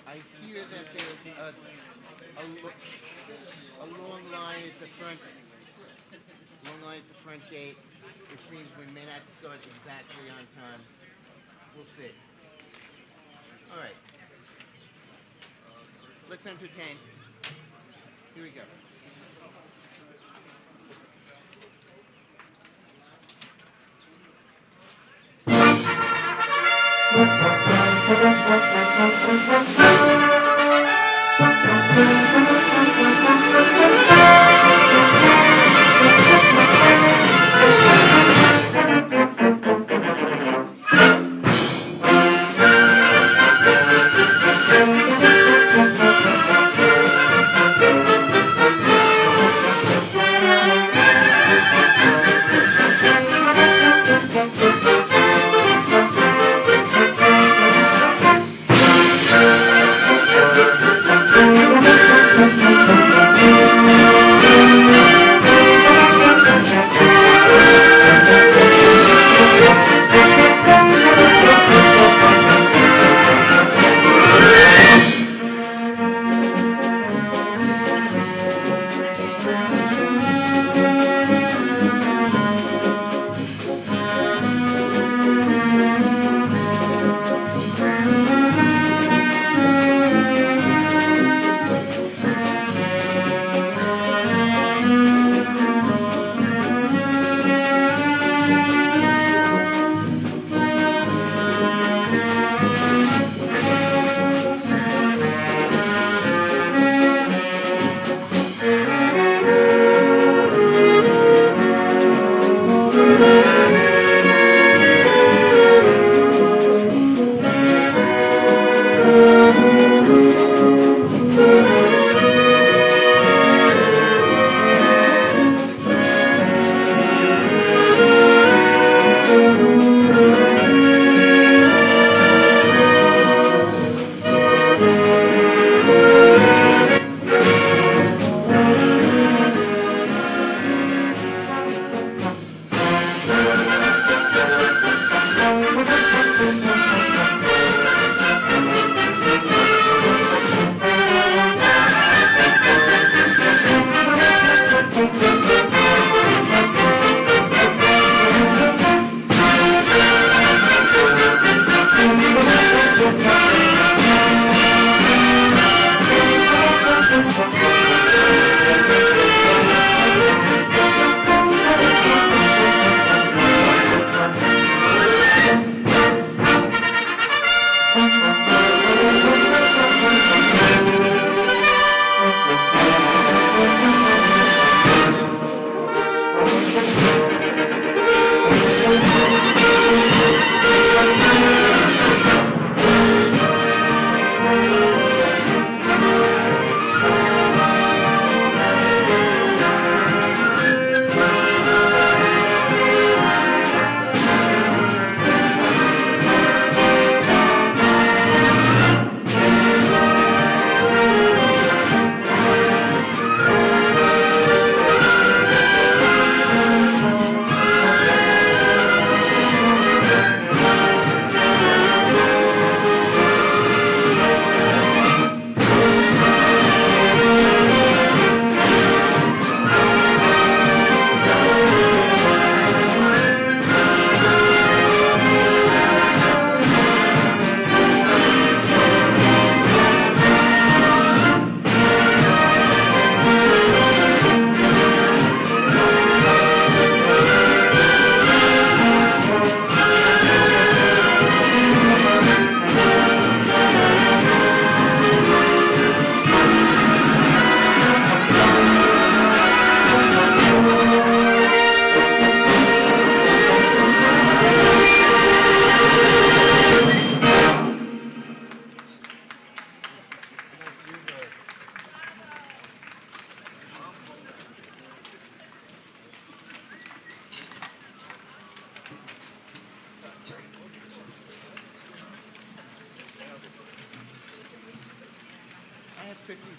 I hear that there's a long line at the front gate, which means we may not start exactly on time. We'll see. All right. Let's entertain. Here we go.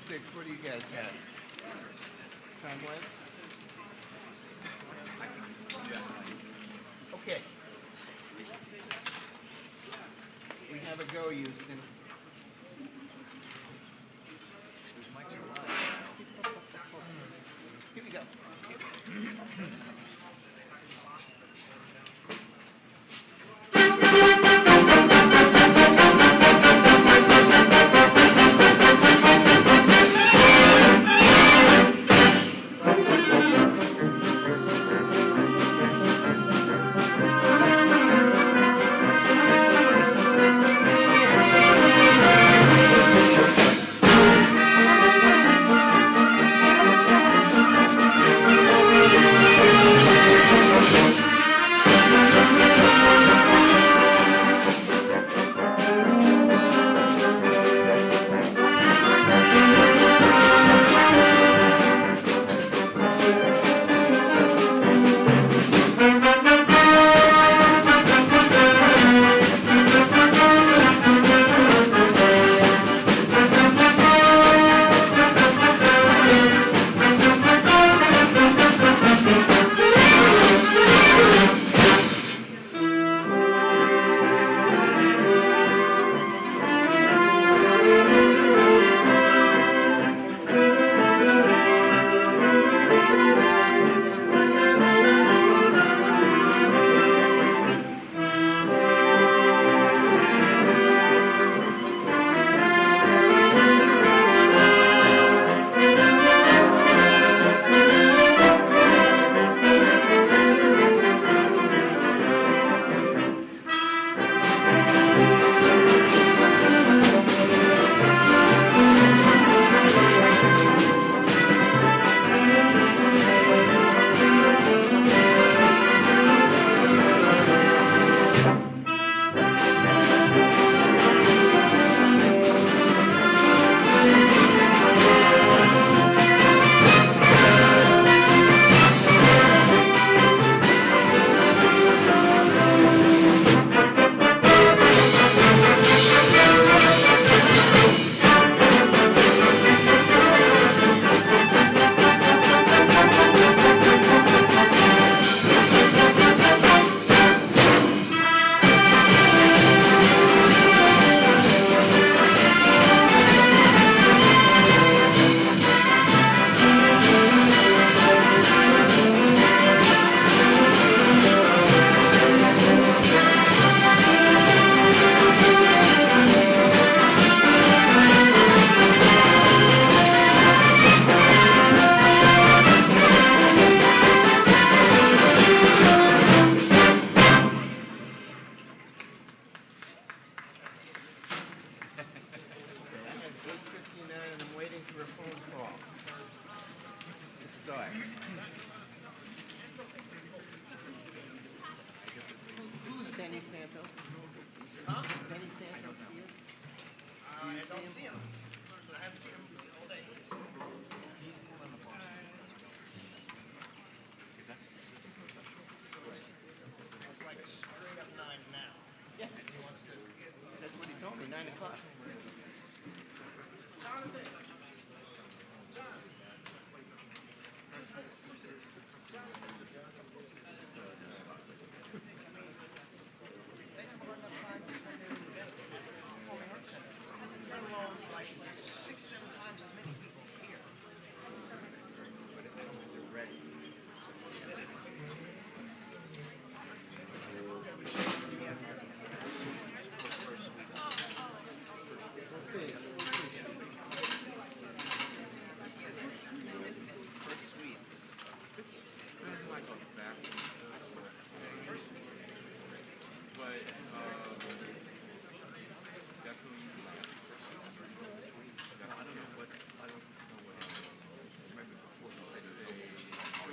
6, what do you guys have? Time-wise? Okay. We have a go, Houston. Here we go.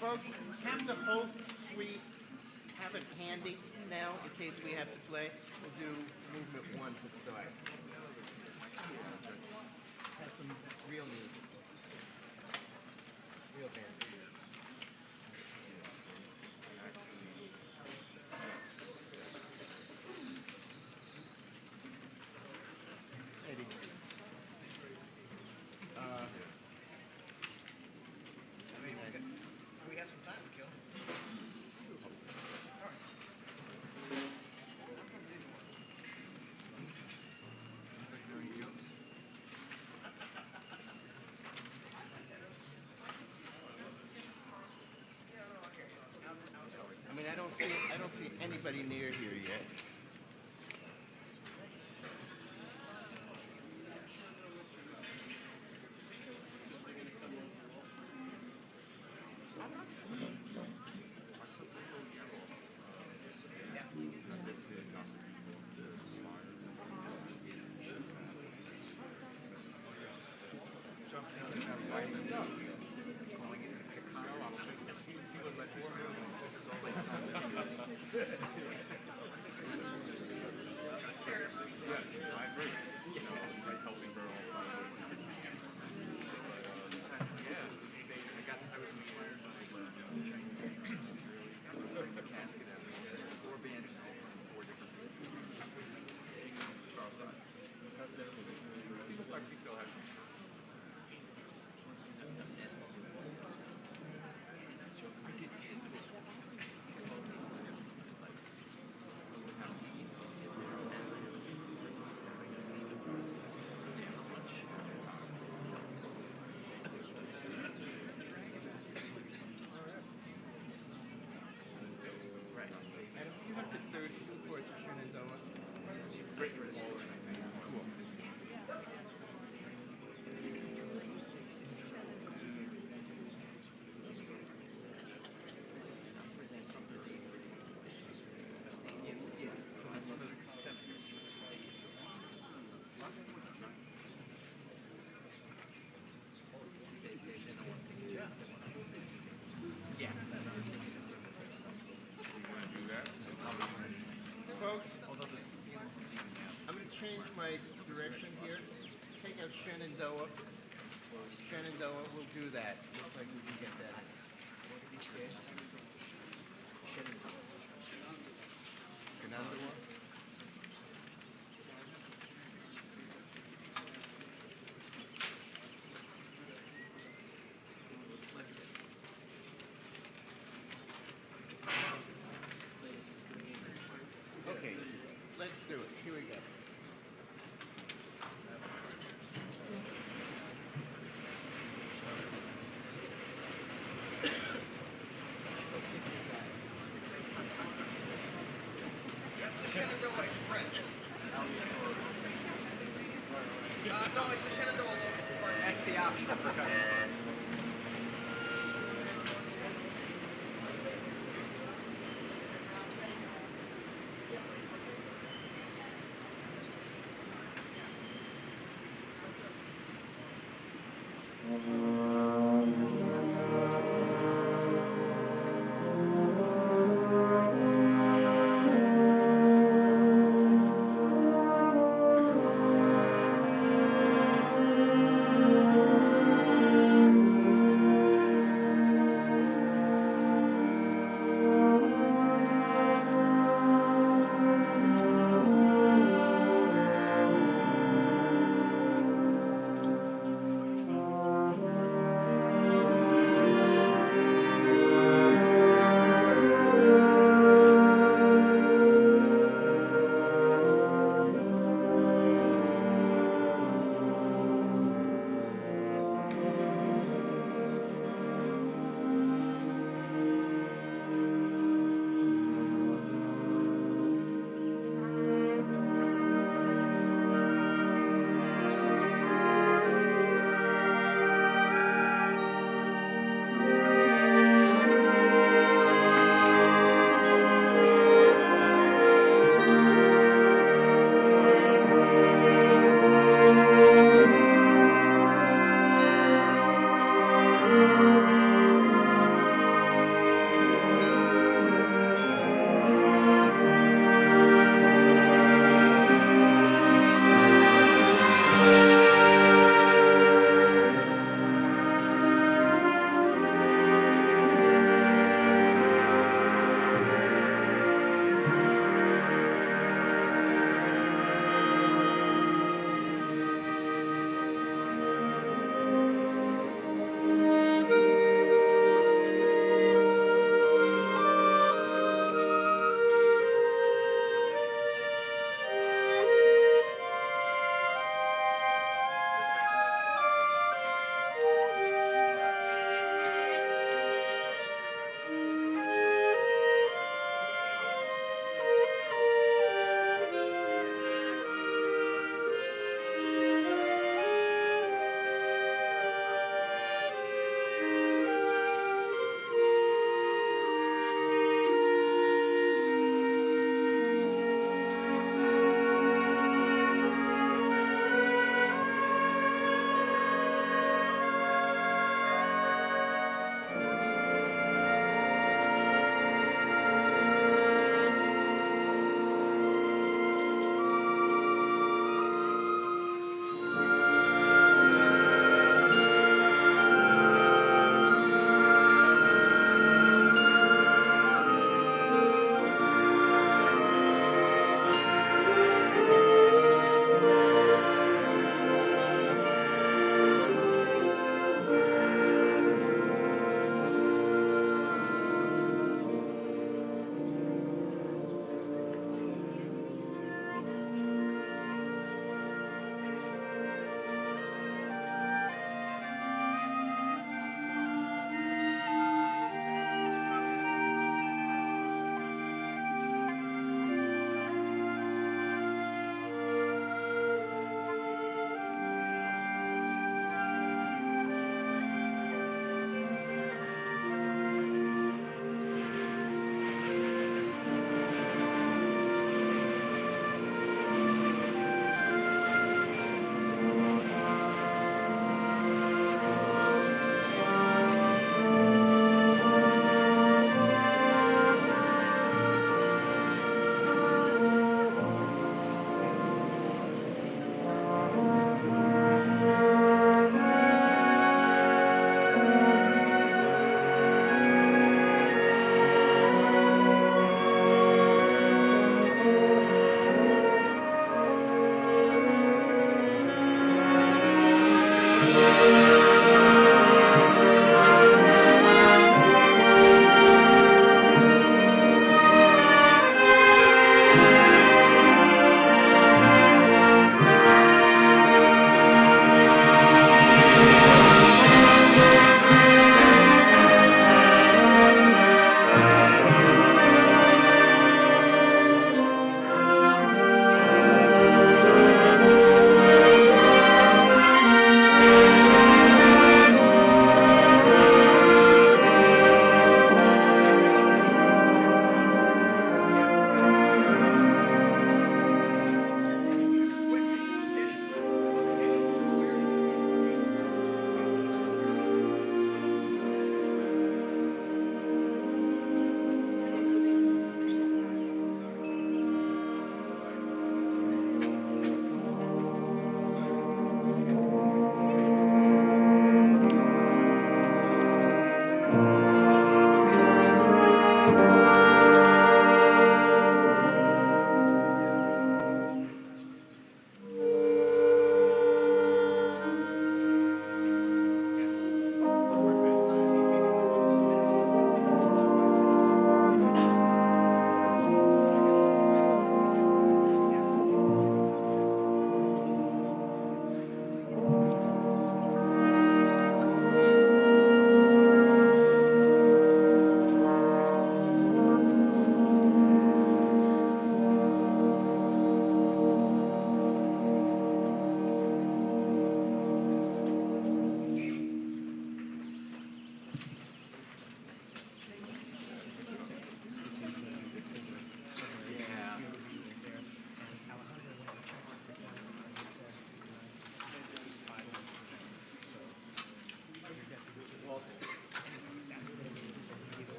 Folks, have the host suite, have it handy now in case we have to play. We'll do movement 1 to start. Have some real music. Real band. Eddie. don't see anybody near here yet. You have the third report to Shenandoah. Great for this. Cool. Folks, I'm going to change my direction here. Take out Shenandoah. Shenandoah will do that. Looks like we can get that. What did he say? Shenandoah. Okay, let's do it. Here we go. That's the Shenandoah Express. No, it's the Shenandoah local part. That's the option for customers.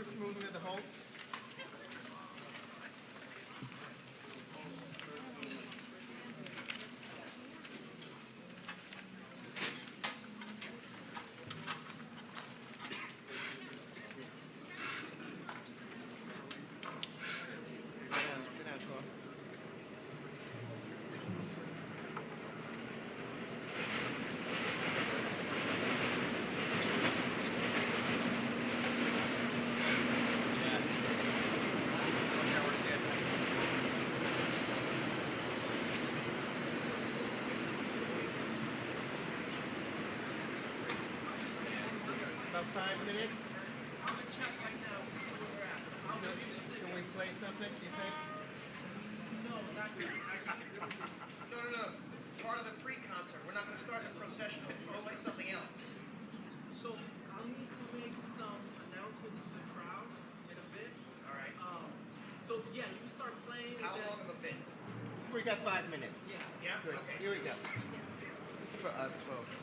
First movement of the Holst. Sit down, Paul. About 5 minutes. I'm gonna check right now to see where we're at. I'll give you the Can signal. we play something, you think? No, not yet. No. Part of the pre-concert. We're not going to start the processional. We'll play something else. So I'll need to make some announcements to the crowd in a bit. All right. So yeah, you can start playing. How and then, long of a bit? We got 5 minutes. Yeah. Yeah? Good. Okay. Here we go. This is for us, folks.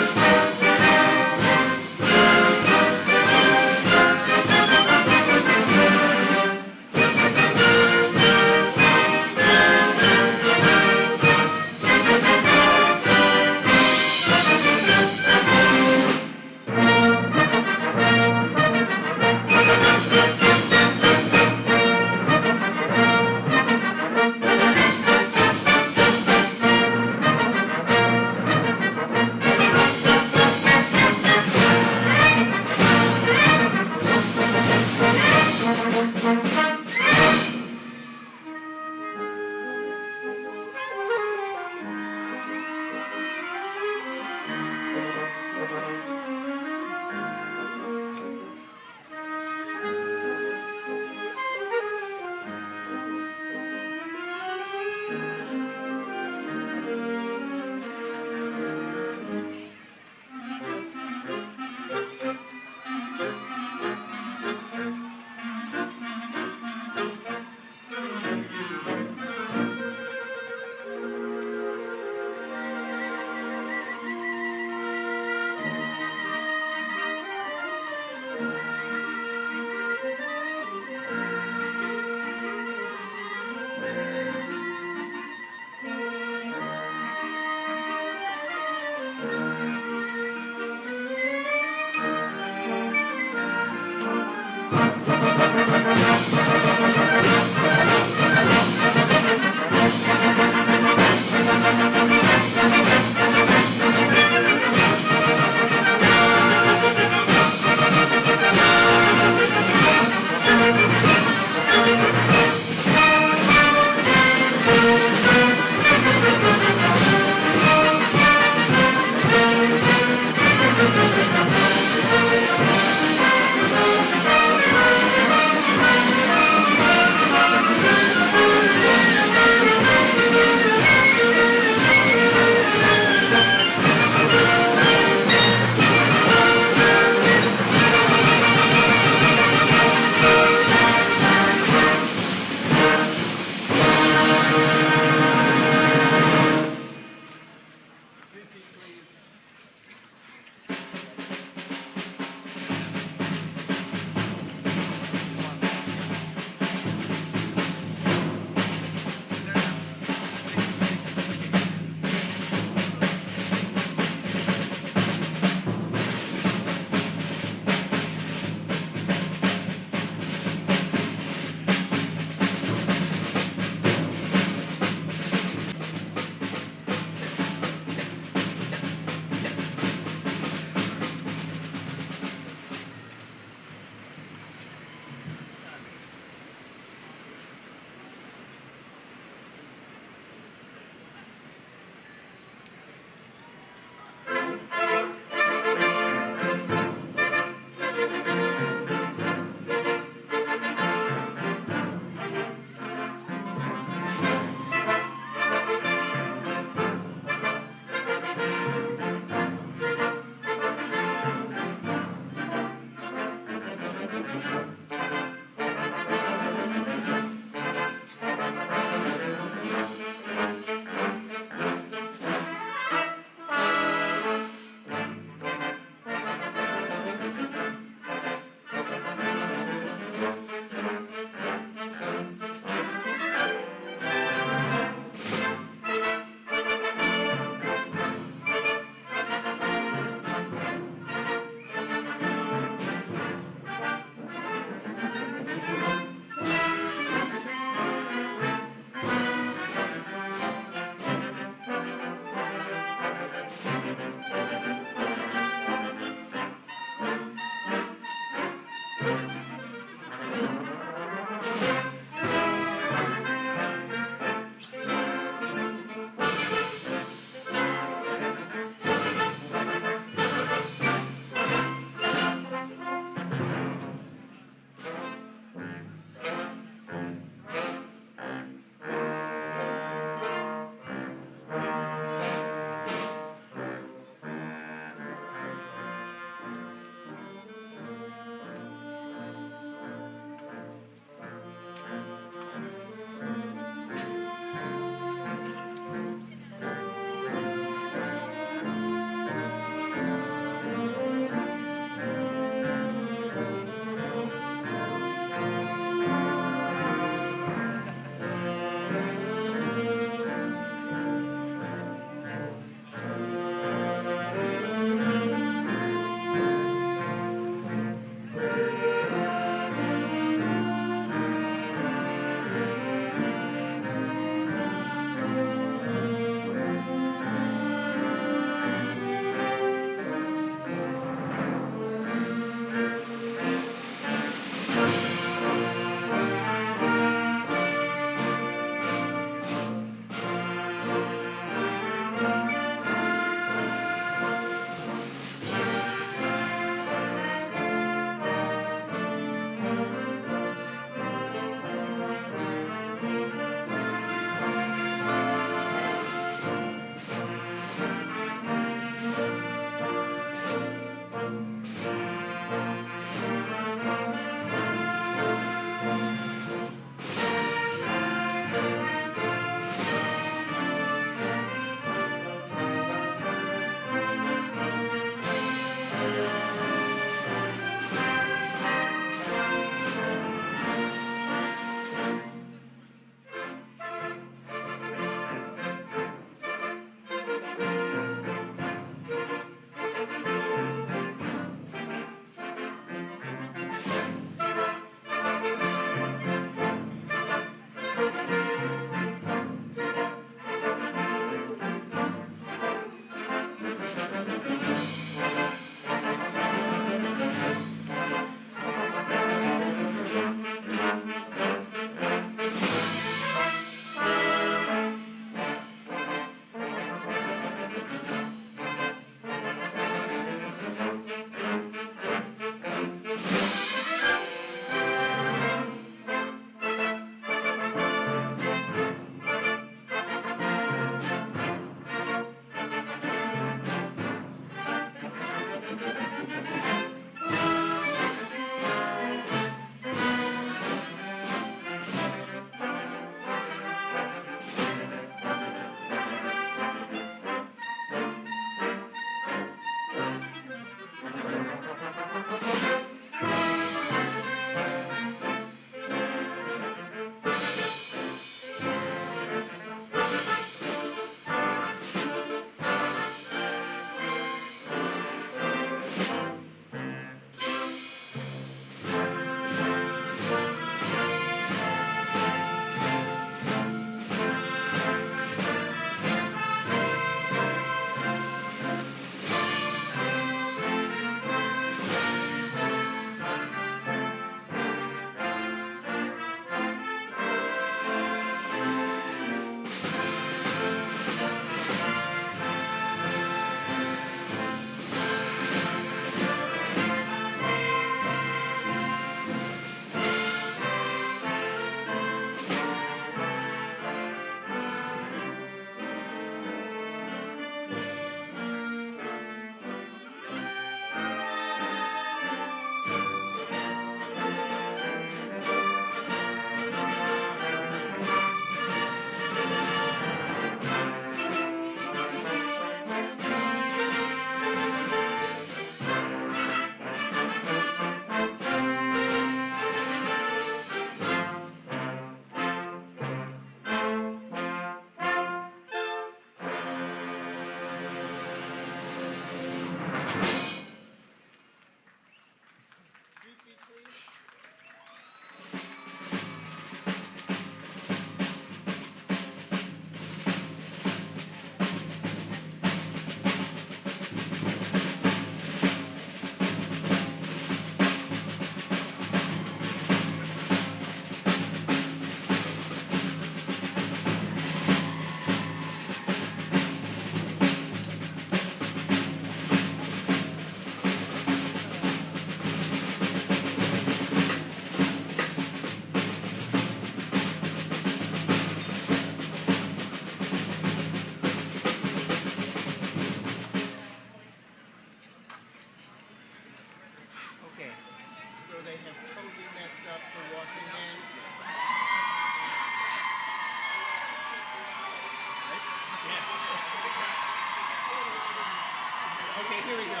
Okay, here we go.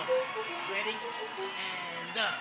Ready? And up.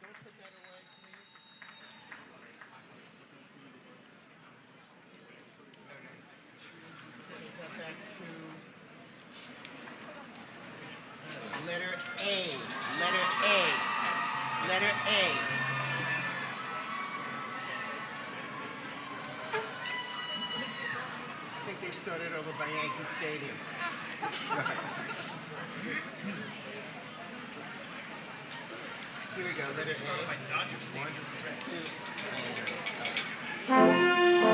Don't put that away, please. Set that back to letter A. Letter A. Letter A. I think they started over by Yankee Stadium. Here we go, letter A. By Dodger Stadium. 1, 2, 3.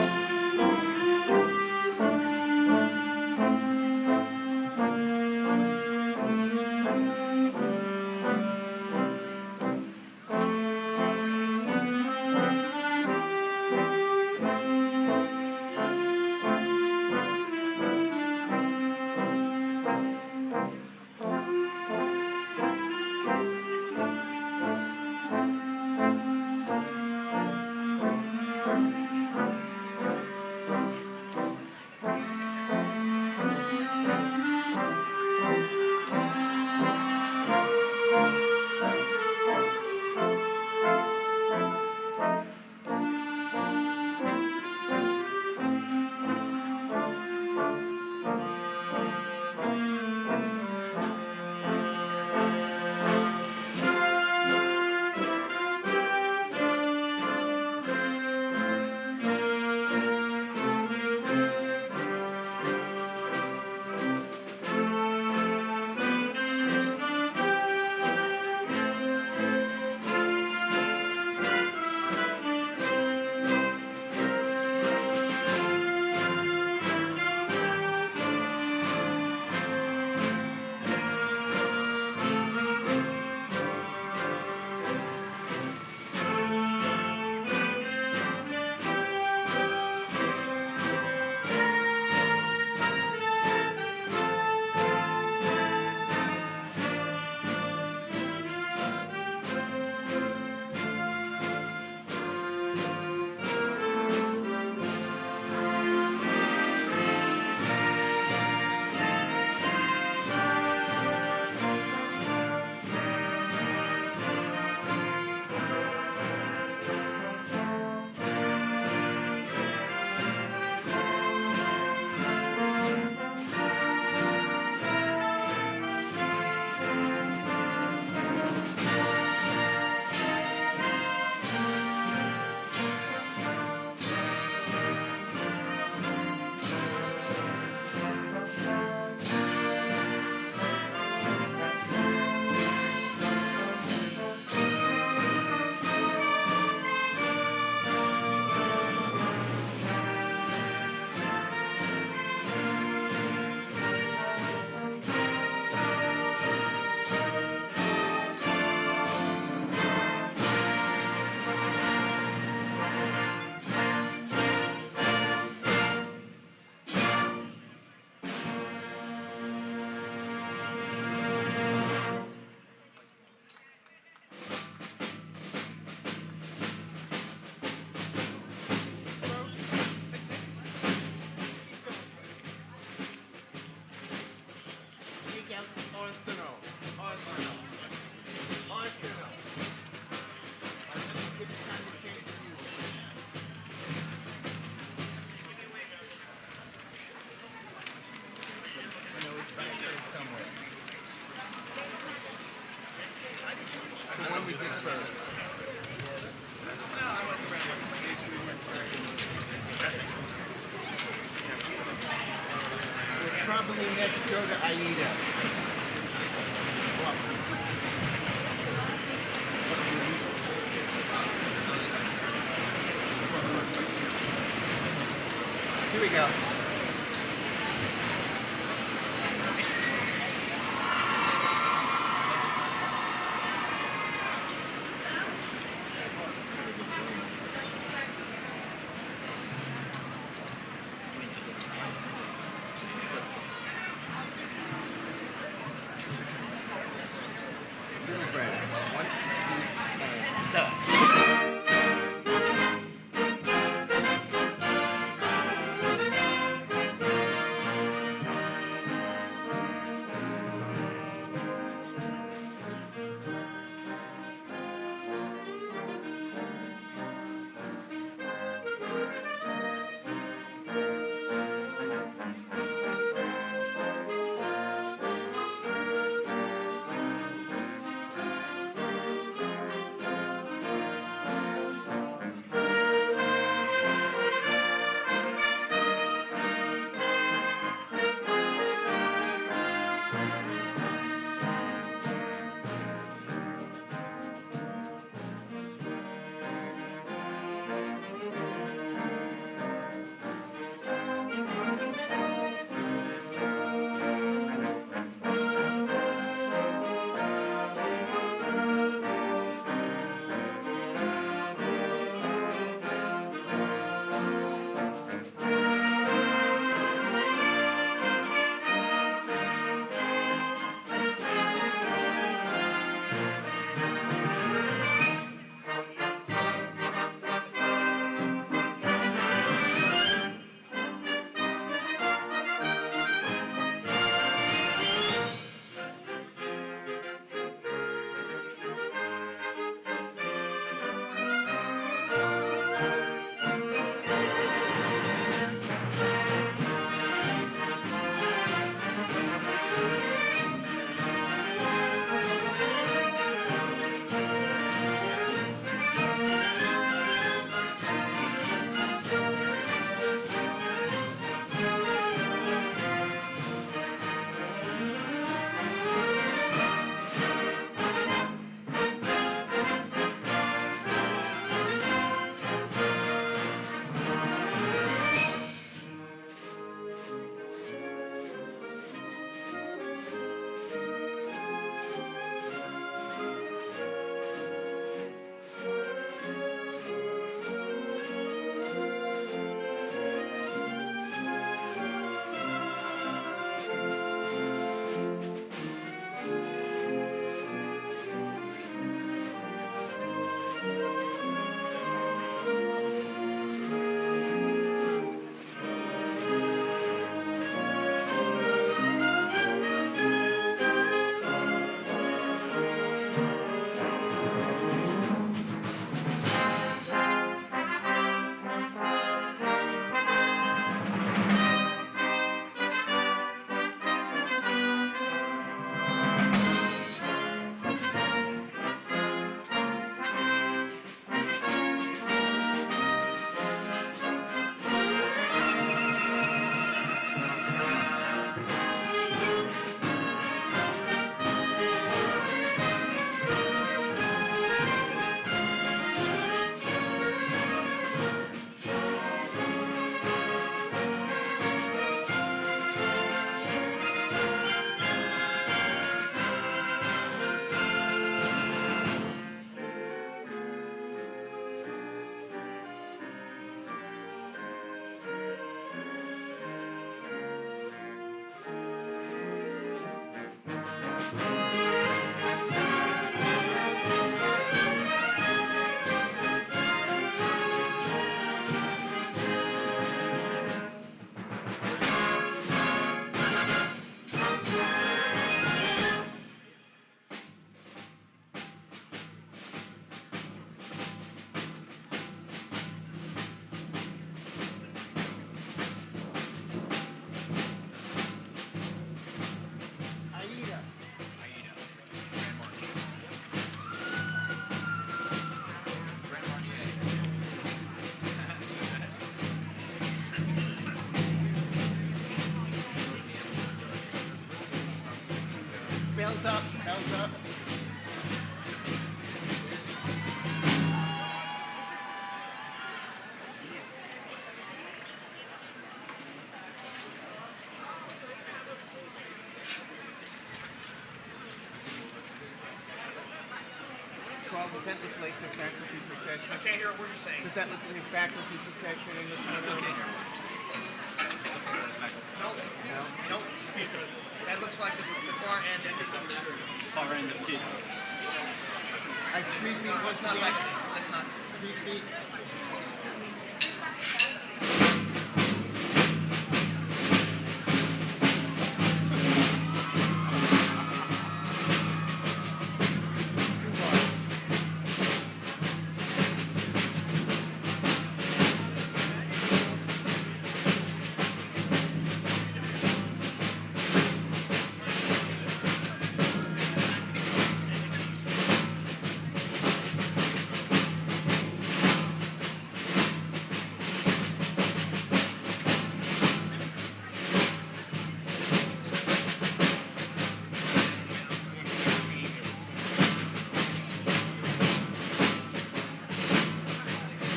Arsenal. Arsenal. Arsenal. Give you time to change the music. I know it's back there somewhere. The one we did first. We'll probably next go to Aida. Here we go. Little bread. 1, 2, and done. Thumbs up, thumbs up. Carl, does that look like the faculty procession? I can't hear a word you're saying. Does that look like the faculty procession in the front row? Nope. No? Nope. That looks like the far end. Far end of kids. Like 3 feet No, was it's the not dance? like that. That's not. 3 feet?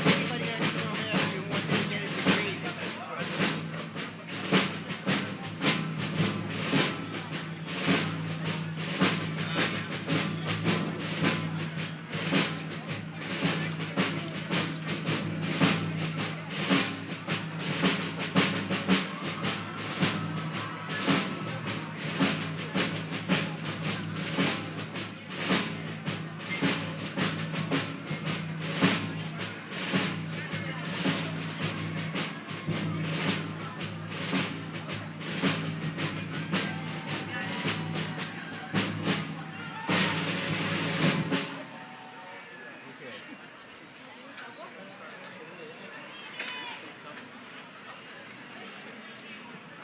Anybody else from here who wants to get a degree? Okay.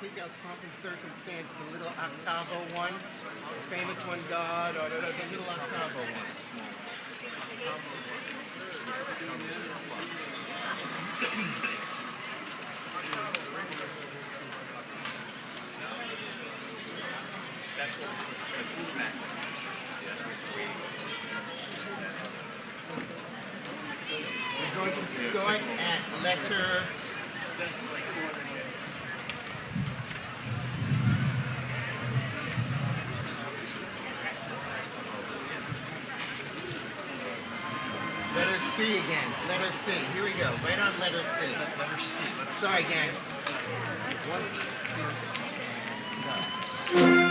Take out pomp and circumstance, the little octavo one, the famous one, God, or the little octavo one. We're going to start at letter. Letter C again. Letter C. Here we go. Right on letter C. Letter C. Sorry, gang. One, two, and go.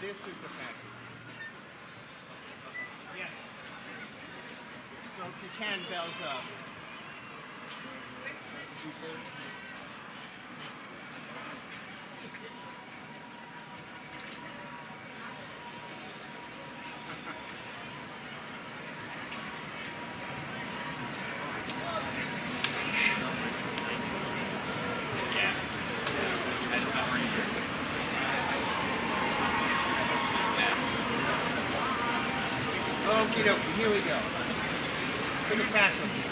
This is the factory. Yes. So if you can, bells up. Yeah. That is not right. Okie dokie, here we go. To the faculty.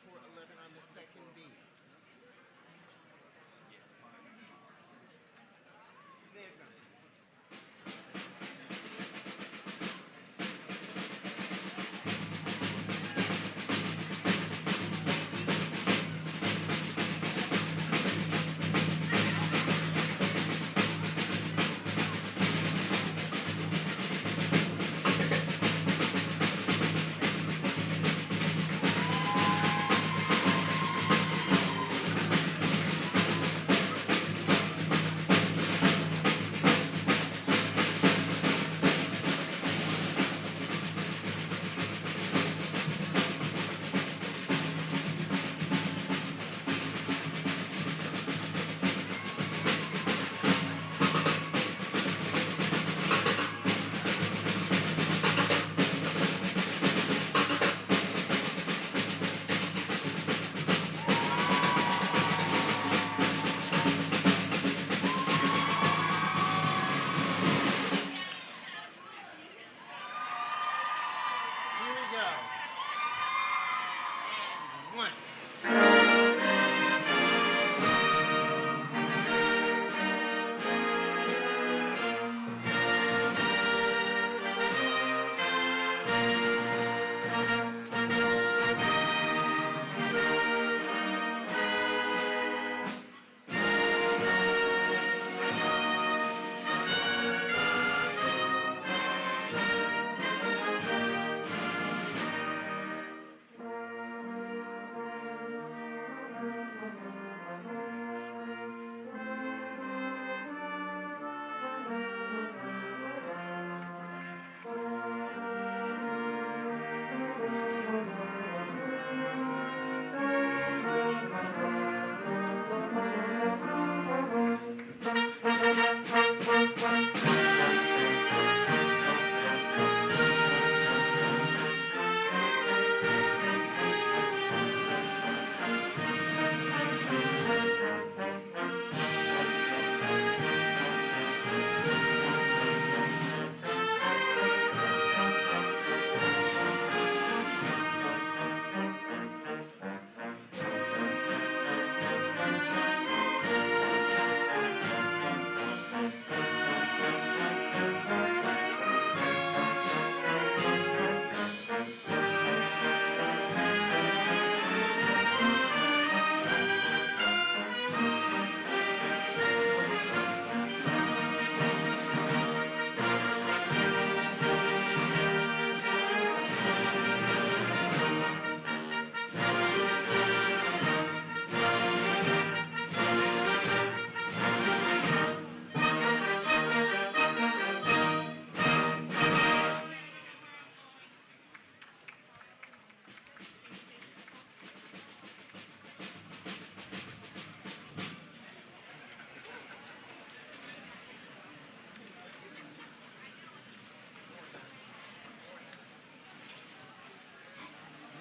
for 11 on the second beat. There it comes. Here we go. And one.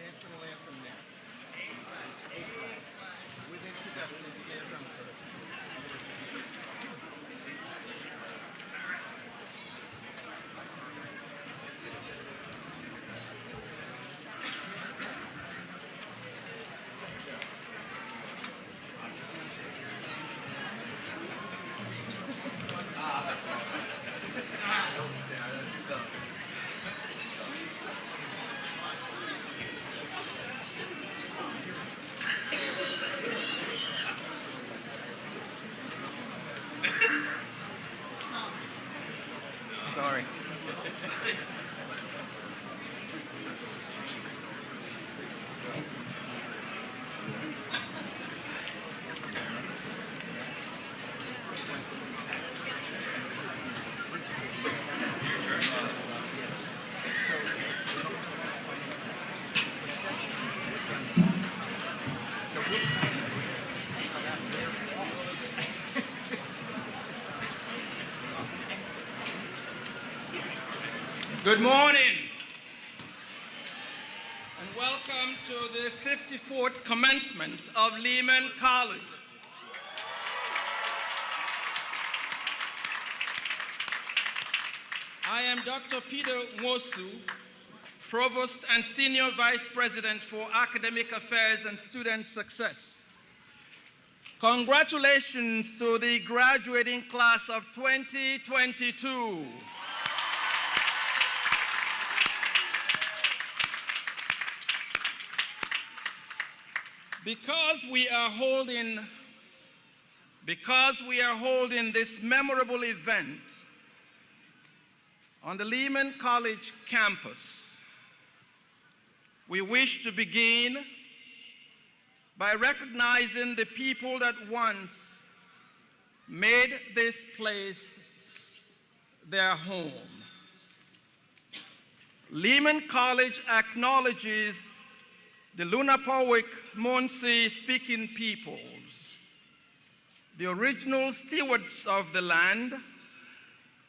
National anthem next. A flat. With introduction to their drum solo. Sorry. Good morning, and welcome to the 54th commencement of Lehman College. I am Dr. Peter Nwosu, Provost and Senior Vice President for Academic Affairs and Student Success. Congratulations to the graduating class of 2022. Because we are holding this memorable event on the Lehman College campus, we wish to begin by recognizing the people that once made this place their home. Lehman College acknowledges the Lenape Munsee speaking peoples, the original stewards of the land,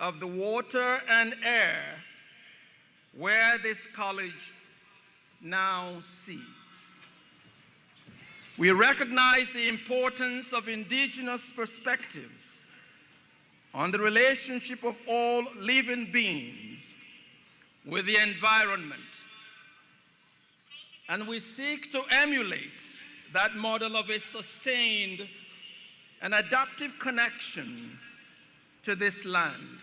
of the water and air, where this college now sits. We recognize the importance of indigenous perspectives on the relationship of all living beings with the environment. And we seek to emulate that model of a sustained and adaptive connection to this land.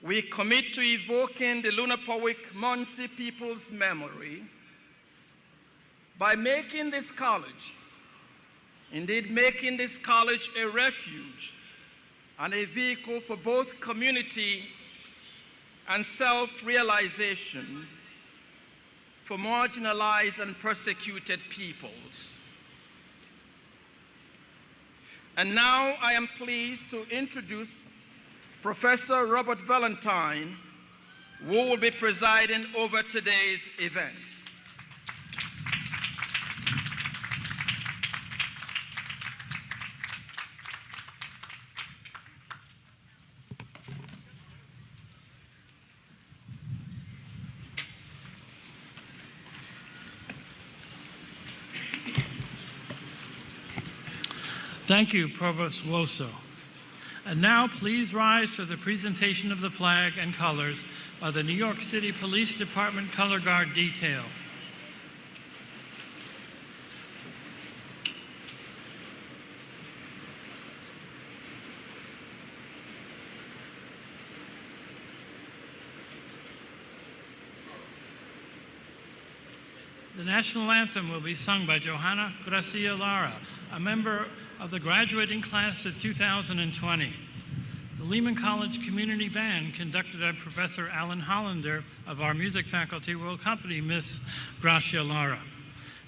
We commit to evoking the Lenape Munsee people's memory by making this college a refuge and a vehicle for both community and self-realization for marginalized and persecuted peoples. And now I am pleased to introduce Professor Robert Valentine, who will be presiding over today's event. Thank you, Provost Woso. And now please rise for the presentation of the flag and colors by the New York City Police Department Color Guard Detail. The national anthem will be sung by Johanna Gracia Lara, a member of the graduating class of 2020. The Lehman College Community Band, conducted by Professor Alan Hollander of our music faculty, will accompany Miss Gracia Lara.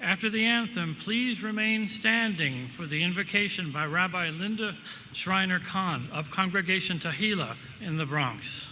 After the anthem, please remain standing for the invocation by Rabbi Linda Schreiner Kahn of Congregation Tehillah in the Bronx.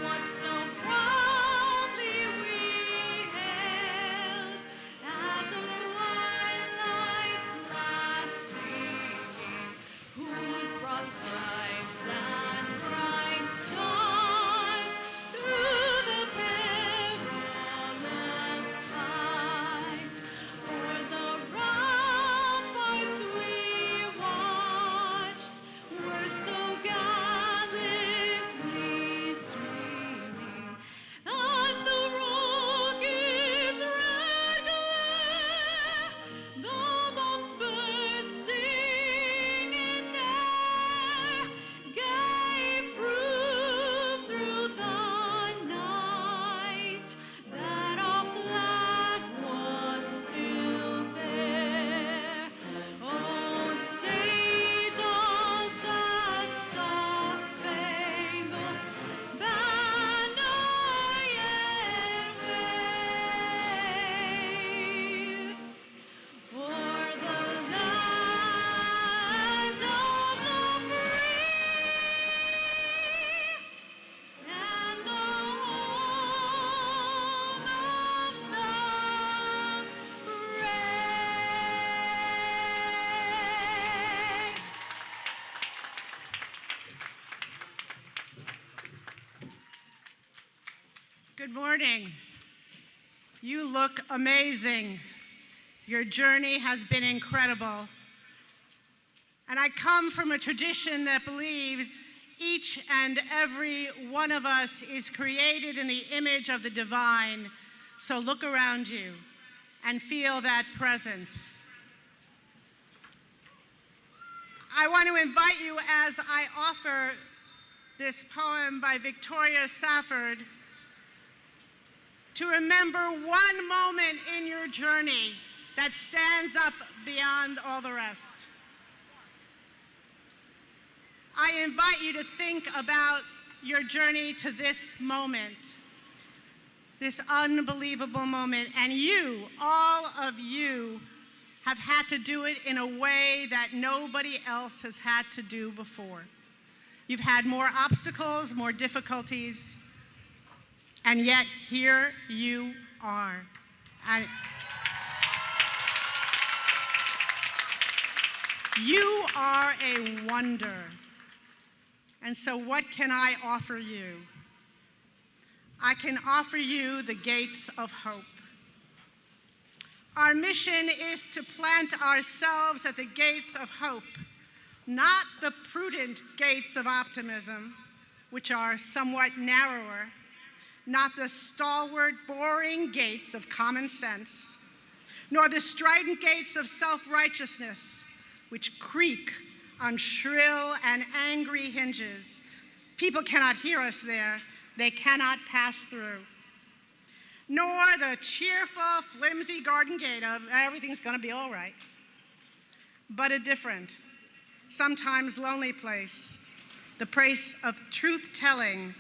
What Good morning. You look amazing. Your journey has been incredible. And I come from a tradition that believes each and every one of us is created in the image of the divine. So look around you and feel that presence. I want to invite you as I offer this poem by Victoria Safford to remember one moment in your journey that stands up beyond all the rest. I invite you to think about your journey to this moment, this unbelievable moment, and you, all of you, have had to do it in a way that nobody else has had to do before. You've had more obstacles, more difficulties, and yet here you are. And you are a wonder. And so what can I offer you? I can offer you the gates of hope. Our mission is to plant ourselves at the gates of hope, not the prudent gates of optimism, which are somewhat narrower, not the stalwart, boring gates of common sense, nor the strident gates of self-righteousness, which creak on shrill and angry hinges. People cannot hear us there. They cannot pass through. Nor the cheerful, flimsy garden gate of everything's going to be all right, but a different, sometimes lonely place, the place of truth-telling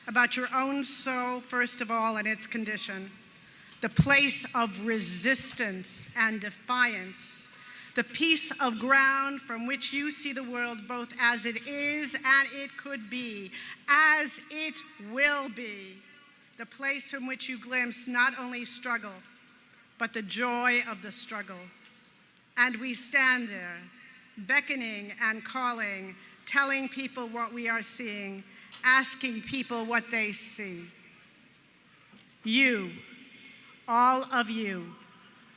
about your own soul, first of all, and its condition, the place of resistance and defiance, the piece of ground from which you see the world both as it is and it could be, as it will be, the place from which you glimpse not only struggle, but the joy of the struggle. And we stand there, beckoning and calling, telling people what we are seeing, asking people what they see. You, all of you,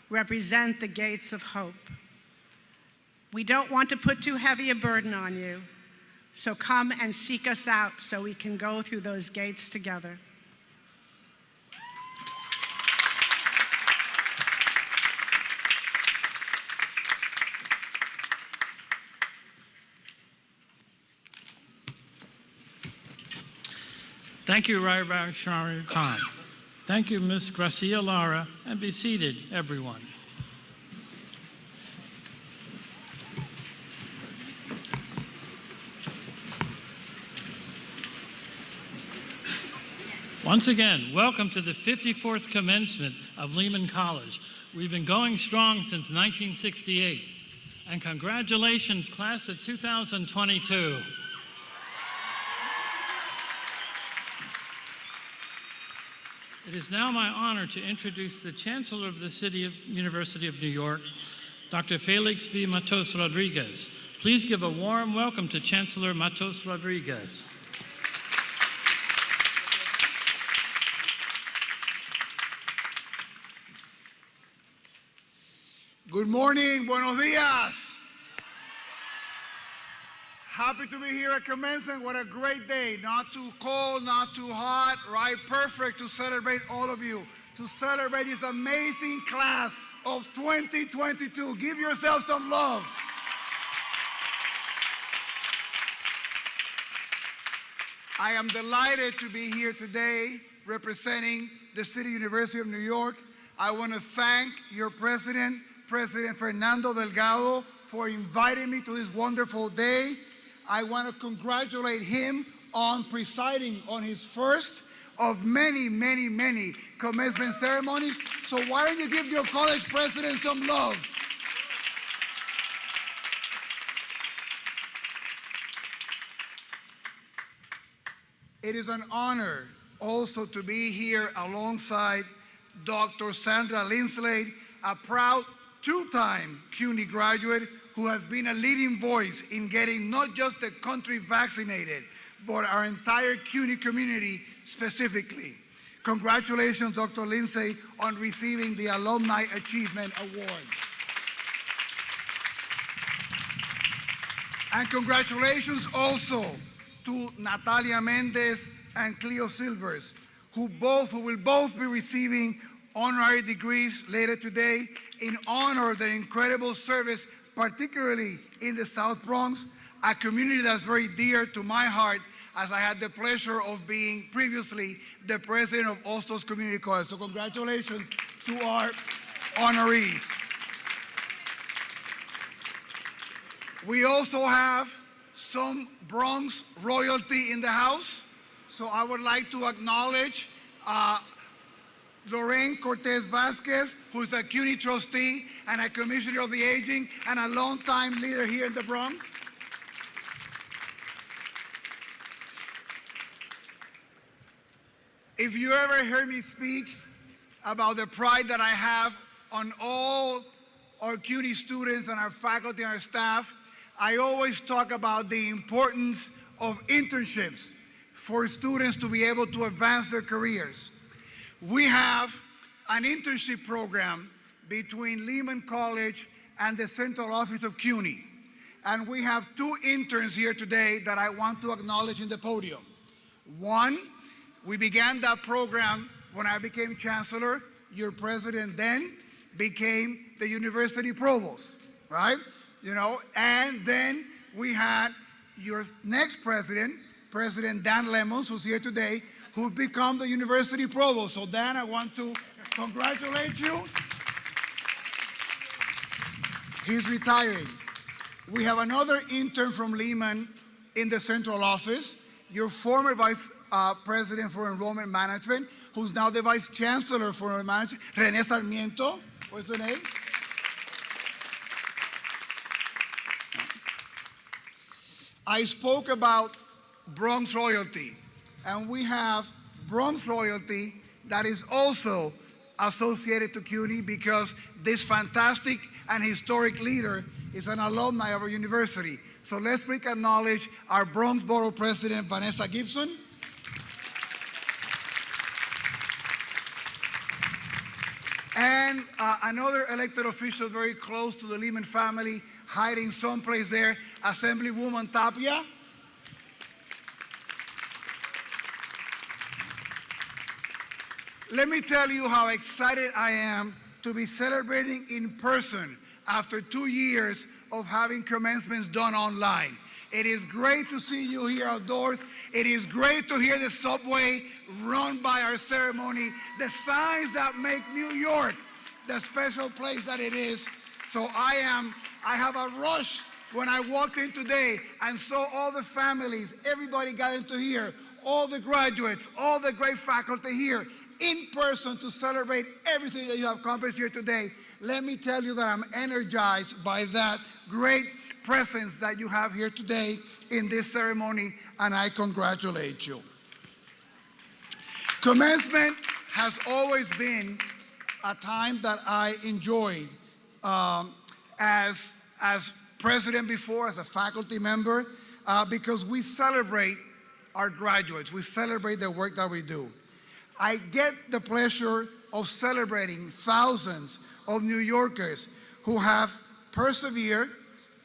represent the gates of hope. We don't want to put too heavy a burden on you, so come and seek us out so we can go through those gates together. Thank you, Rabbi Shari Khan. Thank you, Ms. Gracia Lara, and be seated, everyone. Once again, welcome to the 54th commencement of Lehman College. We've been going strong since 1968. And congratulations, class of 2022. It is now my honor to introduce the Chancellor of the University of New York, Dr. Felix V. Matos Rodriguez. Please give a warm welcome to Chancellor Matos Rodriguez. Good morning, buenos dias. Happy to be here at Commencement. What a great day. Not too cold, not too hot, right? Perfect to celebrate all of you, to celebrate this amazing class of 2022. Give yourself some love. I am delighted to be here today representing the City University of New York. I want to thank your president, President Fernando Delgado, for inviting me to this wonderful day. I want to congratulate him on presiding on his first of many, many, many commencement ceremonies. So why don't you give your college president some love? It is an honor also to be here alongside Dr. Sandra Linslade, a proud two-time CUNY graduate who has been a leading voice in getting not just the country vaccinated, but our entire CUNY community specifically. Congratulations, Dr. Lindsay, on receiving the Alumni Achievement Award. And congratulations also to Natalia Mendez and Cleo Silvers, who will both be receiving honorary degrees later today in honor of their incredible service, particularly in the South Bronx, a community that's very dear to my heart, as I had the pleasure of being previously the president of Ostos Community College. So congratulations to our honorees. We also have some Bronx royalty in the house. So I would like to acknowledge Lorraine Cortez Vasquez, who is a CUNY trustee and a commissioner of the aging and a longtime leader here in the Bronx. If you ever heard me speak about the pride that I have on all our CUNY students and our faculty and our staff, I always talk about the importance of internships for students to be able to advance their careers. We have an internship program between Lehman College and the central office of CUNY. And we have two interns here today that I want to acknowledge in the podium. One, we began that program when I became chancellor. Your president then became the university provost, right? And then we had your next president, President Dan Lemons, who's here today, who's become the university provost. So Dan, I want to congratulate you. He's retiring. We have another intern from Lehman in the central office, your former vice president for enrollment management, who's now the vice chancellor for enrollment management, Rene Sarmiento. What's the name? I spoke about Bronx royalty, and we have Bronx royalty that is also associated to CUNY because this fantastic and historic leader is an alumni of our university. So let's please acknowledge our Bronx Borough President, Vanessa Gibson. And another elected official very close to the Lehman family, hiding someplace there, Assemblywoman Tapia. Let me tell you how excited I am to be celebrating in person after 2 years of having commencements done online. It is great to see you here outdoors. It is great to hear the subway run by our ceremony, the signs that make New York the special place that it is. So I have a rush when I walked in today and saw all the families, everybody got into here, all the graduates, all the great faculty here in person to celebrate everything that you have accomplished here today. Let me tell you that I'm energized by that great presence that you have here today in this ceremony, and I congratulate you. Commencement has always been a time that I enjoyed as president before, as a faculty member, because we celebrate our graduates. We celebrate the work that we do. I get the pleasure of celebrating thousands of New Yorkers who have persevered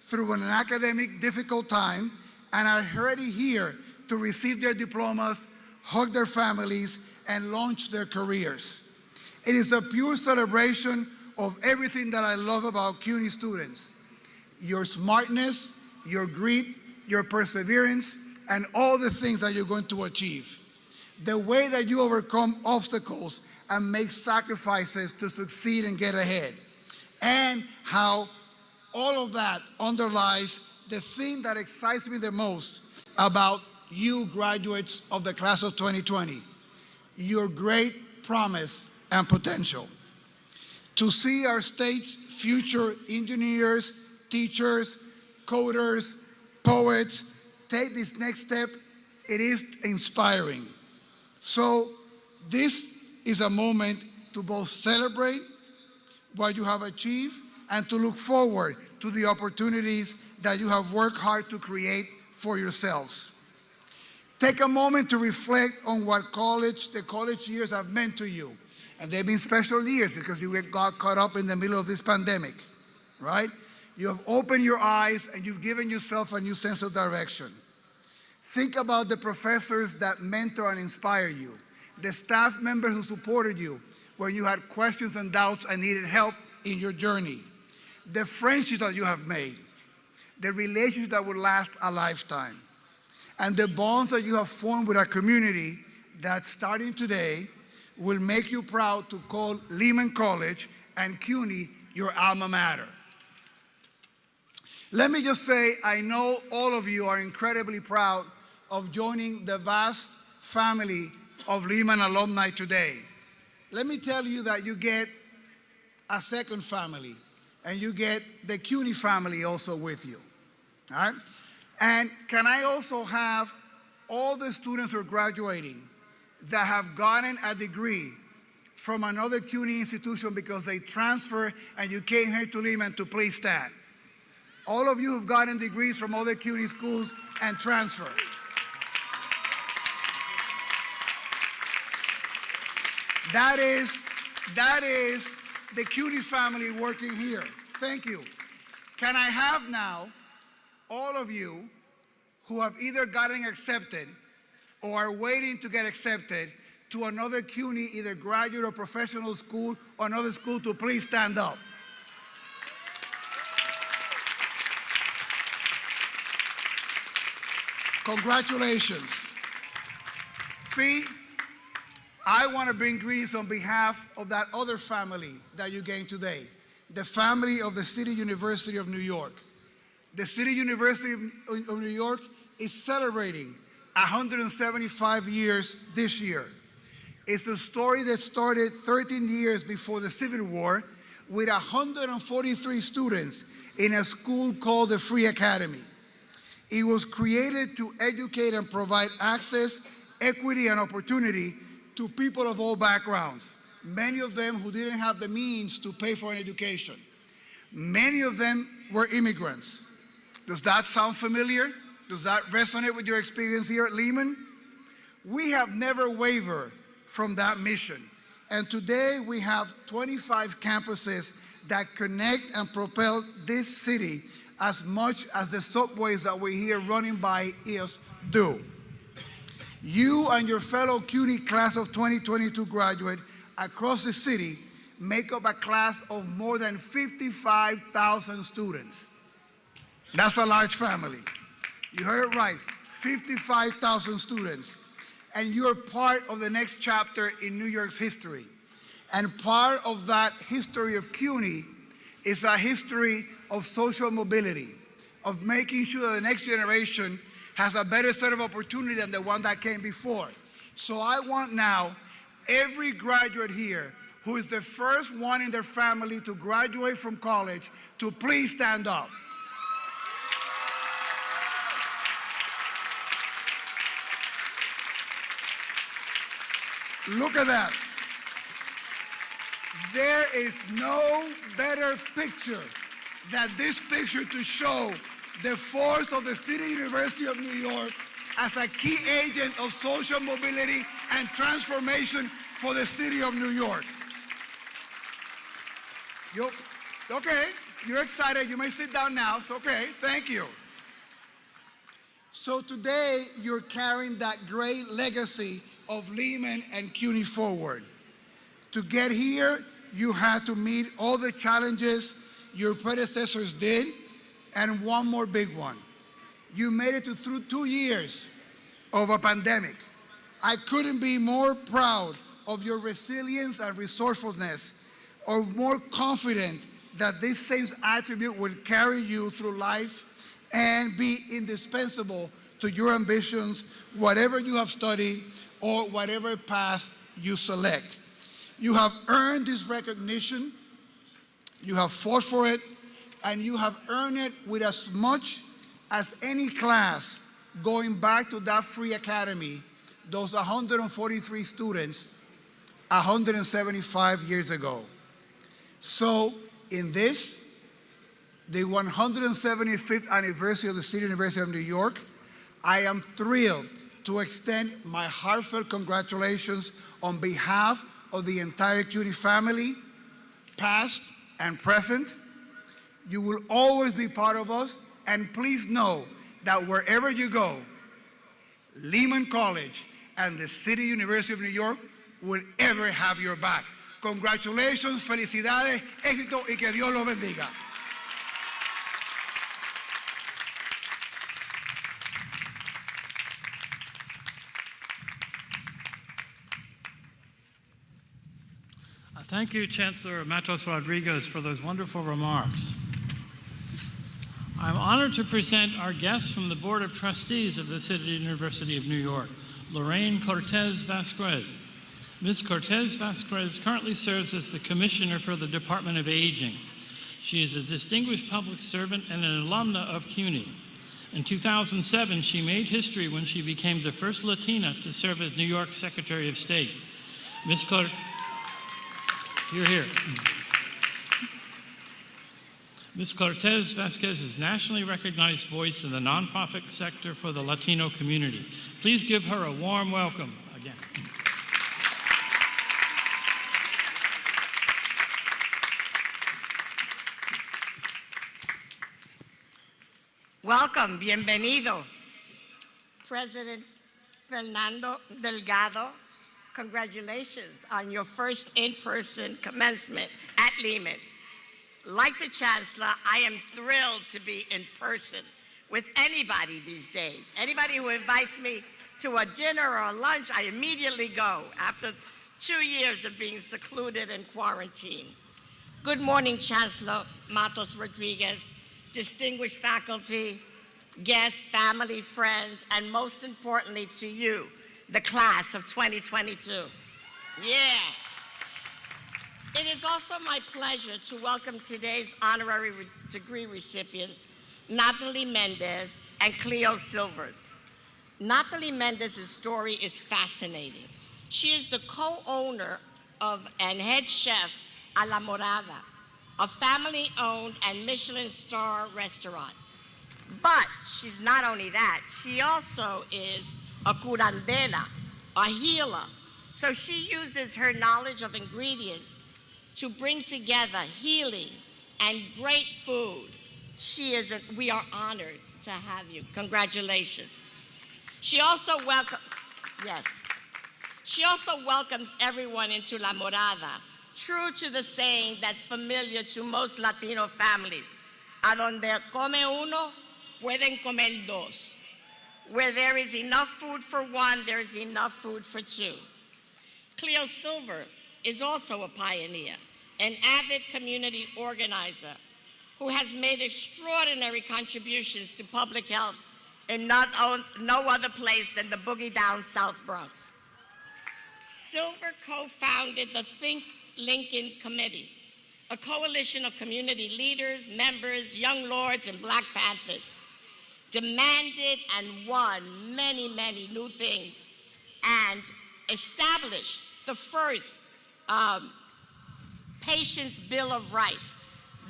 through an academic difficult time and are already here to receive their diplomas, hug their families, and launch their careers. It is a pure celebration of everything that I love about CUNY students. Your smartness, your grit, your perseverance, and all the things that you're going to achieve. The way that you overcome obstacles and make sacrifices to succeed and get ahead. And how all of that underlies the thing that excites me the most about you graduates of the class of 2020, your great promise and potential. To see our state's future engineers, teachers, coders, poets take this next step, it is inspiring. So this is a moment to both celebrate what you have achieved and to look forward to the opportunities that you have worked hard to create for yourselves. Take a moment to reflect on what the college years have meant to you. And they've been special years because you got caught up in the middle of this pandemic, right? You have opened your eyes and you've given yourself a new sense of direction. Think about the professors that mentor and inspire you, the staff members who supported you when you had questions and doubts and needed help in your journey, the friendships that you have made, the relationships that will last a lifetime, and the bonds that you have formed with a community that, starting today, will make you proud to call Lehman College and CUNY your alma mater. Let me just say, I know all of you are incredibly proud of joining the vast family of Lehman alumni today. Let me tell you that you get a second family, and you get the CUNY family also with you, all right? And can I also have all the students who are graduating that have gotten a degree from another CUNY institution because they transferred and you came here to Lehman, to please stand. All of you who've gotten degrees from other CUNY schools and transferred. That is the CUNY family working here. Thank you. Can I have now all of you who have either gotten accepted or are waiting to get accepted to another CUNY, either graduate or professional school or another school, to please stand up. Congratulations. See, I want to bring greetings on behalf of that other family that you gained today, the family of the City University of New York. The City University of New York is celebrating 175 years this year. It's a story that started 13 years before the Civil War with 143 students in a school called the Free Academy. It was created to educate and provide access, equity, and opportunity to people of all backgrounds, many of them who didn't have the means to pay for an education. Many of them were immigrants. Does that sound familiar? Does that resonate with your experience here at Lehman? We have never wavered from that mission. And today we have 25 campuses that connect and propel this city as much as the subways that we hear running by us do. You and your fellow CUNY class of 2022 graduate across the city make up a class of more than 55,000 students. That's a large family. You heard it right, 55,000 students. And you're part of the next chapter in New York's history. And part of that history of CUNY is a history of social mobility, of making sure that the next generation has a better set of opportunity than the one that came before. So I want now every graduate here who is the first one in their family to graduate from college to please stand up. Look at that. There is no better picture than this picture to show the force of the City University of New York as a key agent of social mobility and transformation for the city of New York. Okay, you're excited. You may sit down now. It's okay. Thank you. So today, you're carrying that great legacy of Lehman and CUNY forward. To get here, you had to meet all the challenges your predecessors did, and one more big one. You made it through 2 years of a pandemic. I couldn't be more proud of your resilience and resourcefulness, or more confident that this same attribute will carry you through life and be indispensable to your ambitions, whatever you have studied or whatever path you select. You have earned this recognition, you have fought for it, and you have earned it with as much as any class going back to that Free Academy, those 143 students 175 years ago. So in this, the 175th anniversary of the City University of New York, I am thrilled to extend my heartfelt congratulations on behalf of the entire CUNY family, past and present. You will always be part of us, and please know that wherever you go, Lehman College and the City University of New York will ever have your back. Congratulations, felicidades, éxito y que Dios los bendiga. Thank you, Chancellor Matos Rodriguez, for those wonderful remarks. I'm honored to present our guests from the Board of Trustees of the City University of New York, Lorraine Cortez Vasquez. Ms. Cortez Vasquez currently serves as the Commissioner for the Department of Aging. She is a distinguished public servant and an alumna of CUNY. In 2007, she made history when she became the first Latina to serve as New York Secretary of State. Ms. Cortez, you're here. Ms. Cortez Vasquez is a nationally recognized voice in the nonprofit sector for the Latino community. Please give her a warm welcome again. Welcome, bienvenido. President Fernando Delgado, congratulations on your first in-person commencement at Lehman. Like the Chancellor, I am thrilled to be in person with anybody these days. Anybody who invites me to a dinner or a lunch, I immediately go after 2 years of being secluded in quarantine. Good morning, Chancellor Matos Rodriguez, distinguished faculty, guests, family, friends, and most importantly to you, the class of 2022. Yeah. It is also my pleasure to welcome today's honorary degree recipients, Natalie Mendez and Cleo Silvers. Natalie Mendez's story is fascinating. She is the co-owner of and head chef a La Morada, a family-owned and Michelin star restaurant. But she's not only that, she also is a curandera, a healer. So she uses her knowledge of ingredients to bring together healing and great food. We are honored to have you. Congratulations. She also welcomes everyone into La Morada, true to the saying that's familiar to most Latino families, a donde come uno, pueden comer dos. Where there is enough food for one, there is enough food for two. Cleo Silver is also a pioneer, an avid community organizer who has made extraordinary contributions to public health in no other place than the boogie down South Bronx. Silver co-founded the Think Lincoln Committee, a coalition of community leaders, members, young lords, and Black Panthers, demanded and won many, many new things, and established the first Patients' Bill of Rights.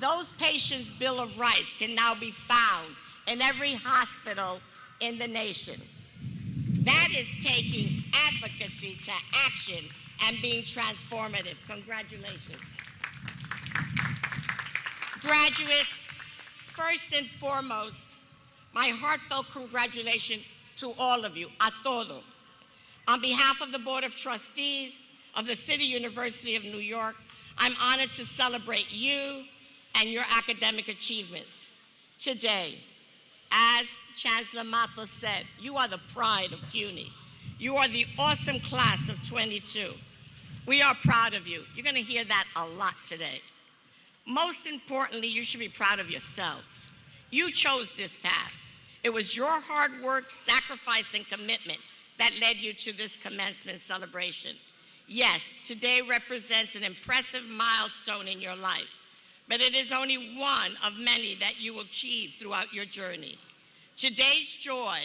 Those Patients' Bill of Rights can now be found in every hospital in the nation. That is taking advocacy to action and being transformative. Congratulations. Graduates, first and foremost, my heartfelt congratulations to all of you, a todo. On behalf of the Board of Trustees of the City University of New York, I'm honored to celebrate you and your academic achievements. Today, as Chancellor Matos said, you are the pride of CUNY. You are the awesome class of 22. We are proud of you. You're gonna hear that a lot today. Most importantly, you should be proud of yourselves. You chose this path. It was your hard work, sacrifice, and commitment that led you to this commencement celebration. Yes, today represents an impressive milestone in your life, but it is only one of many that you will achieve throughout your journey. Today's joy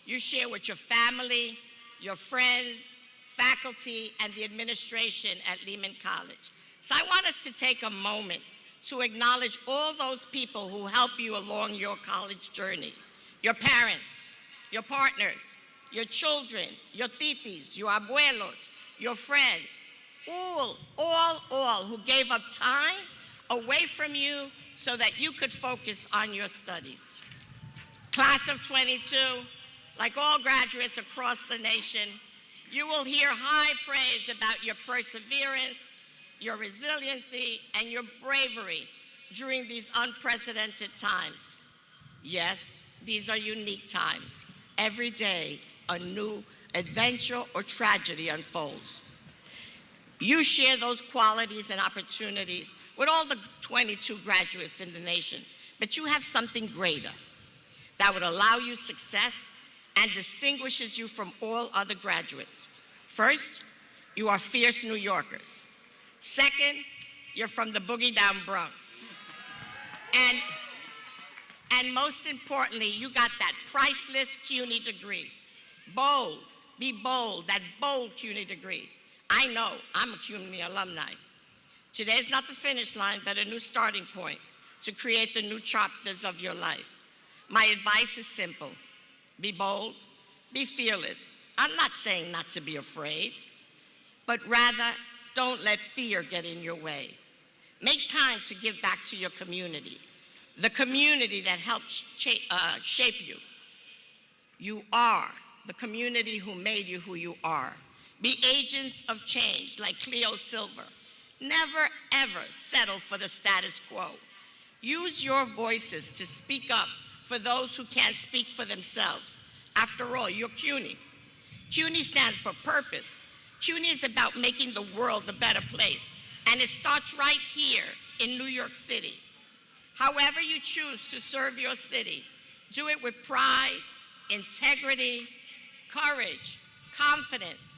you share with your family, your friends, faculty, and the administration at Lehman College. So I want us to take a moment to acknowledge all those people who help you along your college journey. Your parents, your partners, your children, your titis, your abuelos, your friends, all who gave up time away from you so that you could focus on your studies. Class of 22, like all graduates across the nation, you will hear high praise about your perseverance, your resiliency, and your bravery during these unprecedented times. Yes, these are unique times. Every day, a new adventure or tragedy unfolds. You share those qualities and opportunities with all the 22 graduates in the nation, but you have something greater that would allow you success and distinguishes you from all other graduates. First, you are fierce New Yorkers. Second, you're from the boogie down Bronx. And most importantly, you got that priceless CUNY degree. Bold, be bold, that bold CUNY degree. I know, I'm a CUNY alumni. Today's not the finish line, but a new starting point to create the new chapters of your life. My advice is simple. Be bold, be fearless. I'm not saying not to be afraid, but rather don't let fear get in your way. Make time to give back to your community, the community that helped shape you. You are the community who made you who you are. Be agents of change like Cleo Silver. Never, ever settle for the status quo. Use your voices to speak up for those who can't speak for themselves. After all, you're CUNY. CUNY stands for purpose. CUNY is about making the world a better place, and it starts right here in New York City. However you choose to serve your city, do it with pride, integrity, courage, confidence,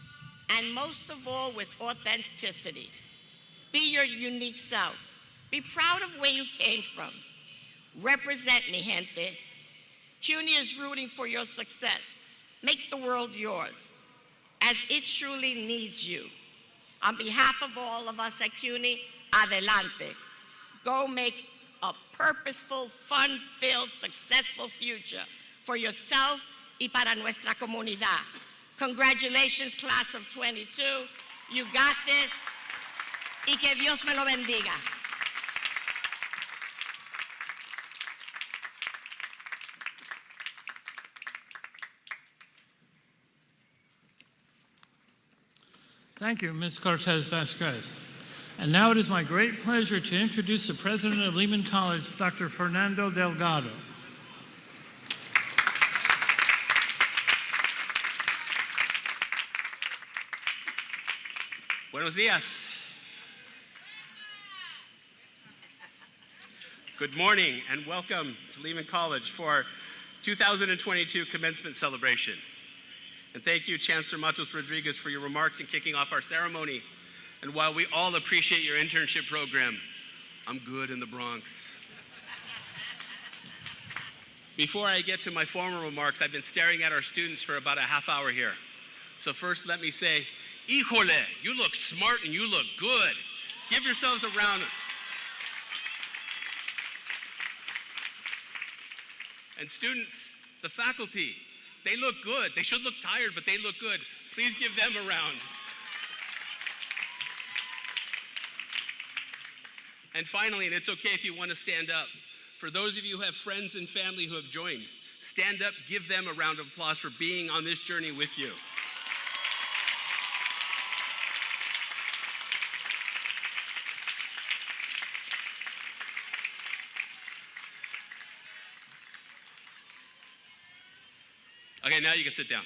and most of all, with authenticity. Be your unique self. Be proud of where you came from. Represent, mi gente. CUNY is rooting for your success. Make the world yours, as it truly needs you. On behalf of all of us at CUNY, adelante. Go make a purposeful, fun-filled, successful future for yourself y para nuestra comunidad. Congratulations, class of 22. You got this. Y que Dios me lo bendiga. Thank you, Ms. Cortez Vasquez. And now it is my great pleasure to introduce the president of Lehman College, Dr. Fernando Delgado. Buenos días. Good morning and welcome to Lehman College for 2022 commencement celebration. And thank you, Chancellor Matos Rodriguez, for your remarks in kicking off our ceremony. And while we all appreciate your internship program, I'm good in the Bronx. Before I get to my formal remarks, I've been staring at our students for about a half hour here. So first, let me say, híjole, you look smart and you look good. Give yourselves a round. And students, the faculty, they look good. They should look tired, but they look good. Please give them a round. And finally, and it's okay if you want to stand up, for those of you who have friends and family who have joined, stand up, give them a round of applause for being on this journey with you. Okay, now you can sit down.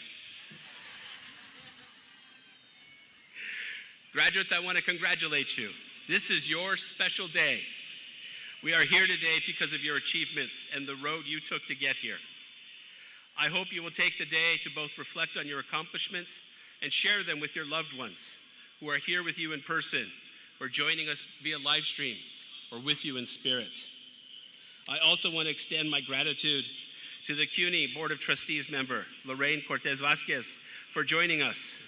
Graduates, I want to congratulate you. This is your special day. We are here today because of your achievements and the road you took to get here. I hope you will take the day to both reflect on your accomplishments and share them with your loved ones who are here with you in person or joining us via live stream or with you in spirit. I also want to extend my gratitude to the CUNY Board of Trustees member, Lorraine Cortez Vasquez, for joining us,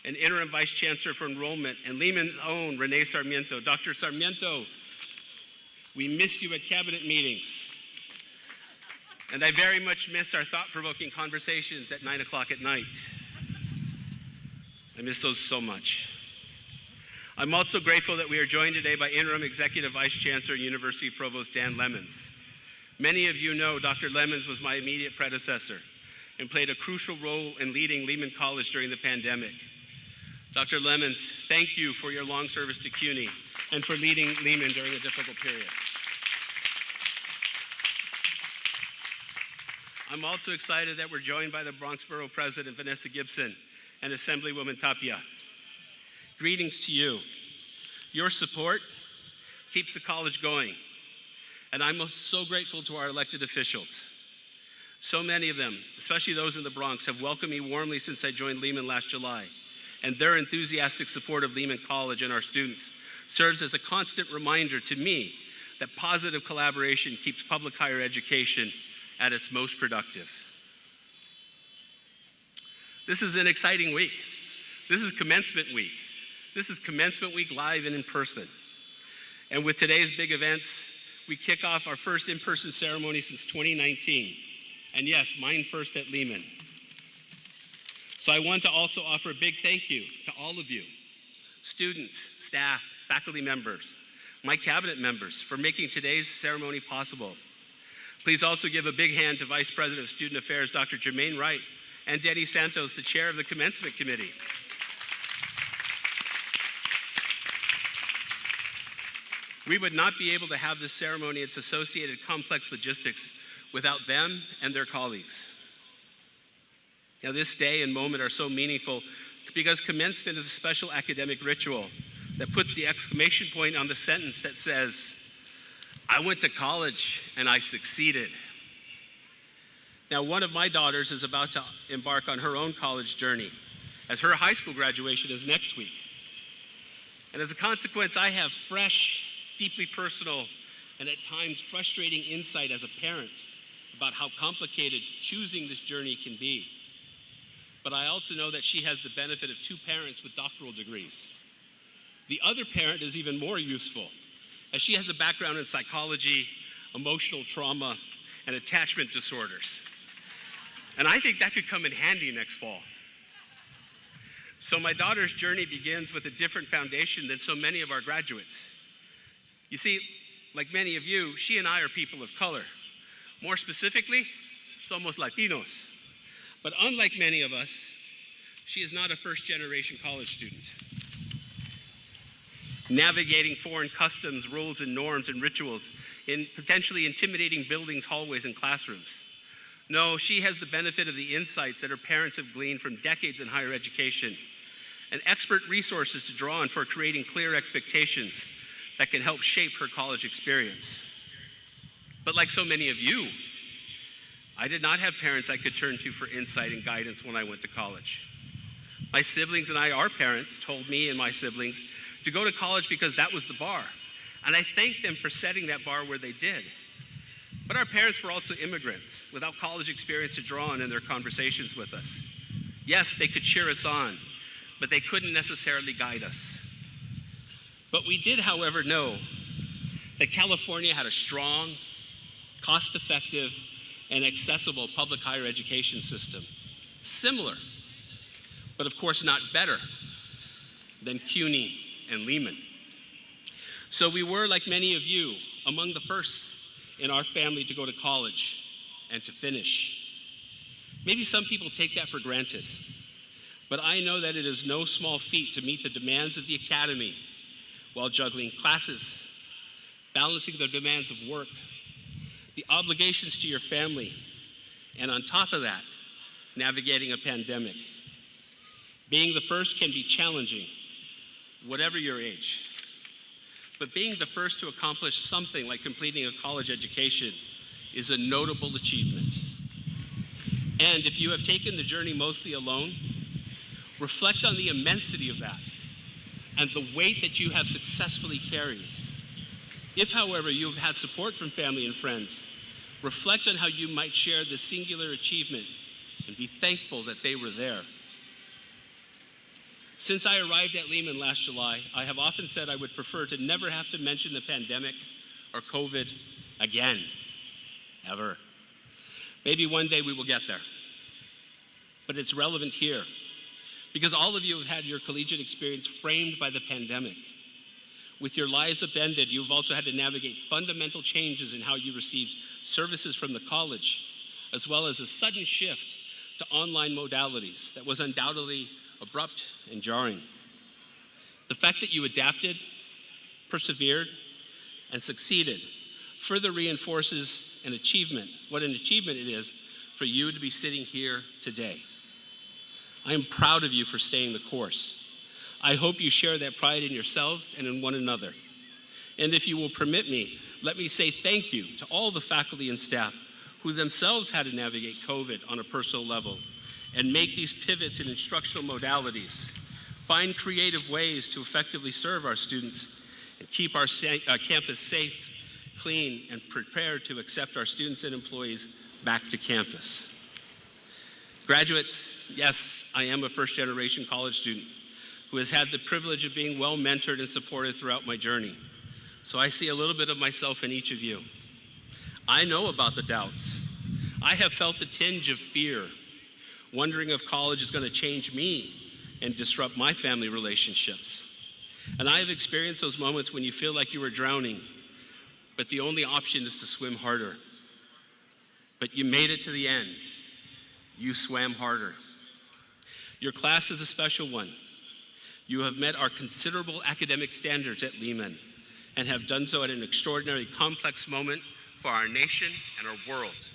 and Interim Vice Chancellor for Enrollment, and Lehman's own Renee Sarmiento. Dr. Sarmiento, we missed you at cabinet meetings. And I very much miss our thought-provoking conversations at 9 o'clock at night. I miss those so much. I'm also grateful that we are joined today by Interim Executive Vice Chancellor and University Provost Dan Lemons. Many of you know Dr. Lemons was my immediate predecessor and played a crucial role in leading Lehman College during the pandemic. Dr. Lemons, thank you for your long service to CUNY and for leading Lehman during a difficult period. I'm also excited that we're joined by the Bronx Borough President Vanessa Gibson and Assemblywoman Tapia. Greetings to you. Your support keeps the college going, and I'm so grateful to our elected officials. So many of them, especially those in the Bronx, have welcomed me warmly since I joined Lehman last July, and their enthusiastic support of Lehman College and our students serves as a constant reminder to me that positive collaboration keeps public higher education at its most productive. This is an exciting week. This is Commencement Week. This is Commencement Week live and in person. And with today's big events, we kick off our first in-person ceremony since 2019. And yes, mine first at Lehman. So I want to also offer a big thank you to all of you, students, staff, faculty members, my cabinet members, for making today's ceremony possible. Please also give a big hand to Vice President of Student Affairs, Dr. Jermaine Wright, and Denny Santos, the chair of the Commencement Committee. We would not be able to have this ceremony and its associated complex logistics without them and their colleagues. Now, this day and moment are so meaningful because commencement is a special academic ritual that puts the exclamation point on the sentence that says, I went to college and I succeeded. Now, one of my daughters is about to embark on her own college journey, as her high school graduation is next week. And as a consequence, I have fresh, deeply personal, and at times frustrating insight as a parent about how complicated choosing this journey can be. But I also know that she has the benefit of two parents with doctoral degrees. The other parent is even more useful, as she has a background in psychology, emotional trauma, and attachment disorders. And I think that could come in handy next fall. So my daughter's journey begins with a different foundation than so many of our graduates. You see, like many of you, she and I are people of color. More specifically, somos Latinos. But unlike many of us, she is not a first-generation college student. Navigating foreign customs, rules, and norms and rituals in potentially intimidating buildings, hallways, and classrooms. No, she has the benefit of the insights that her parents have gleaned from decades in higher education and expert resources to draw on for creating clear expectations that can help shape her college experience. But like so many of you, I did not have parents I could turn to for insight and guidance when I went to college. My siblings and I, our parents, told me and my siblings to go to college because that was the bar. And I thank them for setting that bar where they did. But our parents were also immigrants without college experience to draw on in their conversations with us. Yes, they could cheer us on, but they couldn't necessarily guide us. But we did, however, know that California had a strong, cost-effective, and accessible public higher education system. Similar, but of course not better than CUNY and Lehman. So we were, like many of you, among the first in our family to go to college and to finish. Maybe some people take that for granted, but I know that it is no small feat to meet the demands of the academy while juggling classes, balancing the demands of work, the obligations to your family, and on top of that, navigating a pandemic. Being the first can be challenging, whatever your age. But being the first to accomplish something like completing a college education is a notable achievement. And if you have taken the journey mostly alone, reflect on the immensity of that and the weight that you have successfully carried. If, however, you have had support from family and friends, reflect on how you might share this singular achievement and be thankful that they were there. Since I arrived at Lehman last July, I have often said I would prefer to never have to mention the pandemic or COVID again, ever. Maybe one day we will get there. But it's relevant here because all of you have had your collegiate experience framed by the pandemic. With your lives upended, you've also had to navigate fundamental changes in how you received services from the college, as well as a sudden shift to online modalities that was undoubtedly abrupt and jarring. The fact that you adapted, persevered, and succeeded further reinforces what an achievement it is for you to be sitting here today. I am proud of you for staying the course. I hope you share that pride in yourselves and in one another. And if you will permit me, let me say thank you to all the faculty and staff who themselves had to navigate COVID on a personal level and make these pivots in instructional modalities, find creative ways to effectively serve our students, and keep our campus safe, clean, and prepared to accept our students and employees back to campus. Graduates, yes, I am a first-generation college student who has had the privilege of being well mentored and supported throughout my journey. So I see a little bit of myself in each of you. I know about the doubts. I have felt the tinge of fear, wondering if college is going to change me and disrupt my family relationships. And I have experienced those moments when you feel like you are drowning, but the only option is to swim harder. But you made it to the end. You swam harder. Your class is a special one. You have met our considerable academic standards at Lehman and have done so at an extraordinarily complex moment for our nation and our world.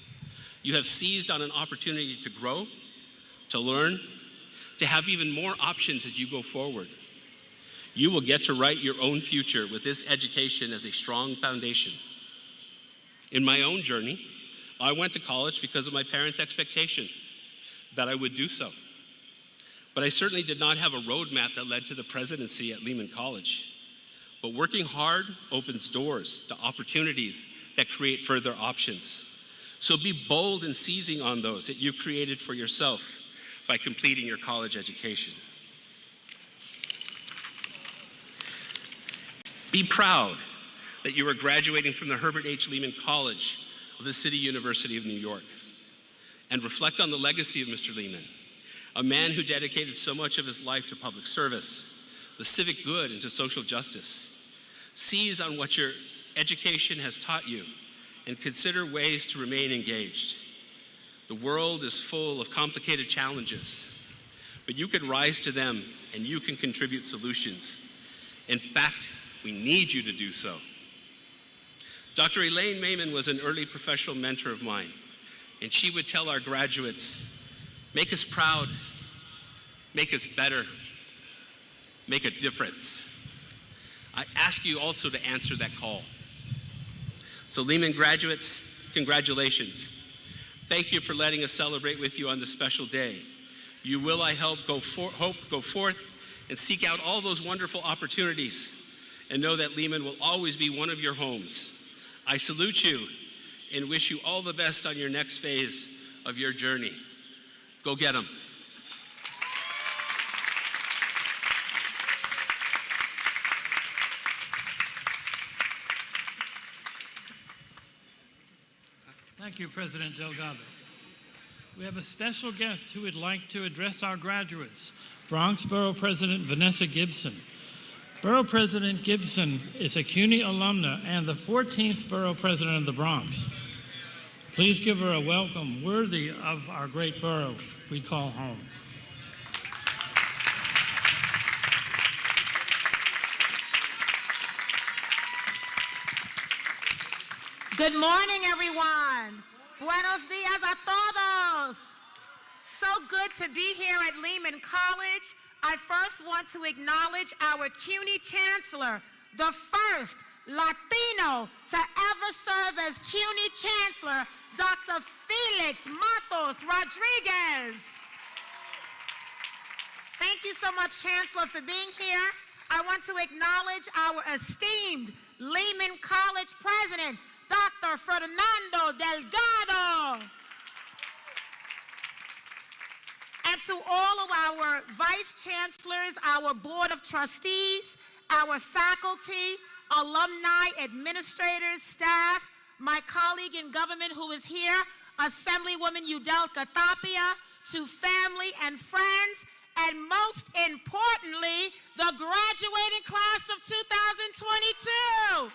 You have seized on an opportunity to grow, to learn, to have even more options as you go forward. You will get to write your own future with this education as a strong foundation. In my own journey, I went to college because of my parents' expectation that I would do so. But I certainly did not have a roadmap that led to the presidency at Lehman College. But working hard opens doors to opportunities that create further options. So be bold in seizing on those that you created for yourself by completing your college education. Be proud that you are graduating from the Herbert H. Lehman College of the City University of New York. And reflect on the legacy of Mr. Lehman, a man who dedicated so much of his life to public service, the civic good, and to social justice. Seize on what your education has taught you and consider ways to remain engaged. The world is full of complicated challenges, but you can rise to them and you can contribute solutions. In fact, we need you to do so. Dr. Elaine Maiman was an early professional mentor of mine, and she would tell our graduates, make us proud, make us better, make a difference. I ask you also to answer that call. So Lehman graduates, congratulations. Thank you for letting us celebrate with you on this special day. You will, I hope, go forth and seek out all those wonderful opportunities and know that Lehman will always be one of your homes. I salute you and wish you all the best on your next phase of your journey. Go get them. Thank you, President Delgado. We have a special guest who would like to address our graduates, Bronx Borough President Vanessa Gibson. Borough President Gibson is a CUNY alumna and the 14th Borough President of the Bronx. Please give her a welcome worthy of our great borough we call home. Good morning, everyone. Buenos dias a todos. So good to be here at Lehman College. I first want to acknowledge our CUNY Chancellor, the first Latino to ever serve as CUNY Chancellor, Dr. Felix Matos Rodriguez. Thank you so much, Chancellor, for being here. I want to acknowledge our esteemed Lehman College President, Dr. Fernando Delgado. And to all of our vice chancellors, our board of trustees, our faculty, alumni, administrators, staff, my colleague in government who is here, Assemblywoman Udelka Tapia, to family and friends, and most importantly, the graduating class of 2022.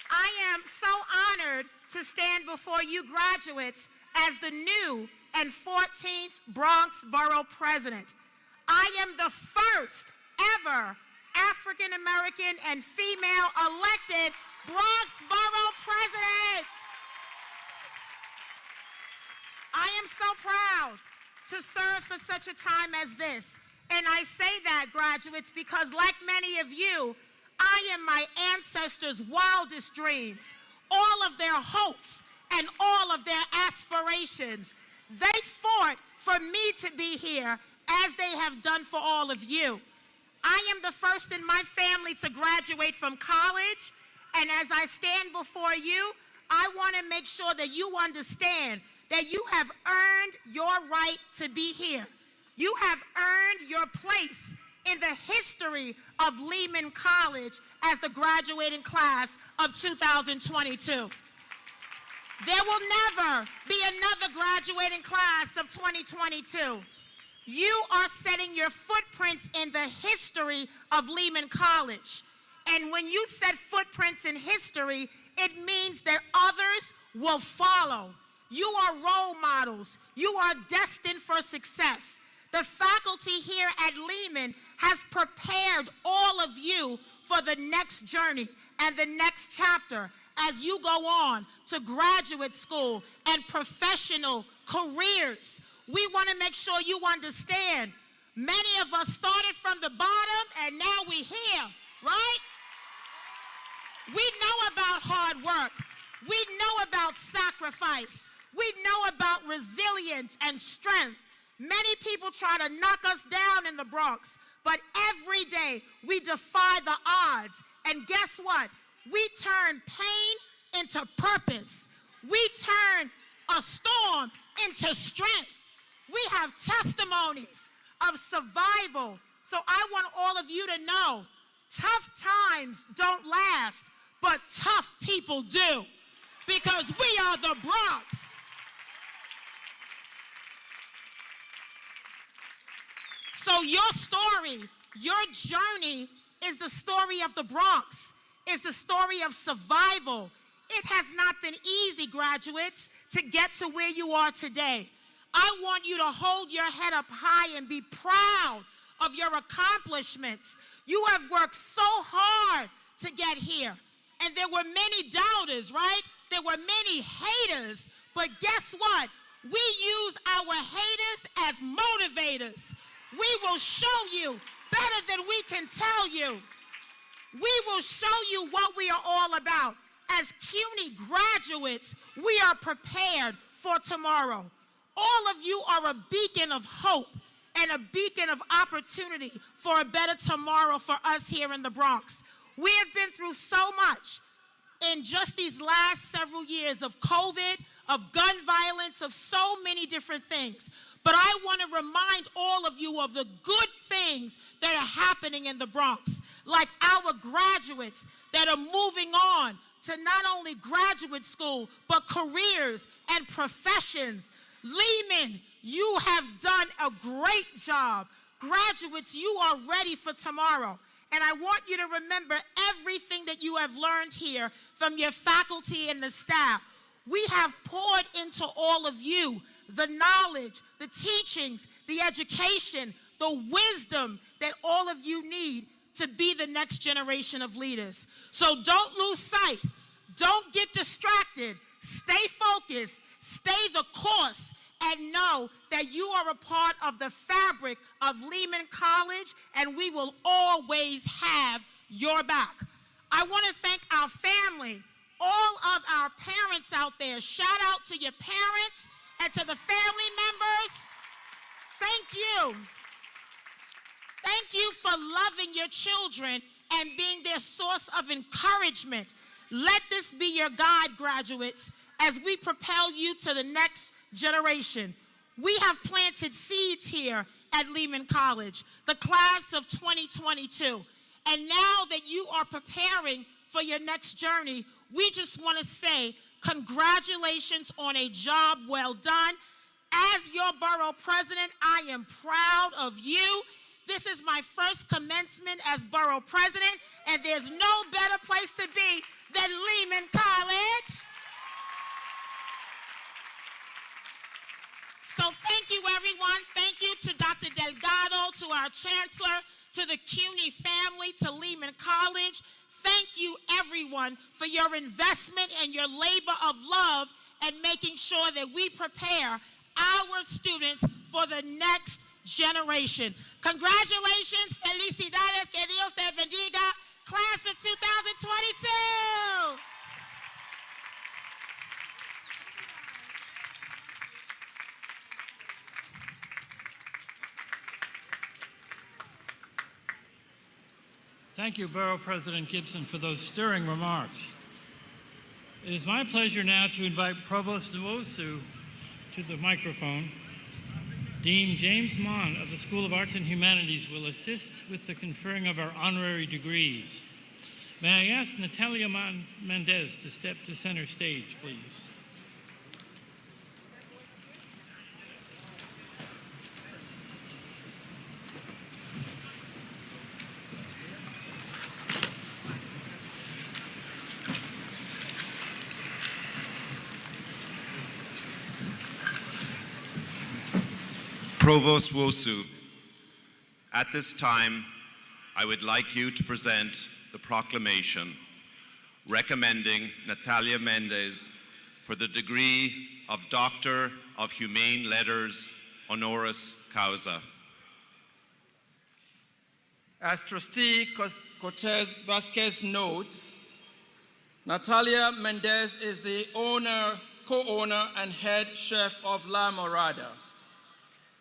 I am so honored to stand before you graduates as the new and 14th Bronx Borough President. I am the first ever African American and female elected Bronx Borough President. I am so proud to serve for such a time as this. And I say that, graduates, because like many of you, I am my ancestors' wildest dreams, all of their hopes and all of their aspirations. They fought for me to be here as they have done for all of you. I am the first in my family to graduate from college, and as I stand before you, I want to make sure that you understand that you have earned your right to be here. You have earned your place in the history of Lehman College as the graduating class of 2022. There will never be another graduating class of 2022. You are setting your footprints in the history of Lehman College. And when you set footprints in history, it means that others will follow. You are role models. You are destined for success. The faculty here at Lehman has prepared all of you for the next journey and the next chapter as you go on to graduate school and professional careers. We want to make sure you understand, many of us started from the bottom and now we're here, right? We know about hard work. We know about sacrifice. We know about resilience and strength. Many people try to knock us down in the Bronx, but every day we defy the odds. And guess what? We turn pain into purpose. We turn a storm into strength. We have testimonies of survival. So I want all of you to know, tough times don't last, but tough people do, because we are the Bronx. So your story, your journey is the story of the Bronx, is the story of survival. It has not been easy, graduates, to get to where you are today. I want you to hold your head up high and be proud of your accomplishments. You have worked so hard to get here. And there were many doubters, right? There were many haters. But guess what? We use our haters as motivators. We will show you better than we can tell you. We will show you what we are all about. As CUNY graduates, we are prepared for tomorrow. All of you are a beacon of hope and a beacon of opportunity for a better tomorrow for us here in the Bronx. We have been through so much in just these last several years of COVID, of gun violence, of so many different things. But I want to remind all of you of the good things that are happening in the Bronx, like our graduates that are moving on to not only graduate school, but careers and professions. Lehman, you have done a great job. Graduates, you are ready for tomorrow. And I want you to remember everything that you have learned here from your faculty and the staff. We have poured into all of you the knowledge, the teachings, the education, the wisdom that all of you need to be the next generation of leaders. So don't lose sight. Don't get distracted. Stay focused. Stay the course. And know that you are a part of the fabric of Lehman College, and we will always have your back. I want to thank our family, all of our parents out there. Shout out to your parents and to the family members. Thank you. Thank you for loving your children and being their source of encouragement. Let this be your guide, graduates, as we propel you to the next generation. We have planted seeds here at Lehman College, the class of 2022, And now that you are preparing for your next journey, we just want to say congratulations on a job well done. As your borough president, I am proud of you. This is my first commencement as borough president, and there's no better place to be than Lehman College. So thank you, everyone. Thank you to Dr. Delgado, to our Chancellor, to the CUNY family, to Lehman College. Thank you, everyone, for your investment and your labor of love and making sure that we prepare our students for the next generation. Congratulations, felicidades, que Dios te bendiga, class of 2022. Thank you, Borough President Gibson, for those stirring remarks. It is my pleasure now to invite Provost Nwosu to the microphone. Dean James Mon of the School of Arts and Humanities will assist with the conferring of our honorary degrees. May I ask Natalia Mendez to step to center stage, please. Provost Nwosu, at this time, I would like you to present the proclamation recommending Natalia Mendez for the degree of Doctor of Humane Letters, honoris causa. As Trustee Cortez Vasquez notes, Natalia Mendez is the owner, co-owner, and head chef of La Morada,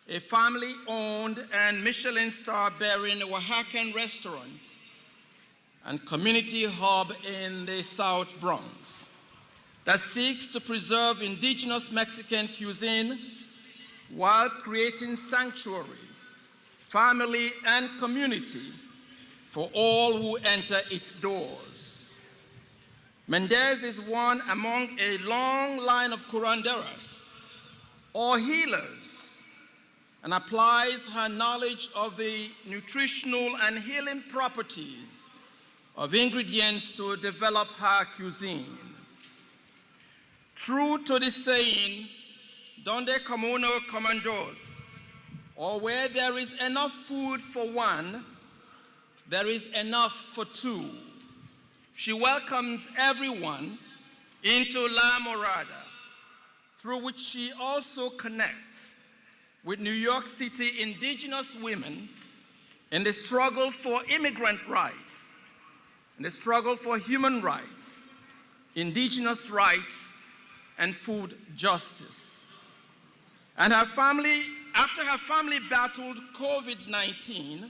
a family-owned and Michelin star-bearing Oaxacan restaurant and community hub in the South Bronx that seeks to preserve indigenous Mexican cuisine while creating sanctuary, family, and community for all who enter its doors. Mendez is one among a long line of curanderas, or healers, and applies her knowledge of the nutritional and healing properties of ingredients to develop her cuisine. True to the saying, donde como uno comen dos, or where there is enough food for one, there is enough for two. She welcomes everyone into La Morada, through which she also connects with New York City indigenous women in the struggle for immigrant rights, in the struggle for human rights, indigenous rights, and food justice. And her family, after her family battled COVID-19,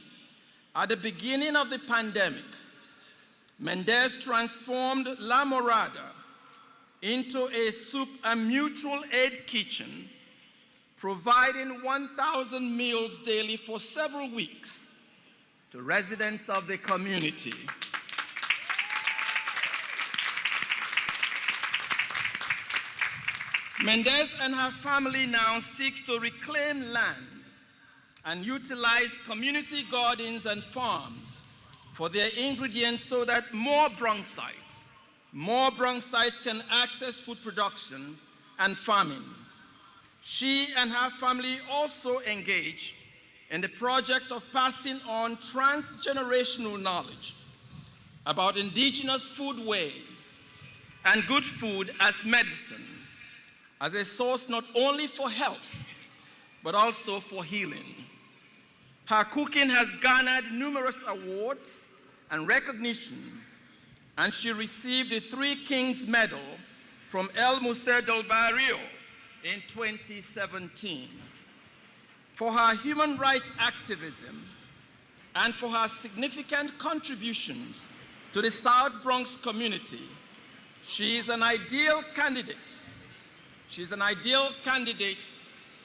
at the beginning of the pandemic, Mendez transformed La Morada into a soup and mutual aid kitchen, providing 1,000 meals daily for several weeks to residents of the community. Mendez and her family now seek to reclaim land and utilize community gardens and farms for their ingredients so that more Bronxites can access food production and farming. She and her family also engage in the project of passing on transgenerational knowledge about indigenous foodways and good food as medicine, as a source not only for health, but also for healing. Her cooking has garnered numerous awards and recognition, and she received the Three Kings Medal from El Museo del Barrio in 2017. For her human rights activism and for her significant contributions to the South Bronx community, she is an ideal candidate. She's an ideal candidate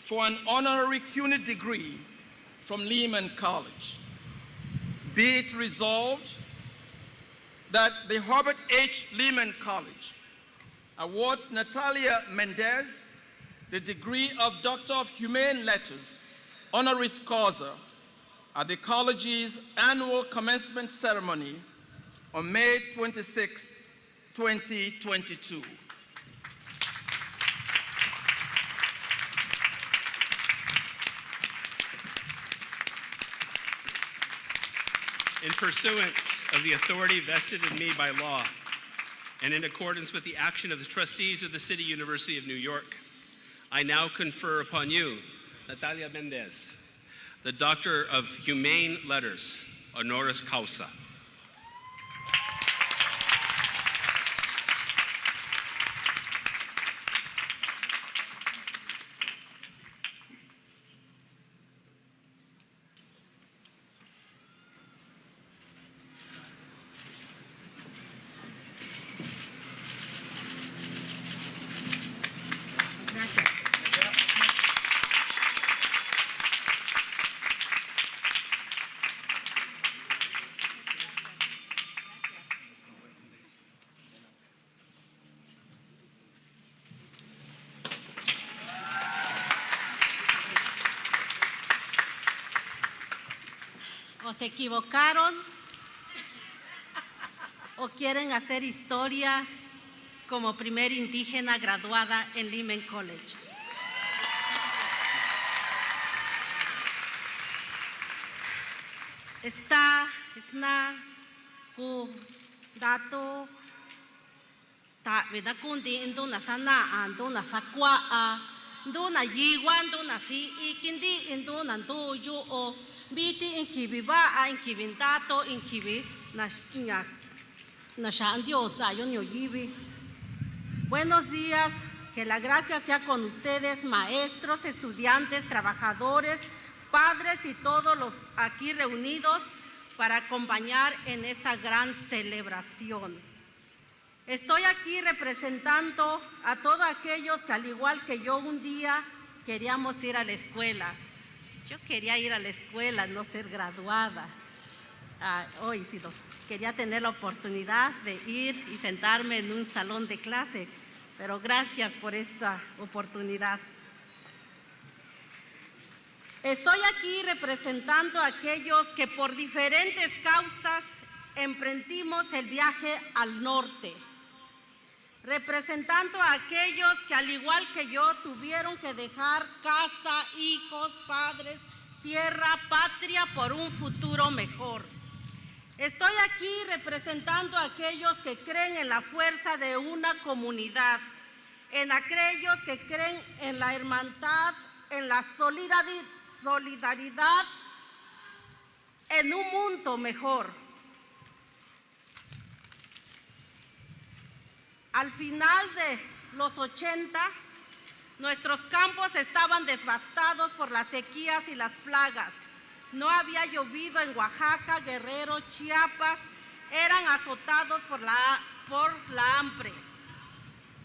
for an honorary CUNY degree from Lehman College. Be it resolved that the Robert H. Lehman College awards Natalia Mendez the degree of Doctor of Humane Letters, honoris causa, at the college's annual commencement ceremony on May 26, 2022. In pursuance of the authority vested in me by law, and in accordance with the action of the trustees of the City University of New York, I now confer upon you, Natalia Mendez, the Doctor of Humane Letters, honoris causa. ¿O se equivocaron? ¿O quieren hacer historia como primer indígena graduada en Lehman College? Isna ku dato ta vida kundi induna sana anduna sakwa nduna yiwa nduna fi ikindi induna ndu yu o biti inkibi ba inkibi dato inkibi na shan Dios da yo yibi. Buenos días, que la gracia sea con ustedes, maestros, estudiantes, trabajadores, padres y todos los aquí reunidos para acompañar en esta gran celebración. Estoy aquí representando a todos aquellos que al igual que yo un día queríamos ir a la escuela. Yo quería ir a la escuela, no ser graduada. Hoy sí, quería tener la oportunidad de ir y sentarme en un salón de clase, pero gracias por esta oportunidad. Estoy aquí representando a aquellos que por diferentes causas emprendimos el viaje al norte, representando a aquellos que al igual que yo tuvieron que dejar casa, hijos, padres, tierra, patria por un futuro mejor. Estoy aquí representando a aquellos que creen en la fuerza de una comunidad, en aquellos que creen en la hermandad, en la solidaridad, en un mundo mejor. Al final de los 80, nuestros campos estaban devastados por las sequías y las plagas. No había llovido en Oaxaca, Guerrero, Chiapas, eran azotados por la hambre.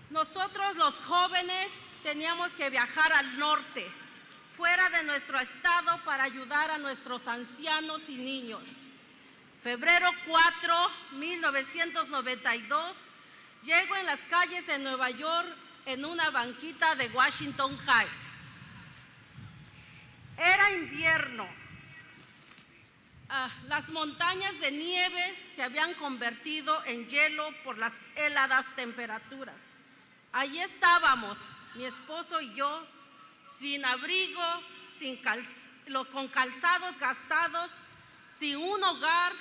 Nosotros los jóvenes teníamos que viajar al norte, fuera de nuestro estado, para ayudar a nuestros ancianos y niños. Febrero 4, 1992, llego en las calles de Nueva York en una banquita de Washington Heights. Era invierno. Las montañas de nieve se habían convertido en hielo por las heladas temperaturas. Allí estábamos, mi esposo y yo, sin abrigo, con calzados gastados, sin un hogar,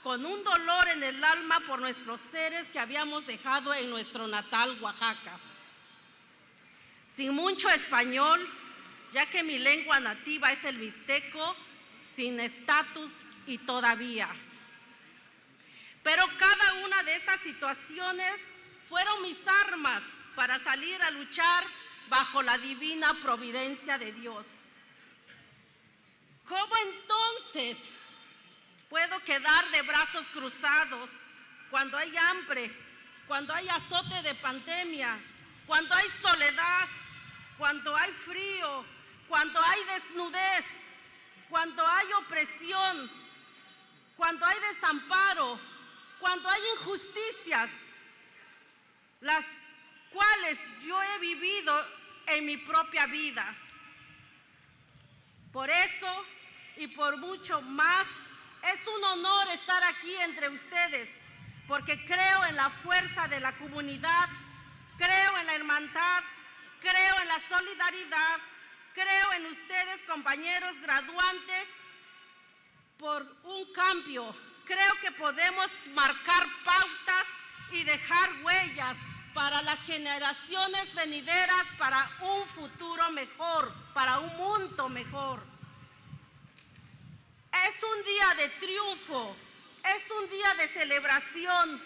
con un dolor en el alma por nuestros seres que habíamos dejado en nuestro natal Oaxaca. Sin mucho español, ya que mi lengua nativa es el mixteco, sin estatus y todavía. Pero cada una de estas situaciones fueron mis armas para salir a luchar bajo la divina providencia de Dios. ¿Cómo entonces puedo quedar de brazos cruzados cuando hay hambre, cuando hay azote de pandemia, cuando hay soledad, cuando hay frío, cuando hay desnudez, cuando hay opresión, cuando hay desamparo, cuando hay injusticias, las cuales yo he vivido en mi propia vida. Por eso y por mucho más, es un honor estar aquí entre ustedes, porque creo en la fuerza de la comunidad, creo en la hermandad, creo en la solidaridad, creo en ustedes, compañeros graduantes, por un cambio. Creo que podemos marcar pautas y dejar huellas para las generaciones venideras, para un futuro mejor, para un mundo mejor. Es un día de triunfo, es un día de celebración,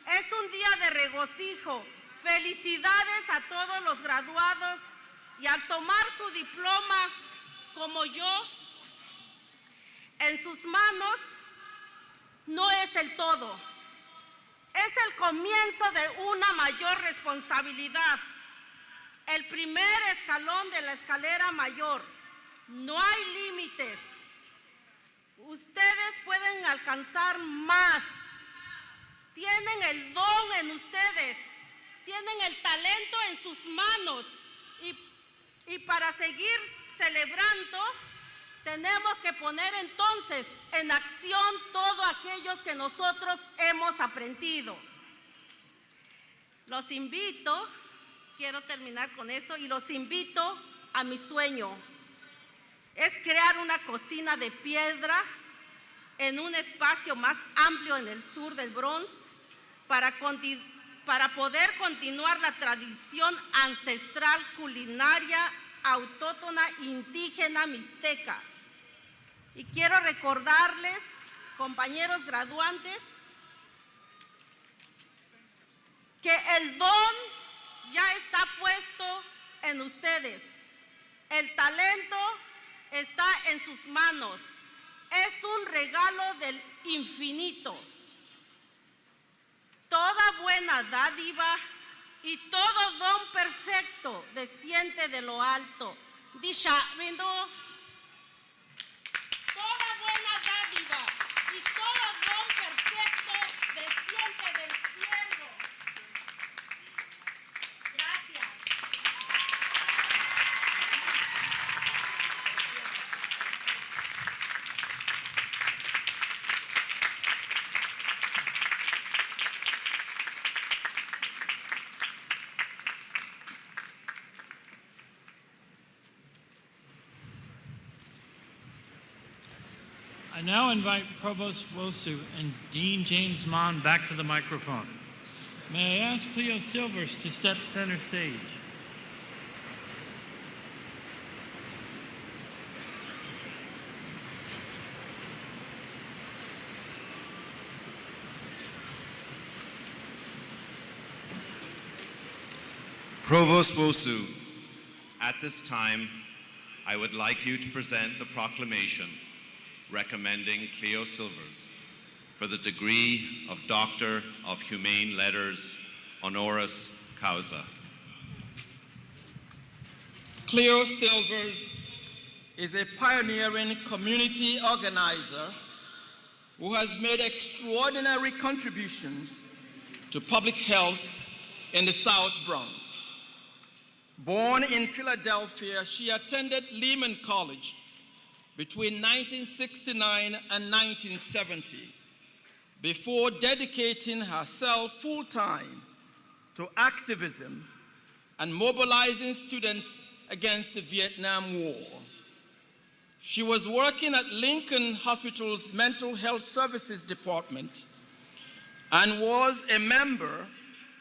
es un día de regocijo. Felicidades a todos los graduados y al tomar su diploma, como yo, en sus manos, no es el todo. Es el comienzo de una mayor responsabilidad, el primer escalón de la escalera mayor. No hay límites. Ustedes pueden alcanzar más. Tienen el don en ustedes, tienen el talento en sus manos y para seguir celebrando tenemos que poner entonces en acción todo aquello que nosotros hemos aprendido. Los invito, quiero terminar con esto, y los invito a mi sueño. Es crear una cocina de piedra en un espacio más amplio en el sur del Bronx para poder continuar la tradición ancestral culinaria autóctona indígena mixteca. Y quiero recordarles, compañeros graduantes, que el don ya está puesto en ustedes. El talento está en sus manos. Es un regalo del infinito. Toda buena dádiva y todo don perfecto desciende de lo alto. Disha, viendo. Toda buena dádiva y todo don perfecto desciende del cielo. Gracias. I now invite Provost Wosu and Dean James Mon back to the microphone. May I ask Cleo Silvers to step center stage? Provost Wosu, at this time, I would like you to present the proclamation recommending Cleo Silvers for the degree of Doctor of Humane Letters, honoris causa. Cleo Silvers is a pioneering community organizer who has made extraordinary contributions to public health in the South Bronx. Born in Philadelphia, she attended Lehman College between 1969 and 1970, before dedicating herself full-time to activism and mobilizing students against the Vietnam War. She was working at Lincoln Hospital's Mental Health Services Department and was a member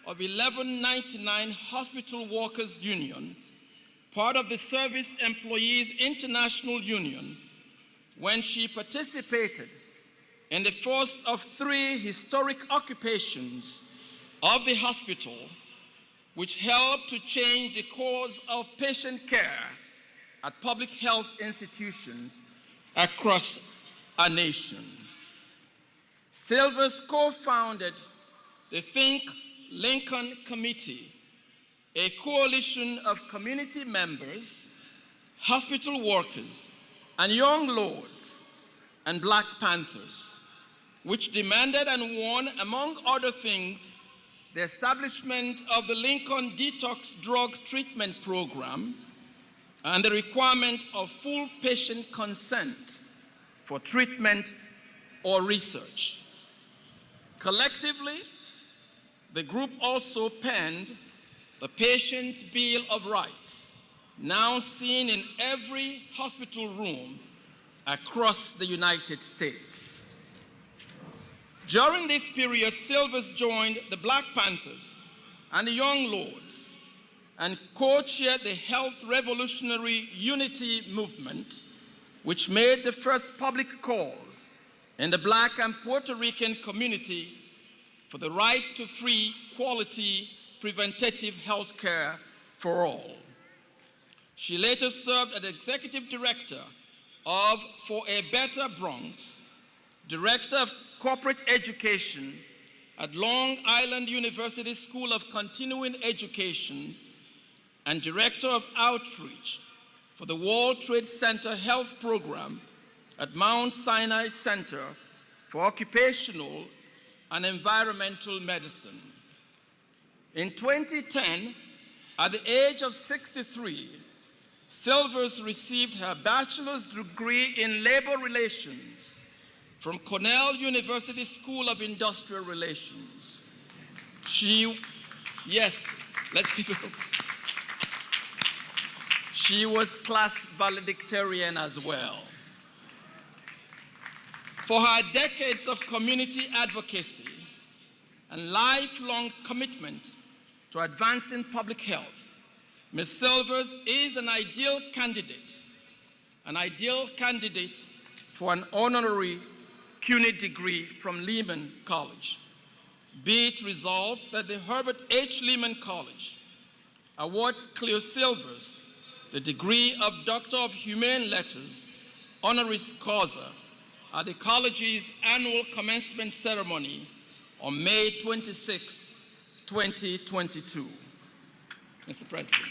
of 1199 Hospital Workers Union, part of the Service Employees International Union, when she participated in the first of 3 historic occupations of the hospital, which helped to change the course of patient care at public health institutions across our nation. Silvers co-founded the Think Lincoln Committee, a coalition of community members, hospital workers, and young lords and Black Panthers, which demanded and won, among other things, the establishment of the Lincoln Detox Drug Treatment Program and the requirement of full patient consent for treatment or research. Collectively, the group also penned the Patient's Bill of Rights, now seen in every hospital room across the United States. During this period, Silvers joined the Black Panthers and the Young Lords and co-chaired the Health Revolutionary Unity Movement, which made the first public calls in the Black and Puerto Rican community for the right to free, quality, preventative health care for all. She later served as executive director of For a Better Bronx, director of corporate education at Long Island University School of Continuing Education, and director of outreach for the World Trade Center Health Program at Mount Sinai Center for Occupational and Environmental Medicine. In 2010, at the age of 63, Silvers received her bachelor's degree in labor relations from Cornell University School of Industrial Relations. She was class valedictorian as well. For her decades of community advocacy and lifelong commitment to advancing public health, Ms. Silvers is an ideal candidate for an honorary CUNY degree from Lehman College. Be it resolved that the Herbert H. Lehman College awards Cleo Silvers the degree of Doctor of Humane Letters, honoris causa, at the college's annual commencement ceremony on May 26, 2022. Mr. President.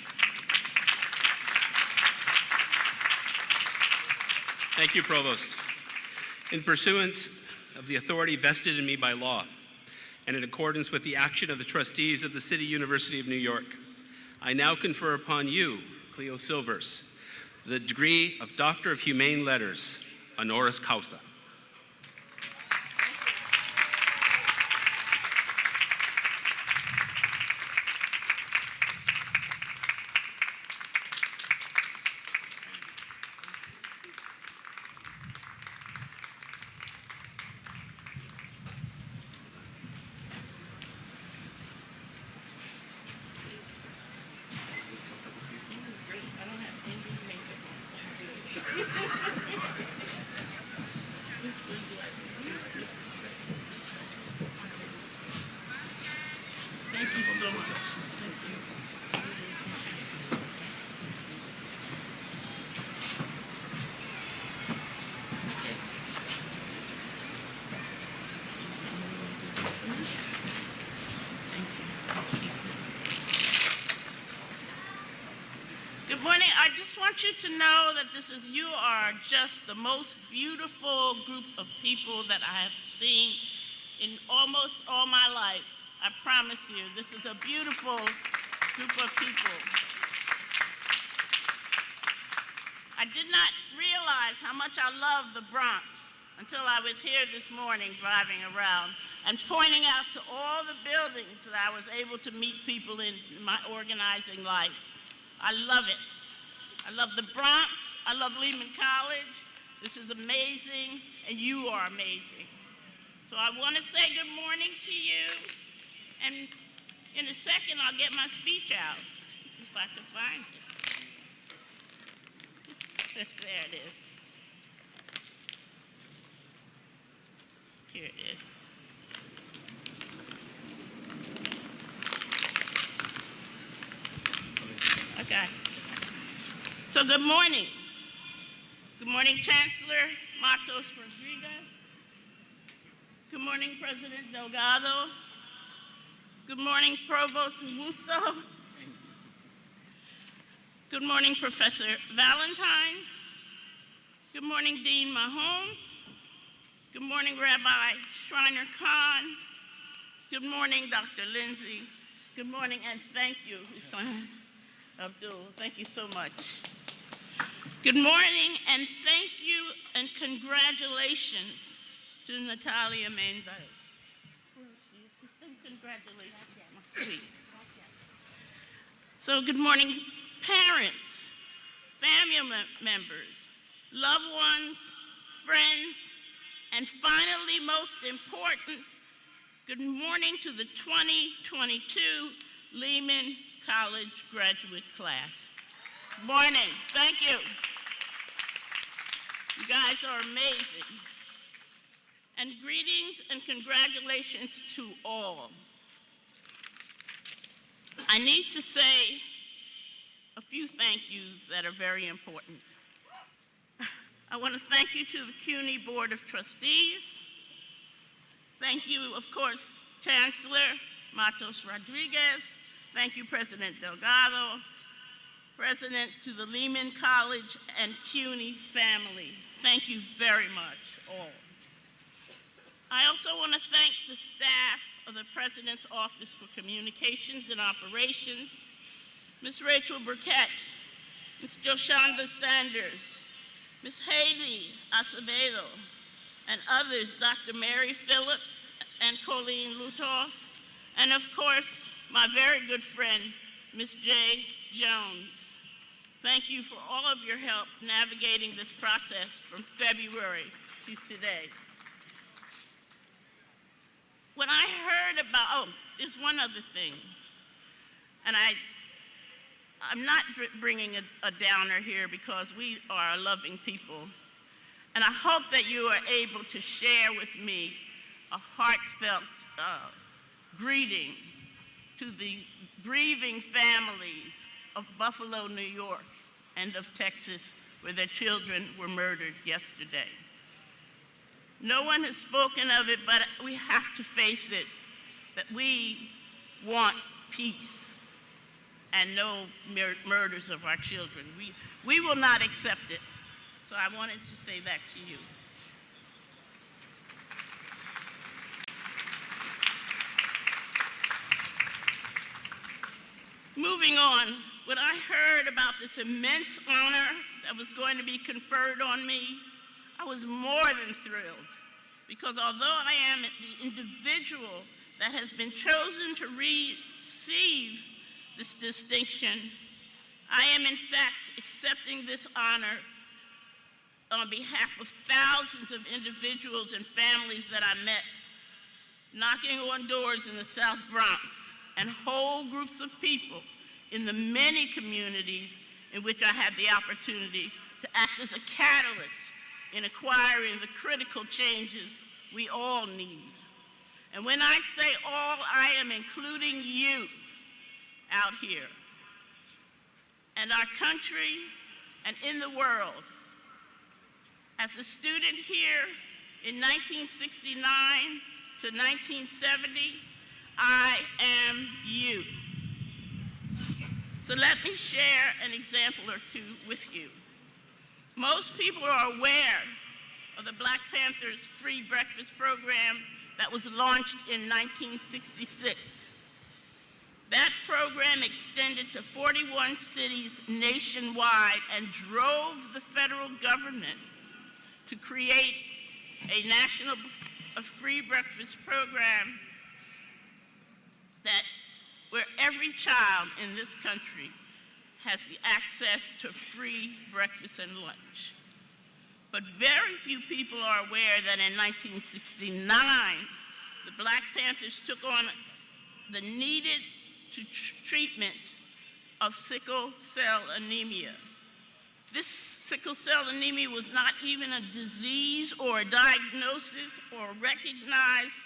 Thank you, Provost. In pursuance of the authority vested in me by law, and in accordance with the action of the trustees of the City University of New York, I now confer upon you, Cleo Silvers, the degree of Doctor of Humane Letters, honoris causa. Thank you so much. Good morning. I just want you to know that you are just the most beautiful group of people that I have seen in almost all my life. I promise you, this is a beautiful group of people. I did not realize how much I love the Bronx until I was here this morning driving around and pointing out to all the buildings that I was able to meet people in my organizing life. I love it. I love the Bronx. I love Lehman College. This is amazing, and you are amazing. So I want to say good morning to you. And in a second, I'll get my speech out, if I can find it. There it is. Here it is. Okay. So good morning. Good morning, Chancellor Matos Rodriguez. Good morning, President Delgado. Good morning, Provost Wuso. Good morning, Professor Valentine. Good morning, Dean Mahone. Good morning, Rabbi Shriner Khan. Good morning, Dr. Lindsay. Good morning, and thank you, Hussein Abdul. Thank you so much. Good morning, and thank you, and congratulations to Natalia Mendez. Congratulations, my sweet. So good morning, parents, family members, loved ones, friends, and finally, most important, good morning to the 2022 Lehman College graduate class. Morning, thank you. You guys are amazing. And greetings and congratulations to all. I need to say a few thank yous that are very important. I want to thank you to the CUNY Board of Trustees. Thank you, of course, Chancellor Matos Rodriguez. Thank you, President Delgado. President to the Lehman College and CUNY family. Thank you very much, all. I also want to thank the staff of the President's Office for Communications and Operations, Ms. Rachel Burkett, Ms. Joshonda Sanders, Ms. Haley Acevedo, and others, Dr. Mary Phillips and Colleen Lutoff, and of course, my very good friend, Ms. Jay Jones. Thank you for all of your help navigating this process from February to today. When I heard about, oh, there's one other thing, and I'm not bringing a downer here because we are loving people, and I hope that you are able to share with me a heartfelt greeting to the grieving families of Buffalo, New York, and of Texas, where their children were murdered yesterday. No one has spoken of it, but we have to face it, that we want peace and no murders of our children. We will not accept it. So I wanted to say that to you. Moving on, when I heard about this immense honor that was going to be conferred on me, I was more than thrilled, because although I am the individual that has been chosen to receive this distinction, I am in fact accepting this honor on behalf of thousands of individuals and families that I met, knocking on doors in the South Bronx, and whole groups of people in the many communities in which I had the opportunity to act as a catalyst in acquiring the critical changes we all need. And when I say all, I am including you out here, and our country, and in the world. As a student here in 1969 to 1970, I am you. So let me share an example or two with you. Most people are aware of the Black Panthers free breakfast program that was launched in 1966. That program extended to 41 cities nationwide and drove the federal government to create a national free breakfast program where every child in this country has the access to free breakfast and lunch. But very few people are aware that in 1969, the Black Panthers took on the needed treatment of sickle cell anemia. This sickle cell anemia was not even a disease or a diagnosis or recognized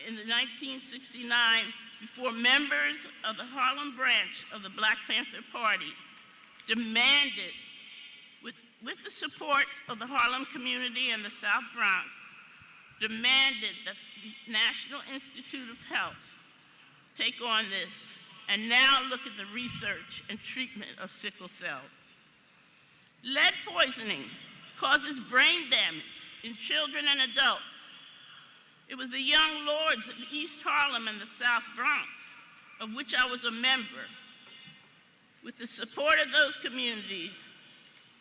in the 1969 before members of the Harlem branch of the Black Panther Party demanded, with the support of the Harlem community and the South Bronx, demanded that the National Institute of Health take on this and now look at the research and treatment of sickle cell. Lead poisoning causes brain damage in children and adults. It was the Young Lords of East Harlem and the South Bronx, of which I was a member. With the support of those communities,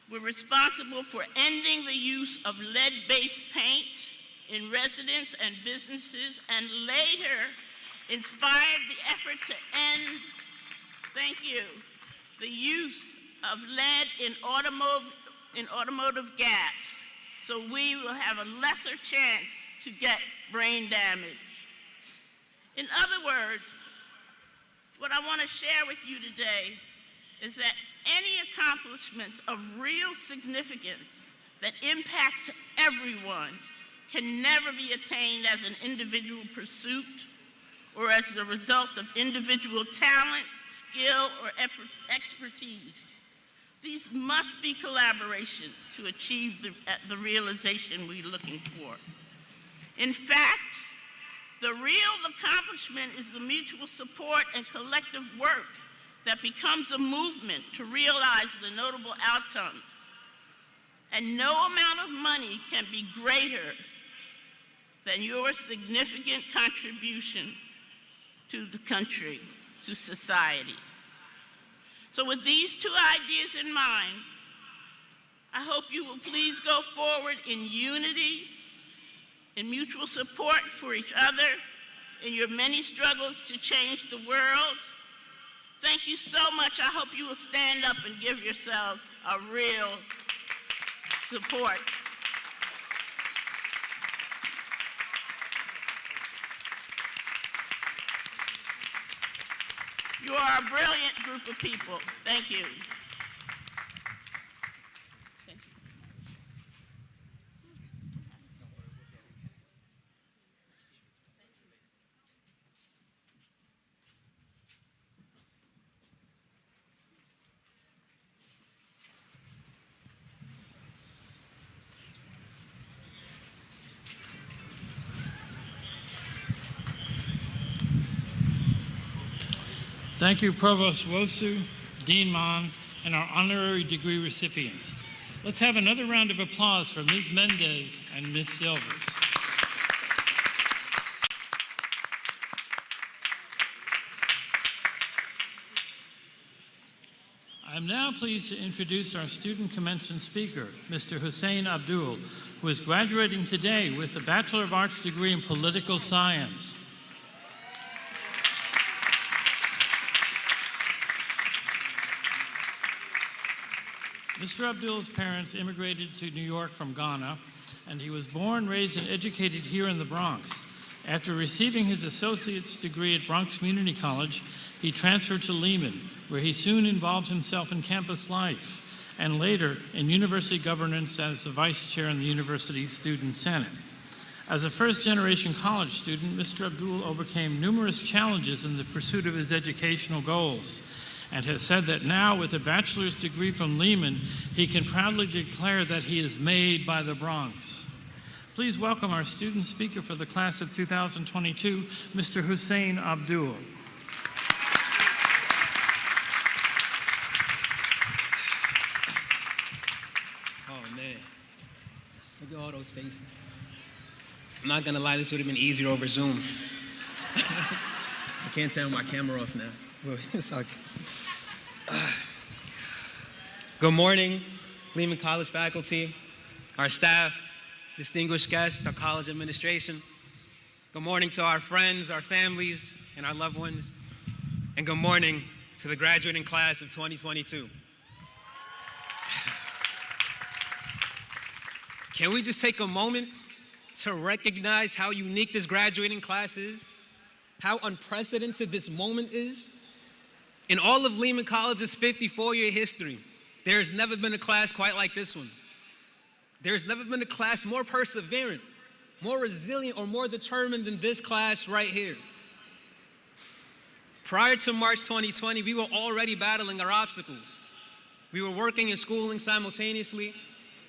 we're responsible for ending the use of lead-based paint in residences and businesses, and later inspired the effort to end, thank you, the use of lead in automotive gas, so we will have a lesser chance to get brain damage. In other words, what I want to share with you today is that any accomplishments of real significance that impacts everyone can never be attained as an individual pursuit or as the result of individual talent, skill, or expertise. These must be collaborations to achieve the realization we're looking for. In fact, the real accomplishment is the mutual support and collective work that becomes a movement to realize the notable outcomes. And no amount of money can be greater than your significant contribution to the country, to society. So with these two ideas in mind, I hope you will please go forward in unity, in mutual support for each other, in your many struggles to change the world. Thank you so much. I hope you will stand up and give yourselves a real support. You are a brilliant group of people. Thank you. Thank you, Provost Wosu, Dean Mon, and our honorary degree recipients. Let's have another round of applause for Ms. Mendez and Ms. Silvers. I am now pleased to introduce our student commencement speaker, Mr. Hussein Abdul, who is graduating today with a Bachelor of Arts degree in Political Science. Mr. Abdul's parents immigrated to New York from Ghana, and he was born, raised, and educated here in the Bronx. After receiving his associate's degree at Bronx Community College, he transferred to Lehman, where he soon involved himself in campus life, and later in university governance as the vice chair in the university's student senate. As a first-generation college student, Mr. Abdul overcame numerous challenges in the pursuit of his educational goals, and has said that now, with a bachelor's degree from Lehman, he can proudly declare that he is made by the Bronx. Please welcome our student speaker for the class of 2022, Mr. Hussein Abdul. Oh man, look at all those faces. I'm not gonna lie, this would have been easier over Zoom. I can't turn my camera off now. It's okay. Good morning, Lehman College faculty, our staff, distinguished guests, our college administration. Good morning to our friends, our families, and our loved ones. And good morning to the graduating class of 2022. Can we just take a moment to recognize how unique this graduating class is? How unprecedented this moment is? In all of Lehman College's 54-year history, there has never been a class quite like this one. There has never been a class more perseverant, more resilient, or more determined than this class right here. Prior to March 2020, we were already battling our obstacles. We were working and schooling simultaneously,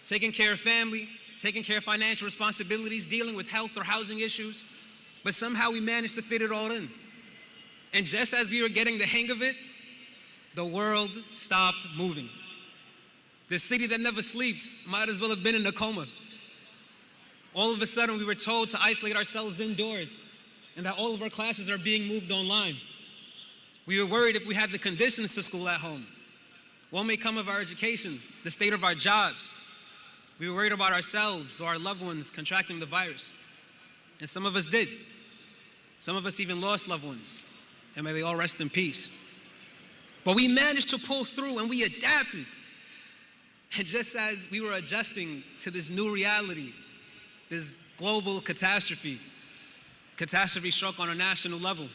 taking care of family, taking care of financial responsibilities, dealing with health or housing issues, but somehow we managed to fit it all in. And just as we were getting the hang of it, the world stopped moving. The city that never sleeps might as well have been in a coma. All of a sudden, we were told to isolate ourselves indoors and that all of our classes are being moved online. We were worried if we had the conditions to school at home. What may come of our education, the state of our jobs? We were worried about ourselves or our loved ones contracting the virus. And some of us did. Some of us even lost loved ones. And may they all rest in peace. But we managed to pull through and we adapted. And just as we were adjusting to this new reality, this global catastrophe struck on a national level.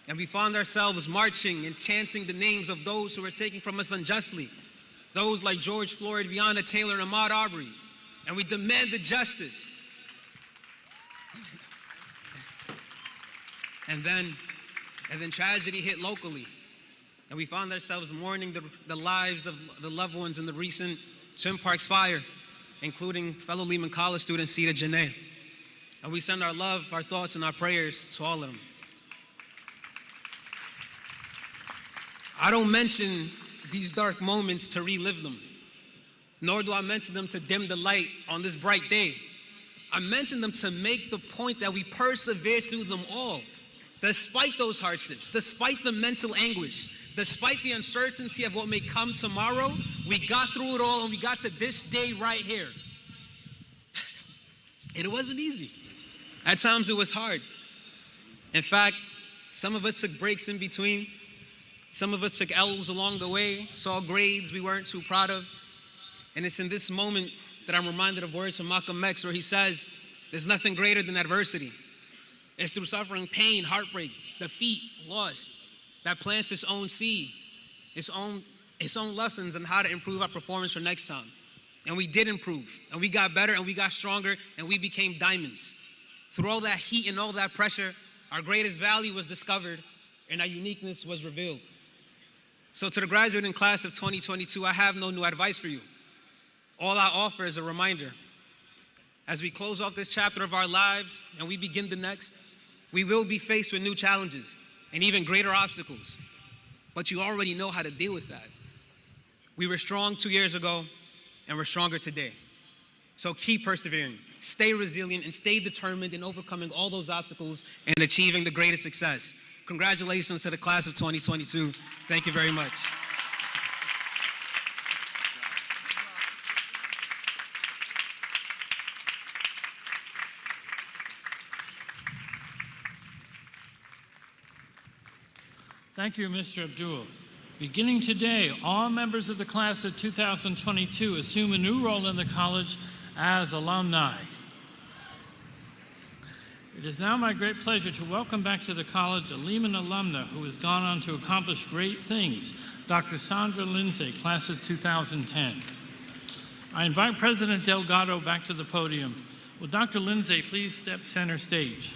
And we found ourselves marching and chanting the names of those who were taken from us unjustly. Those like George Floyd, Breonna Taylor, and Ahmaud Arbery. And we demanded justice. And then tragedy hit locally. And we found ourselves mourning the lives of the loved ones in the recent Twin Parks fire, including fellow Lehman College student Sita Janae. And we send our love, our thoughts, and our prayers to all of them. I don't mention these dark moments to relive them, nor do I mention them to dim the light on this bright day. I mention them to make the point that we persevere through them all, despite those hardships, despite the mental anguish, despite the uncertainty of what may come tomorrow. We got through it all and we got to this day right here. And it wasn't easy. At times it was hard. In fact, some of us took breaks in between. Some of us took L's along the way, saw grades we weren't too proud of. And it's in this moment that I'm reminded of words from Malcolm X where he says, there's nothing greater than adversity. It's through suffering, pain, heartbreak, defeat, loss, that plants its own seed, its own lessons on how to improve our performance for next time. And we did improve, and we got better, and we got stronger, and we became diamonds. Through all that heat and all that pressure, our greatest value was discovered, and our uniqueness was revealed. So to the graduating class of 2022, I have no new advice for you. All I offer is a reminder. As we close off this chapter of our lives and we begin the next, we will be faced with new challenges and even greater obstacles. But you already know how to deal with that. We were strong 2 years ago, and we're stronger today. So keep persevering, stay resilient, and stay determined in overcoming all those obstacles and achieving the greatest success. Congratulations to the class of 2022. Thank you very much. Thank you, Mr. Abdul. Beginning today, all members of the class of 2022 assume a new role in the college as alumni. It is now my great pleasure to welcome back to the college a Lehman alumna who has gone on to accomplish great things, Dr. Sandra Lindsay, class of 2010. I invite President Delgado back to the podium. Will Dr. Lindsay please step center stage?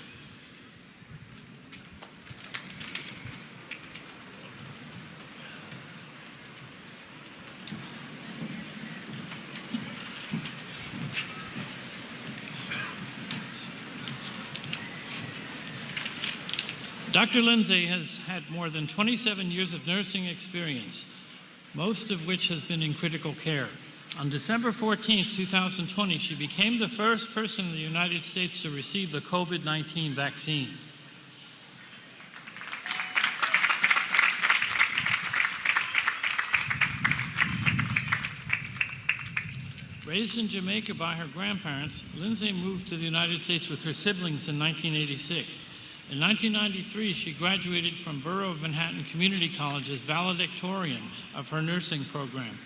Dr. Lindsay has had more than 27 years of nursing experience, most of which has been in critical care. On December 14, 2020, she became the first person in the United States to receive the COVID-19 vaccine. Raised in Jamaica by her grandparents, Lindsay moved to the United States with her siblings in 1986. In 1993, she graduated from Borough of Manhattan Community College as valedictorian of her nursing program.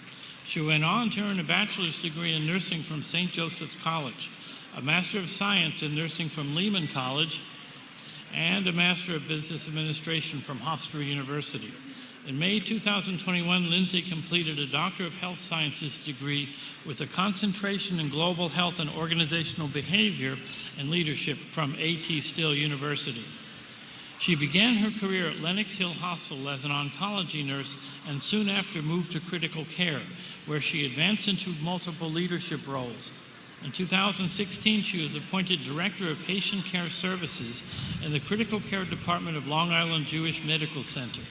She went on to earn a bachelor's degree in nursing from St. Joseph's College, a Master of Science in Nursing from Lehman College, and a Master of Business Administration from Hofstra University. In May 2021, Lindsay completed a Doctor of Health Sciences degree with a concentration in global health and organizational behavior and leadership from A.T. Still University. She began her career at Lenox Hill Hospital as an oncology nurse and soon after moved to critical care, where she advanced into multiple leadership roles. In 2016, she was appointed Director of Patient Care Services in the Critical Care Department of Long Island Jewish Medical Center.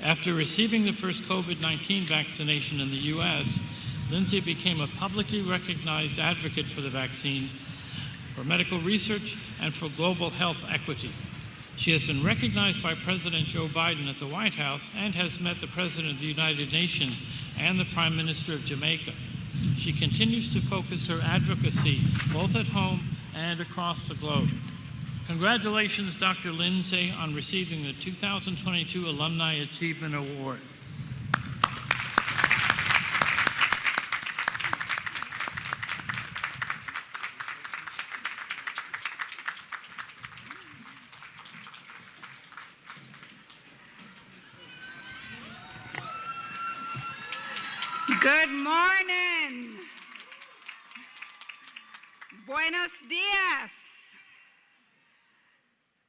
After receiving the first COVID-19 vaccination in the U.S., Lindsay became a publicly recognized advocate for the vaccine for medical research, and for global health equity. She has been recognized by President Joe Biden at the White House and has met the President of the United Nations and the Prime Minister of Jamaica. She continues to focus her advocacy both at home and across the globe. Congratulations, Dr. Lindsay, on receiving the 2022 Alumni Achievement Award. Good morning. Buenos dias.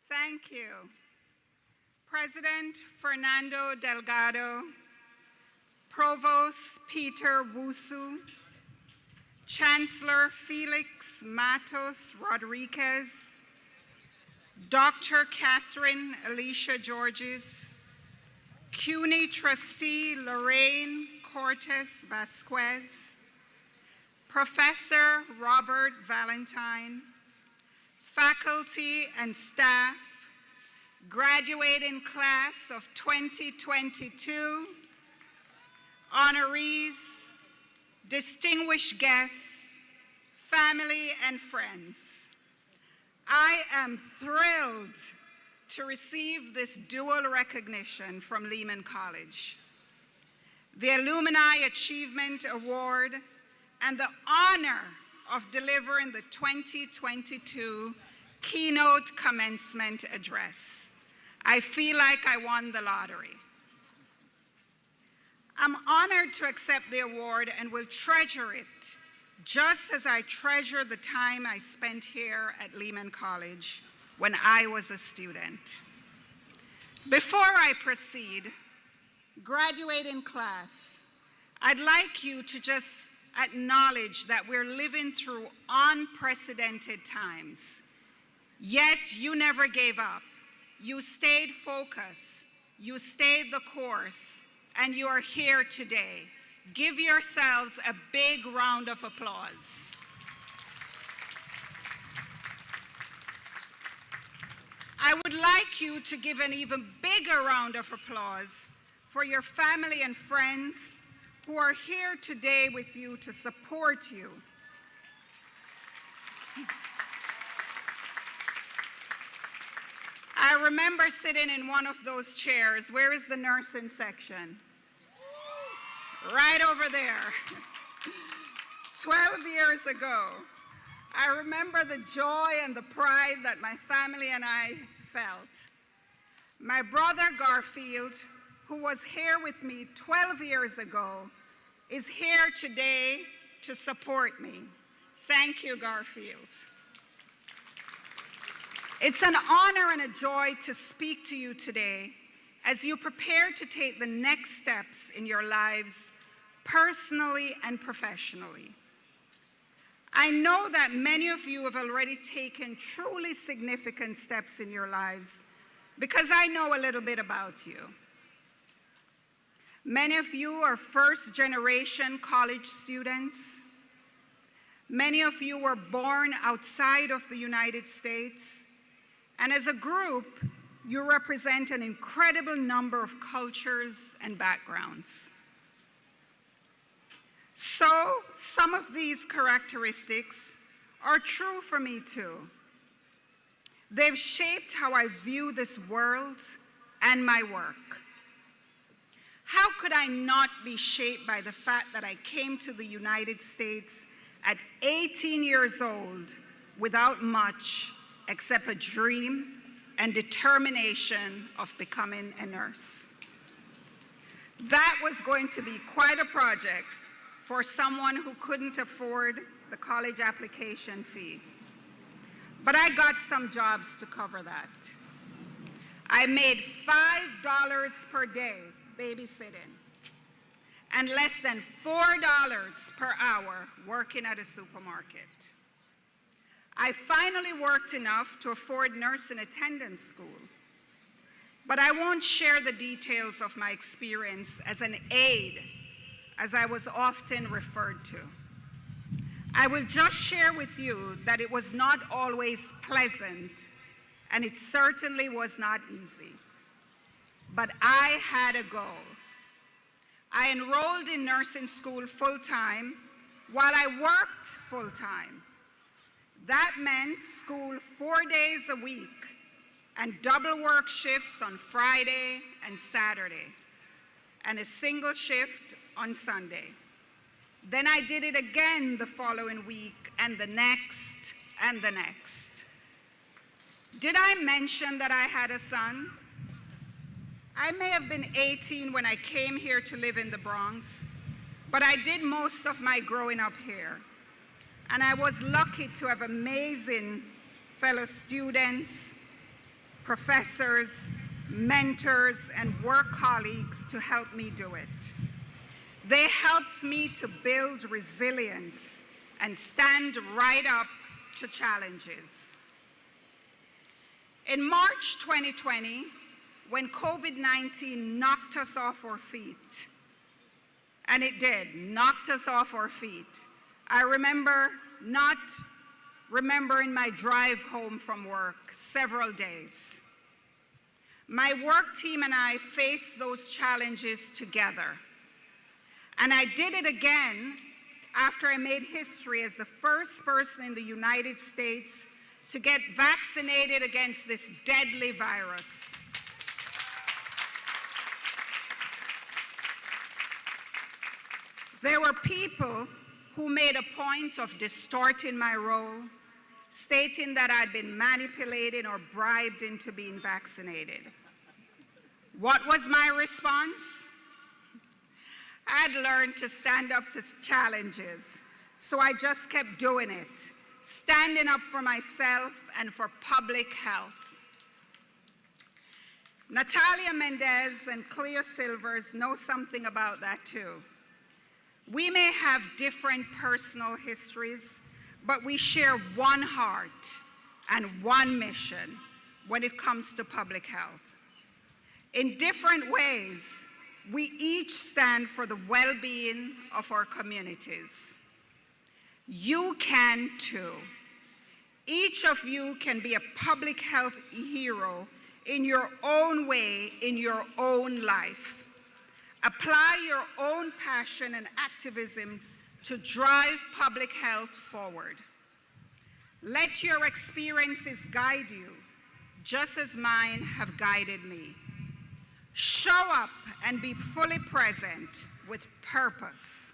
Thank you. President Fernando Delgado, Provost Peter Wusu, Chancellor Felix Matos Rodriguez, Dr. Catherine Alicia Georges, CUNY Trustee Lorraine Cortes Vasquez, Professor Robert Valentine, faculty and staff, graduating class of 2022, honorees, distinguished guests, family and friends. I am thrilled to receive this dual recognition from Lehman College. The Alumni Achievement Award and the honor of delivering the 2022 Keynote Commencement Address. I feel like I won the lottery. I'm honored to accept the award and will treasure it just as I treasure the time I spent here at Lehman College when I was a student. Before I proceed, graduating class, I'd like you to just acknowledge that we're living through unprecedented times. Yet you never gave up. You stayed focused. You stayed the course, and you are here today. Give yourselves a big round of applause. I would like you to give an even bigger round of applause for your family and friends who are here today with you to support you. I remember sitting in one of those chairs. Where is the nursing section? Right over there. 12 years ago, I remember the joy and the pride that my family and I felt. My brother Garfield, who was here with me 12 years ago, is here today to support me. Thank you, Garfield. It's an honor and a joy to speak to you today as you prepare to take the next steps in your lives, personally and professionally. I know that many of you have already taken truly significant steps in your lives because I know a little bit about you. Many of you are first-generation college students. Many of you were born outside of the United States. And as a group, you represent an incredible number of cultures and backgrounds. So, some of these characteristics are true for me too. They've shaped how I view this world and my work. How could I not be shaped by the fact that I came to the United States at 18 years old without much except a dream and determination of becoming a nurse? That was going to be quite a project for someone who couldn't afford the college application fee. But I got some jobs to cover that. I made $5 per day babysitting and less than $4 per hour working at a supermarket. I finally worked enough to afford nursing attendance school, but I won't share the details of my experience as an aide, as I was often referred to. I will just share with you that it was not always pleasant, and it certainly was not easy. But I had a goal. I enrolled in nursing school full-time while I worked full-time. That meant school 4 days a week and double work shifts on Friday and Saturday, and a single shift on Sunday. Then I did it again the following week, and the next, and the next. Did I mention that I had a son? I may have been 18 when I came here to live in the Bronx, but I did most of my growing up here. And I was lucky to have amazing fellow students, professors, mentors, and work colleagues to help me do it. They helped me to build resilience and stand right up to challenges. In March 2020, when COVID-19 knocked us off our feet, and it did, knocked us off our feet, I remember not remembering my drive home from work several days. My work team and I faced those challenges together. And I did it again after I made history as the first person in the United States to get vaccinated against this deadly virus. There were people who made a point of distorting my role, stating that I'd been manipulated or bribed into being vaccinated. What was my response? I'd learned to stand up to challenges, so I just kept doing it, standing up for myself and for public health. Natalia Mendez and Cleo Silvers know something about that too. We may have different personal histories, but we share one heart and one mission when it comes to public health. In different ways, we each stand for the well-being of our communities. You can too. Each of you can be a public health hero in your own way, in your own life. Apply your own passion and activism to drive public health forward. Let your experiences guide you, just as mine have guided me. Show up and be fully present with purpose.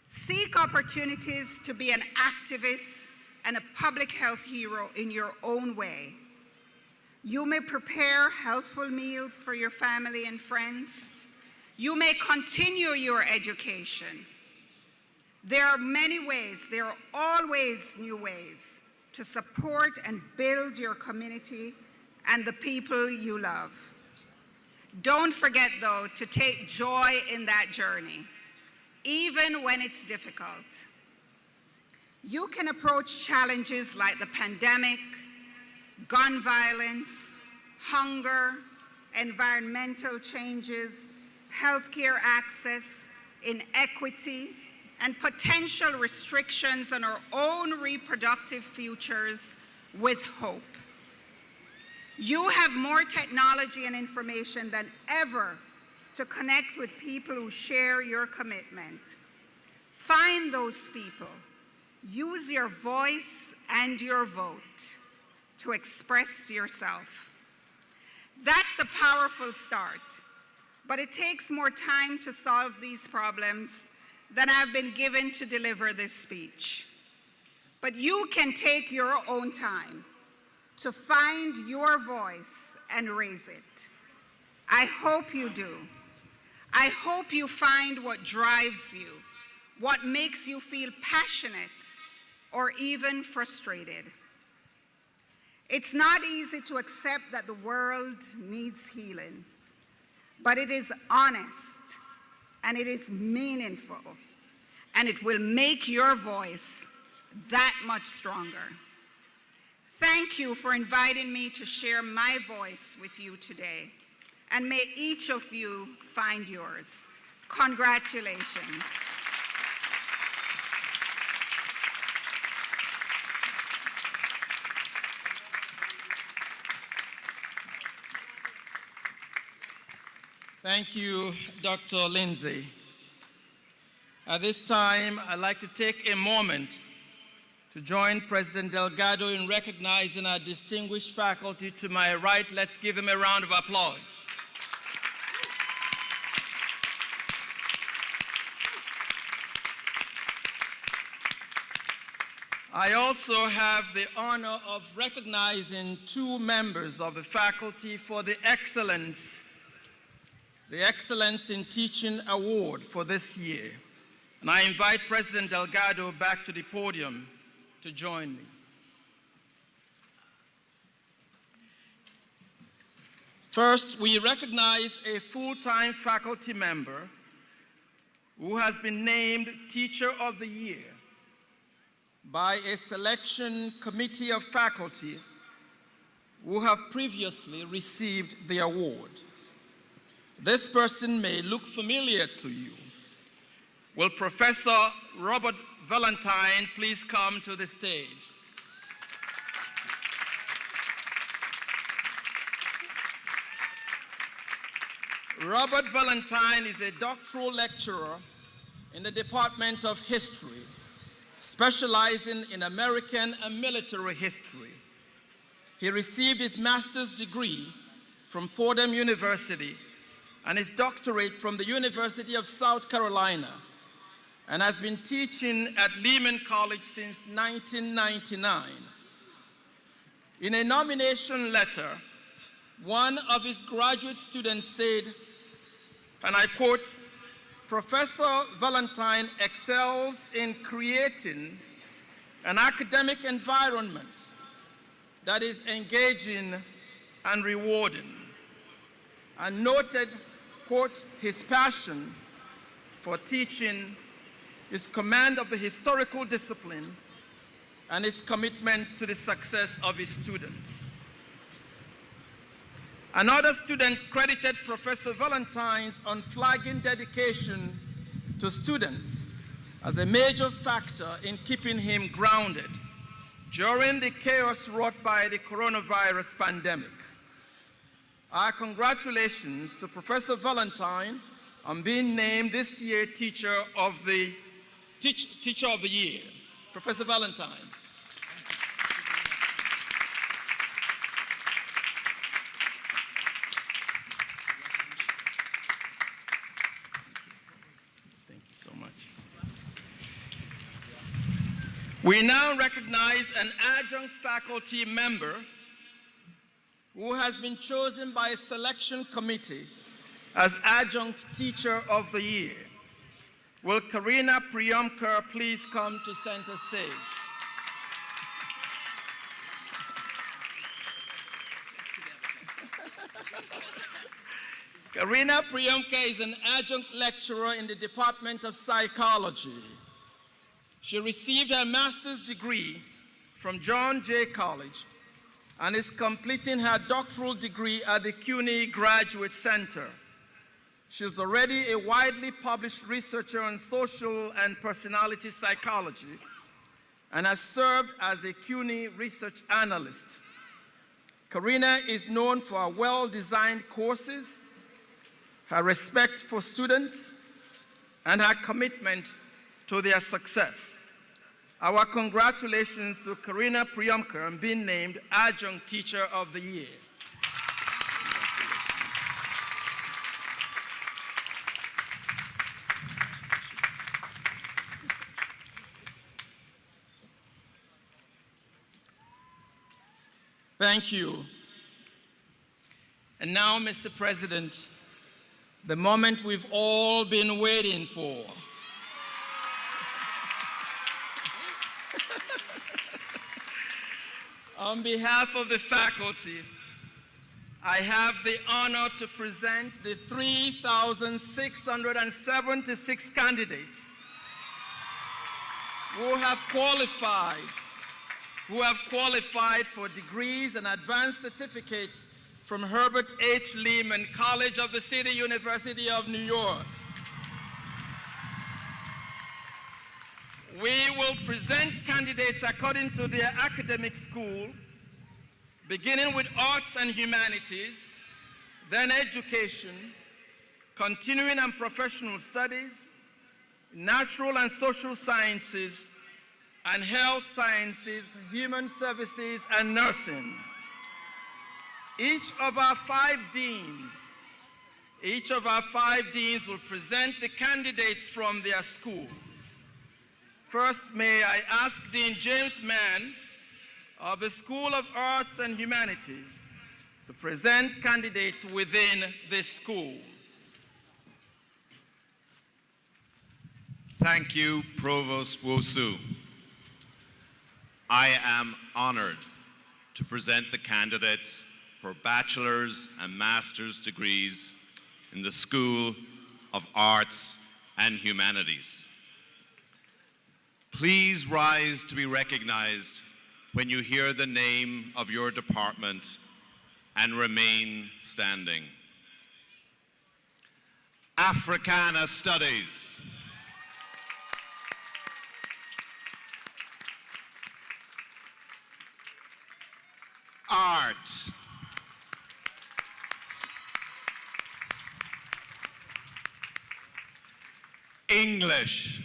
Seek opportunities to be an activist and a public health hero in your own way. You may prepare healthful meals for your family and friends. You may continue your education. There are many ways, there are always new ways to support and build your community and the people you love. Don't forget, though, to take joy in that journey, even when it's difficult. You can approach challenges like the pandemic, gun violence, hunger, environmental changes, healthcare access, inequity, and potential restrictions on our own reproductive futures with hope. You have more technology and information than ever to connect with people who share your commitment. Find those people. Use your voice and your vote to express yourself. That's a powerful start, but it takes more time to solve these problems than I've been given to deliver this speech. But you can take your own time to find your voice and raise it. I hope you do. I hope you find what drives you, what makes you feel passionate or even frustrated. It's not easy to accept that the world needs healing, but it is honest and it is meaningful, and it will make your voice that much stronger. Thank you for inviting me to share my voice with you today, and may each of you find yours. Congratulations. Thank you, Dr. Lindsay. At this time, I'd like to take a moment to join President Delgado in recognizing our distinguished faculty to my right. Let's give them a round of applause. I also have the honor of recognizing two members of the faculty for the Excellence in Teaching Award for this year. And I invite President Delgado back to the podium to join me. First, we recognize a full-time faculty member who has been named Teacher of the Year by a selection committee of faculty who have previously received the award. This person may look familiar to you. Will Professor Robert Valentine please come to the stage? Robert Valentine is a doctoral lecturer in the Department of History, specializing in American and military history. He received his master's degree from Fordham University and his doctorate from the University of South Carolina, and has been teaching at Lehman College since 1999. In a nomination letter, one of his graduate students said, and I quote, "Professor Valentine excels in creating an academic environment that is engaging and rewarding," and noted, quote, his passion for teaching, his command of the historical discipline, and his commitment to the success of his students. Another student credited Professor Valentine's unflagging dedication to students as a major factor in keeping him grounded during the chaos wrought by the coronavirus pandemic. Our congratulations to Professor Valentine on being named this year Teacher of the Year. Professor Valentine. Thank you so much. We now recognize an adjunct faculty member who has been chosen by a selection committee as Adjunct Teacher of the Year. Will Karina Priyomkar please come to center stage? Karina Priyomkar is an adjunct lecturer in the Department of Psychology. She received her master's degree from John Jay College and is completing her doctoral degree at the CUNY Graduate Center. She's already a widely published researcher on social and personality psychology and has served as a CUNY research analyst. Karina is known for her well-designed courses, her respect for students, and her commitment to their success. Our congratulations to Karina Priyomkar on being named Adjunct Teacher of the Year. Thank you. And now, Mr. President, the moment we've all been waiting for. On behalf of the faculty, I have the honor to present the 3,676 candidates who have qualified for degrees and advanced certificates from Herbert H. Lehman College of the City University of New York. We will present candidates according to their academic school, beginning with arts and humanities, then education, continuing and professional studies, natural and social sciences, and health sciences, human services, and nursing. Each of our five deans will present the candidates from their schools. First, may I ask Dean James Mann of the School of Arts and Humanities to present candidates within this school. Thank you, Provost Wosu. I am honored to present the candidates for bachelor's and master's degrees in the School of Arts and Humanities. Please rise to be recognized when you hear the name of your department and remain standing. Africana Studies. Art. English.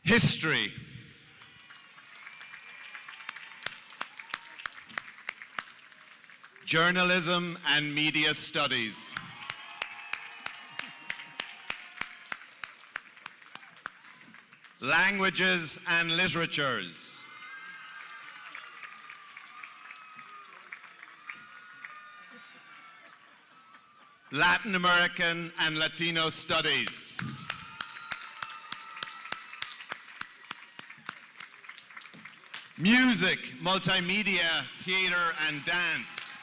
History. Journalism and Media Studies. Languages and Literatures. Latin American and Latino Studies. Music, Multimedia, Theater, and Dance.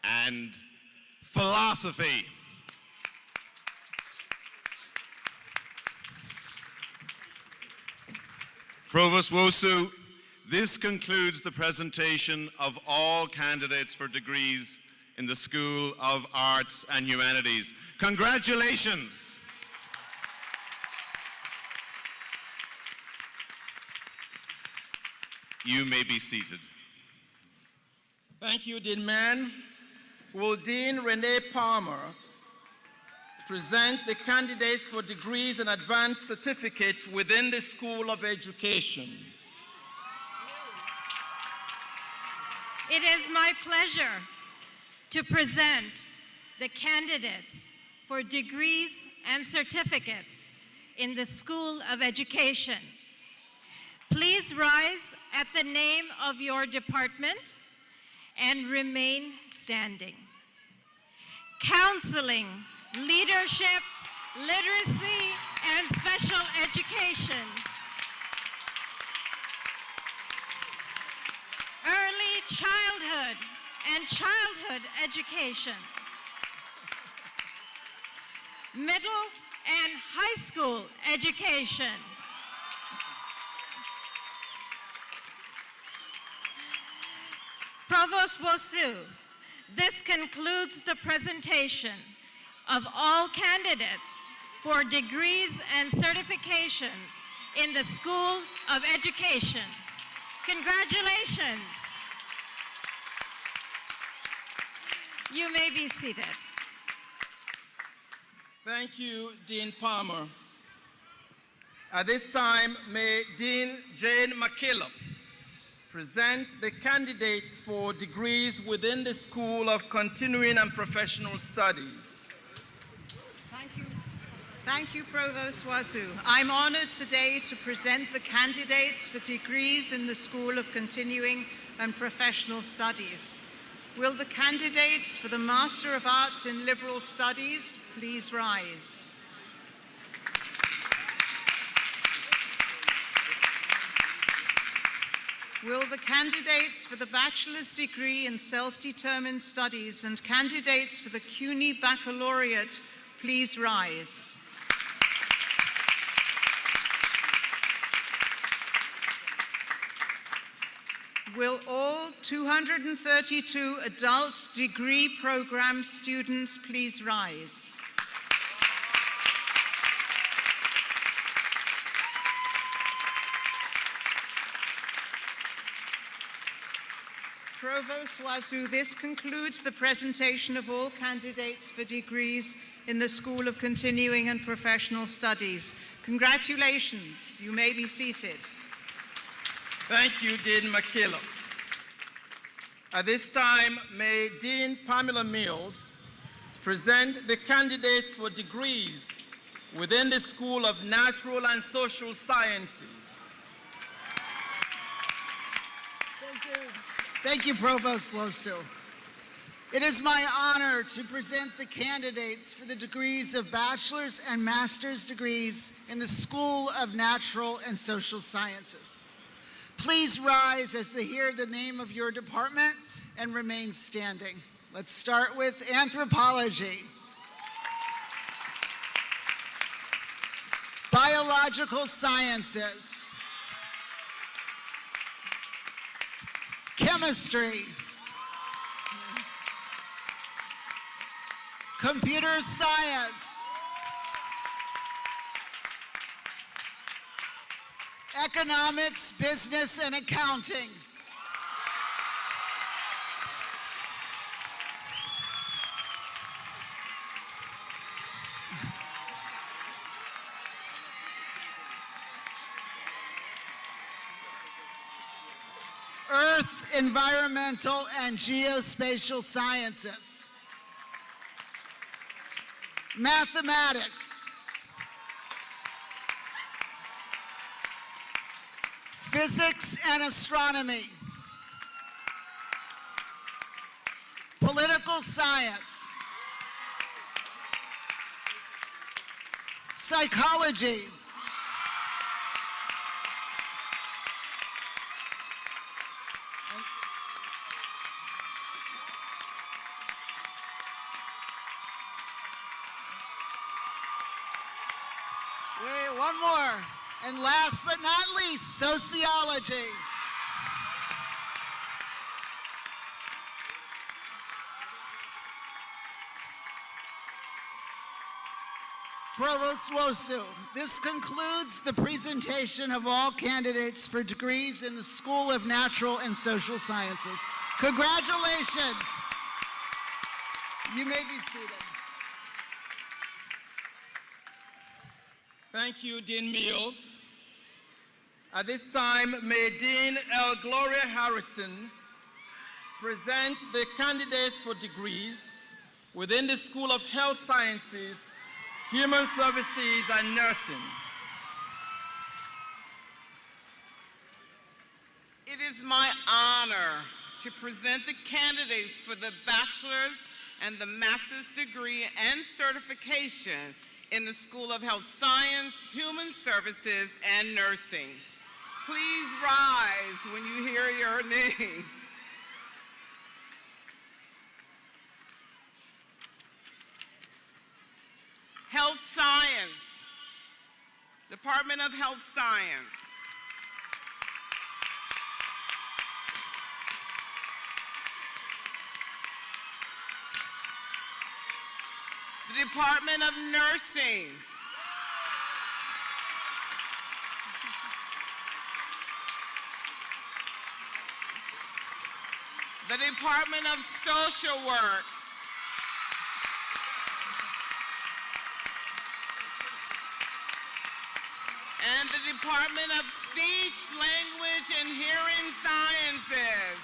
And Philosophy. Provost Wosu, this concludes the presentation of all candidates for degrees in the School of Arts and Humanities. Congratulations! You may be seated. Thank you, Dean Mann. Will Dean Renee Palmer present the candidates for degrees and advanced certificates within the School of Education? It is my pleasure to present the candidates for degrees and certificates in the School of Education. Please rise at the name of your department and remain standing. Counseling, Leadership, Literacy, and Special Education. Early Childhood and Childhood Education. Middle and High School Education. Provost Wosu, this concludes the presentation of all candidates for degrees and certifications in the School of Education. Congratulations. You may be seated. Thank you, Dean Palmer. At this time, may Dean Jane McKillop present the candidates for degrees within the School of Continuing and Professional Studies. Thank you, Provost Wosu. I'm honored today to present the candidates for degrees in the School of Continuing and Professional Studies. Will the candidates for the Master of Arts in Liberal Studies please rise? Will the candidates for the Bachelor's Degree in Self-Determined Studies and candidates for the CUNY Baccalaureate please rise? Will all 232 adult degree program students please rise? Provost Wazoo, this concludes the presentation of all candidates for degrees in the School of Continuing and Professional Studies. Congratulations. You may be seated. Thank you, Dean McKillop. At this time, may Dean Pamela Mills present the candidates for degrees within the School of Natural and Social Sciences. Thank you, Provost Wosu. It is my honor to present the candidates for the degrees of bachelor's and master's degrees in the School of Natural and Social Sciences. Please rise as they hear the name of your department and remain standing. Let's start with anthropology. Biological sciences. Chemistry. Computer science. Economics, business, and accounting. Earth, environmental, and geospatial sciences. Mathematics. Physics and astronomy. Political science. Psychology. Wait, one more. And last but not least, sociology. Provost Wosu, this concludes the presentation of all candidates for degrees in the School of Natural and Social Sciences. Congratulations. You may be seated. Thank you, Dean Mills. At this time, may Dean L. Gloria Harrison present the candidates for degrees within the School of Health Sciences, Human Services, and Nursing. It is my honor to present the candidates for the bachelor's and the master's degree and certification in the School of Health Science, Human Services, and Nursing. Please rise when you hear your name. Health Science, Department of Health Science. The Department of Nursing. The Department of Social Work. And the Department of Speech, Language, and Hearing Sciences.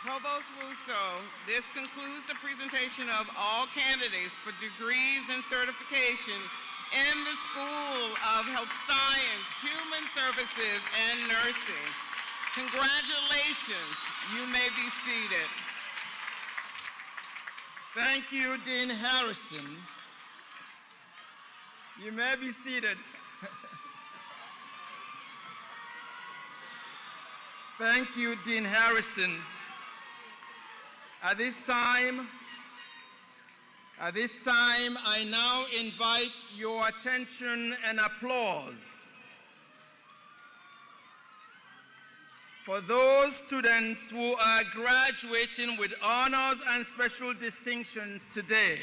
Provost Russo, this concludes the presentation of all candidates for degrees and certification in the School of Health Science, Human Services, and Nursing. Congratulations. You may be seated. Thank you, Dean Harrison. You may be seated. Thank you, Dean Harrison. At this time, At this time, I now invite your attention and applause for those students who are graduating with honors and special distinctions today.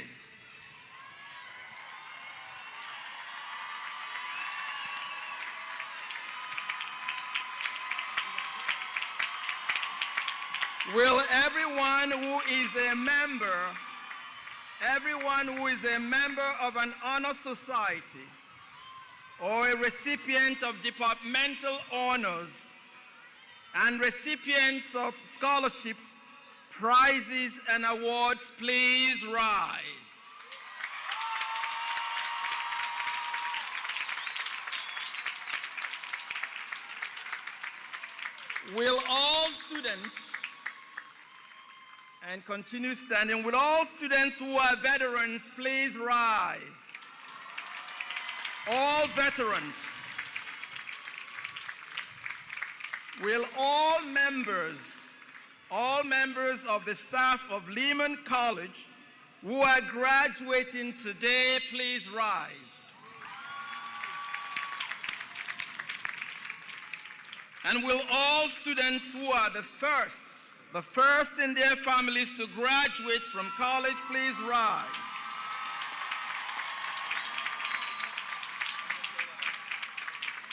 Will everyone who is a member of an honor society or a recipient of departmental honors and recipients of scholarships, prizes, and awards, please rise. Will all students, and continue standing, will all students who are veterans please rise? All veterans. Will all members of the staff of Lehman College who are graduating today please rise? And will all students who are the first in their families to graduate from college please rise?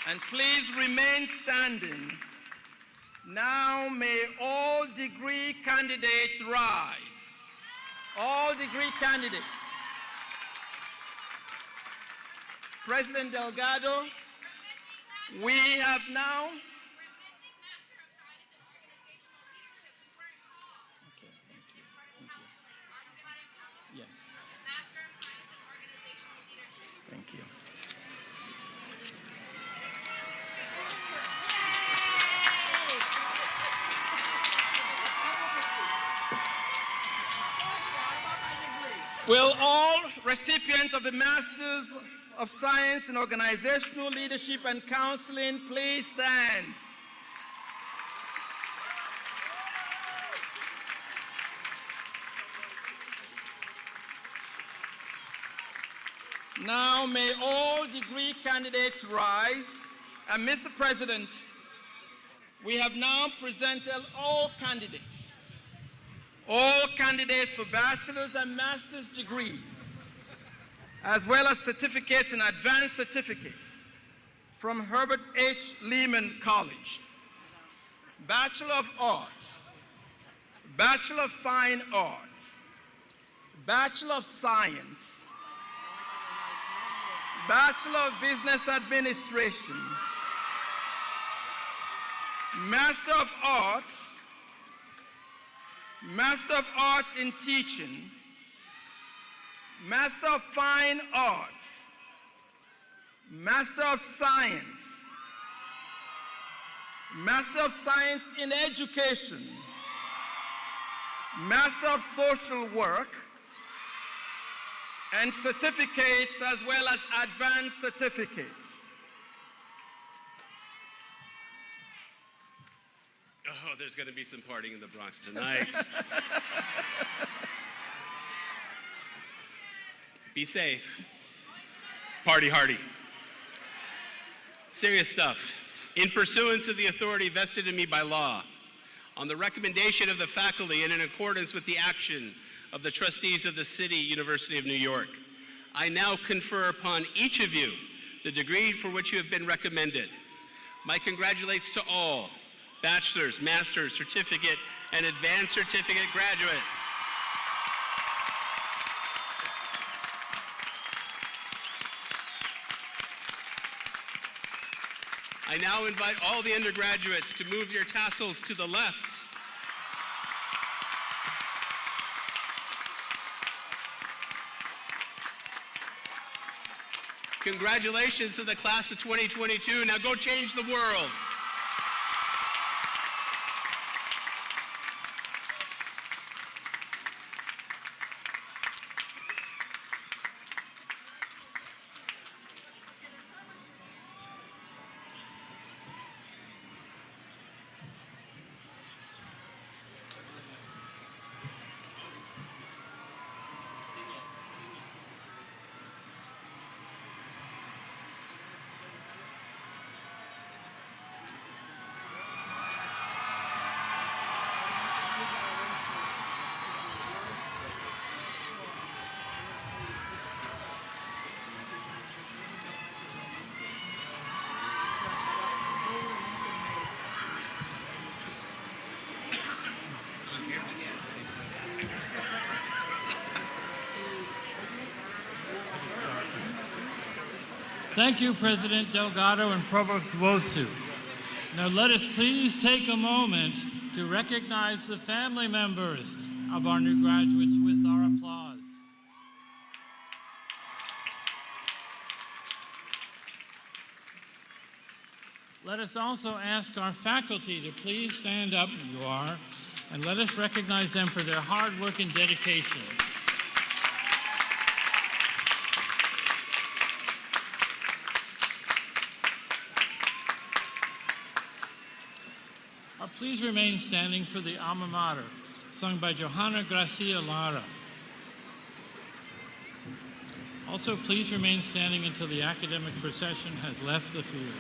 And please remain standing. Now may all degree candidates rise. All degree candidates. President Delgado, we have now Yes. Thank you. Will all recipients of the Masters of Science in Organizational Leadership and Counseling please stand? Now may all degree candidates rise. And Mr. President, we have now presented all candidates for bachelor's and master's degrees, as well as certificates and advanced certificates from Herbert H. Lehman College. Bachelor of Arts, Bachelor of Fine Arts, Bachelor of Science, Bachelor of Business Administration, Master of Arts, Master of Arts in Teaching, Master of Fine Arts, Master of Science, Master of Science in Education, Master of Social Work, and certificates as well as advanced certificates. Oh, there's going to be some partying in the Bronx tonight. Be safe. Party hardy. Serious stuff. In pursuance of the authority vested in me by law, on the recommendation of the faculty and in accordance with the action of the trustees of the City University of New York, I now confer upon each of you the degree for which you have been recommended. My congratulations to all bachelor's, master's, certificate, and advanced certificate graduates. I now invite all the undergraduates to move your tassels to the left. Congratulations to the class of 2022. Now go change the world. Thank you, President Delgado and Provost Wosu. Now let us please take a moment to recognize the family members of our new graduates with our applause. Let us also ask our faculty to please stand up, you are, and let us recognize them for their hard work and dedication. Please remain standing for the Alma Mater, sung by Johanna Gracia Lara. Also, please remain standing until the academic procession has left the field.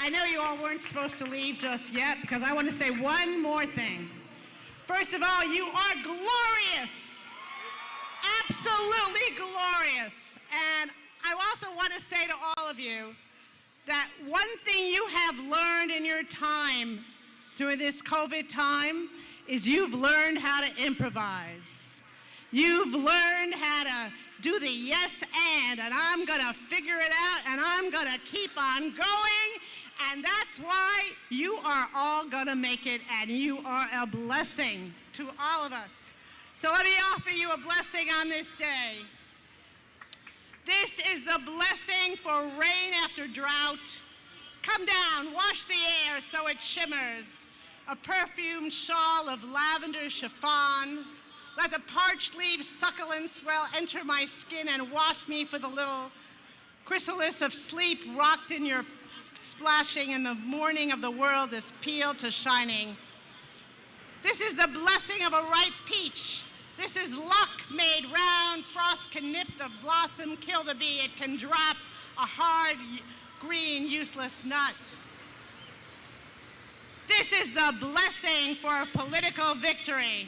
I know you all weren't supposed to leave just yet because I want to say one more thing. First of all, you are glorious. Absolutely glorious. And I also want to say to all of you that one thing you have learned in your time through this COVID time is you've learned how to improvise. You've learned how to do the yes and I'm gonna figure it out and I'm gonna keep on going, and that's why you are all gonna make it, and you are a blessing to all of us. So let me offer you a blessing on this day. This is the blessing for rain after drought. Come down, wash the air so it shimmers. A perfumed shawl of lavender chiffon. Let the parched leaves, succulents well enter my skin and wash me for the little chrysalis of sleep rocked in your splashing in the morning of the world is peeled to shining. This is the blessing of a ripe peach. This is luck made round. Frost can nip the blossom, kill the bee. It can drop a hard, green, useless nut. This is the blessing for a political victory.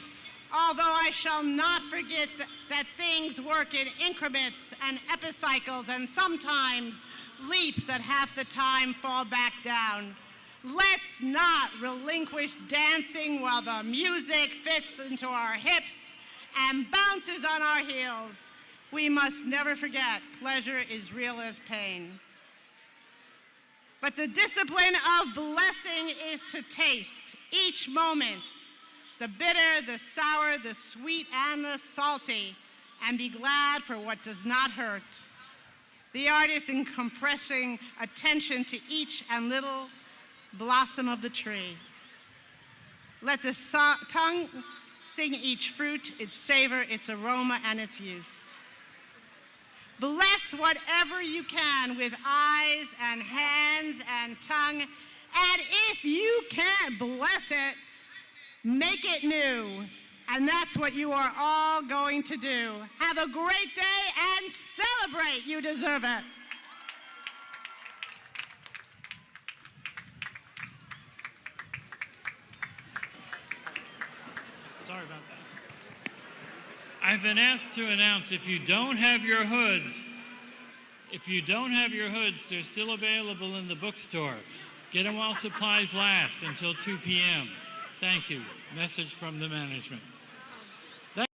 Although I shall not forget that things work in increments and epicycles and sometimes leaps that half the time fall back down. Let's not relinquish dancing while the music fits into our hips and bounces on our heels. We must never forget, pleasure is real as pain. But the discipline of blessing is to taste each moment, the bitter, the sour, the sweet, and the salty, and be glad for what does not hurt. The artist in compressing attention to each and little blossom of the tree. Let the tongue sing each fruit, its savor, its aroma, and its use. Bless whatever you can with eyes and hands and tongue, and if you can't bless it, make it new. And that's what you are all going to do. Have a great day and celebrate. You deserve it. Sorry about that. I've been asked to announce if you don't have your hoods, they're still available in the bookstore. Get them while supplies last until 2 p.m. Thank you. Message from the management.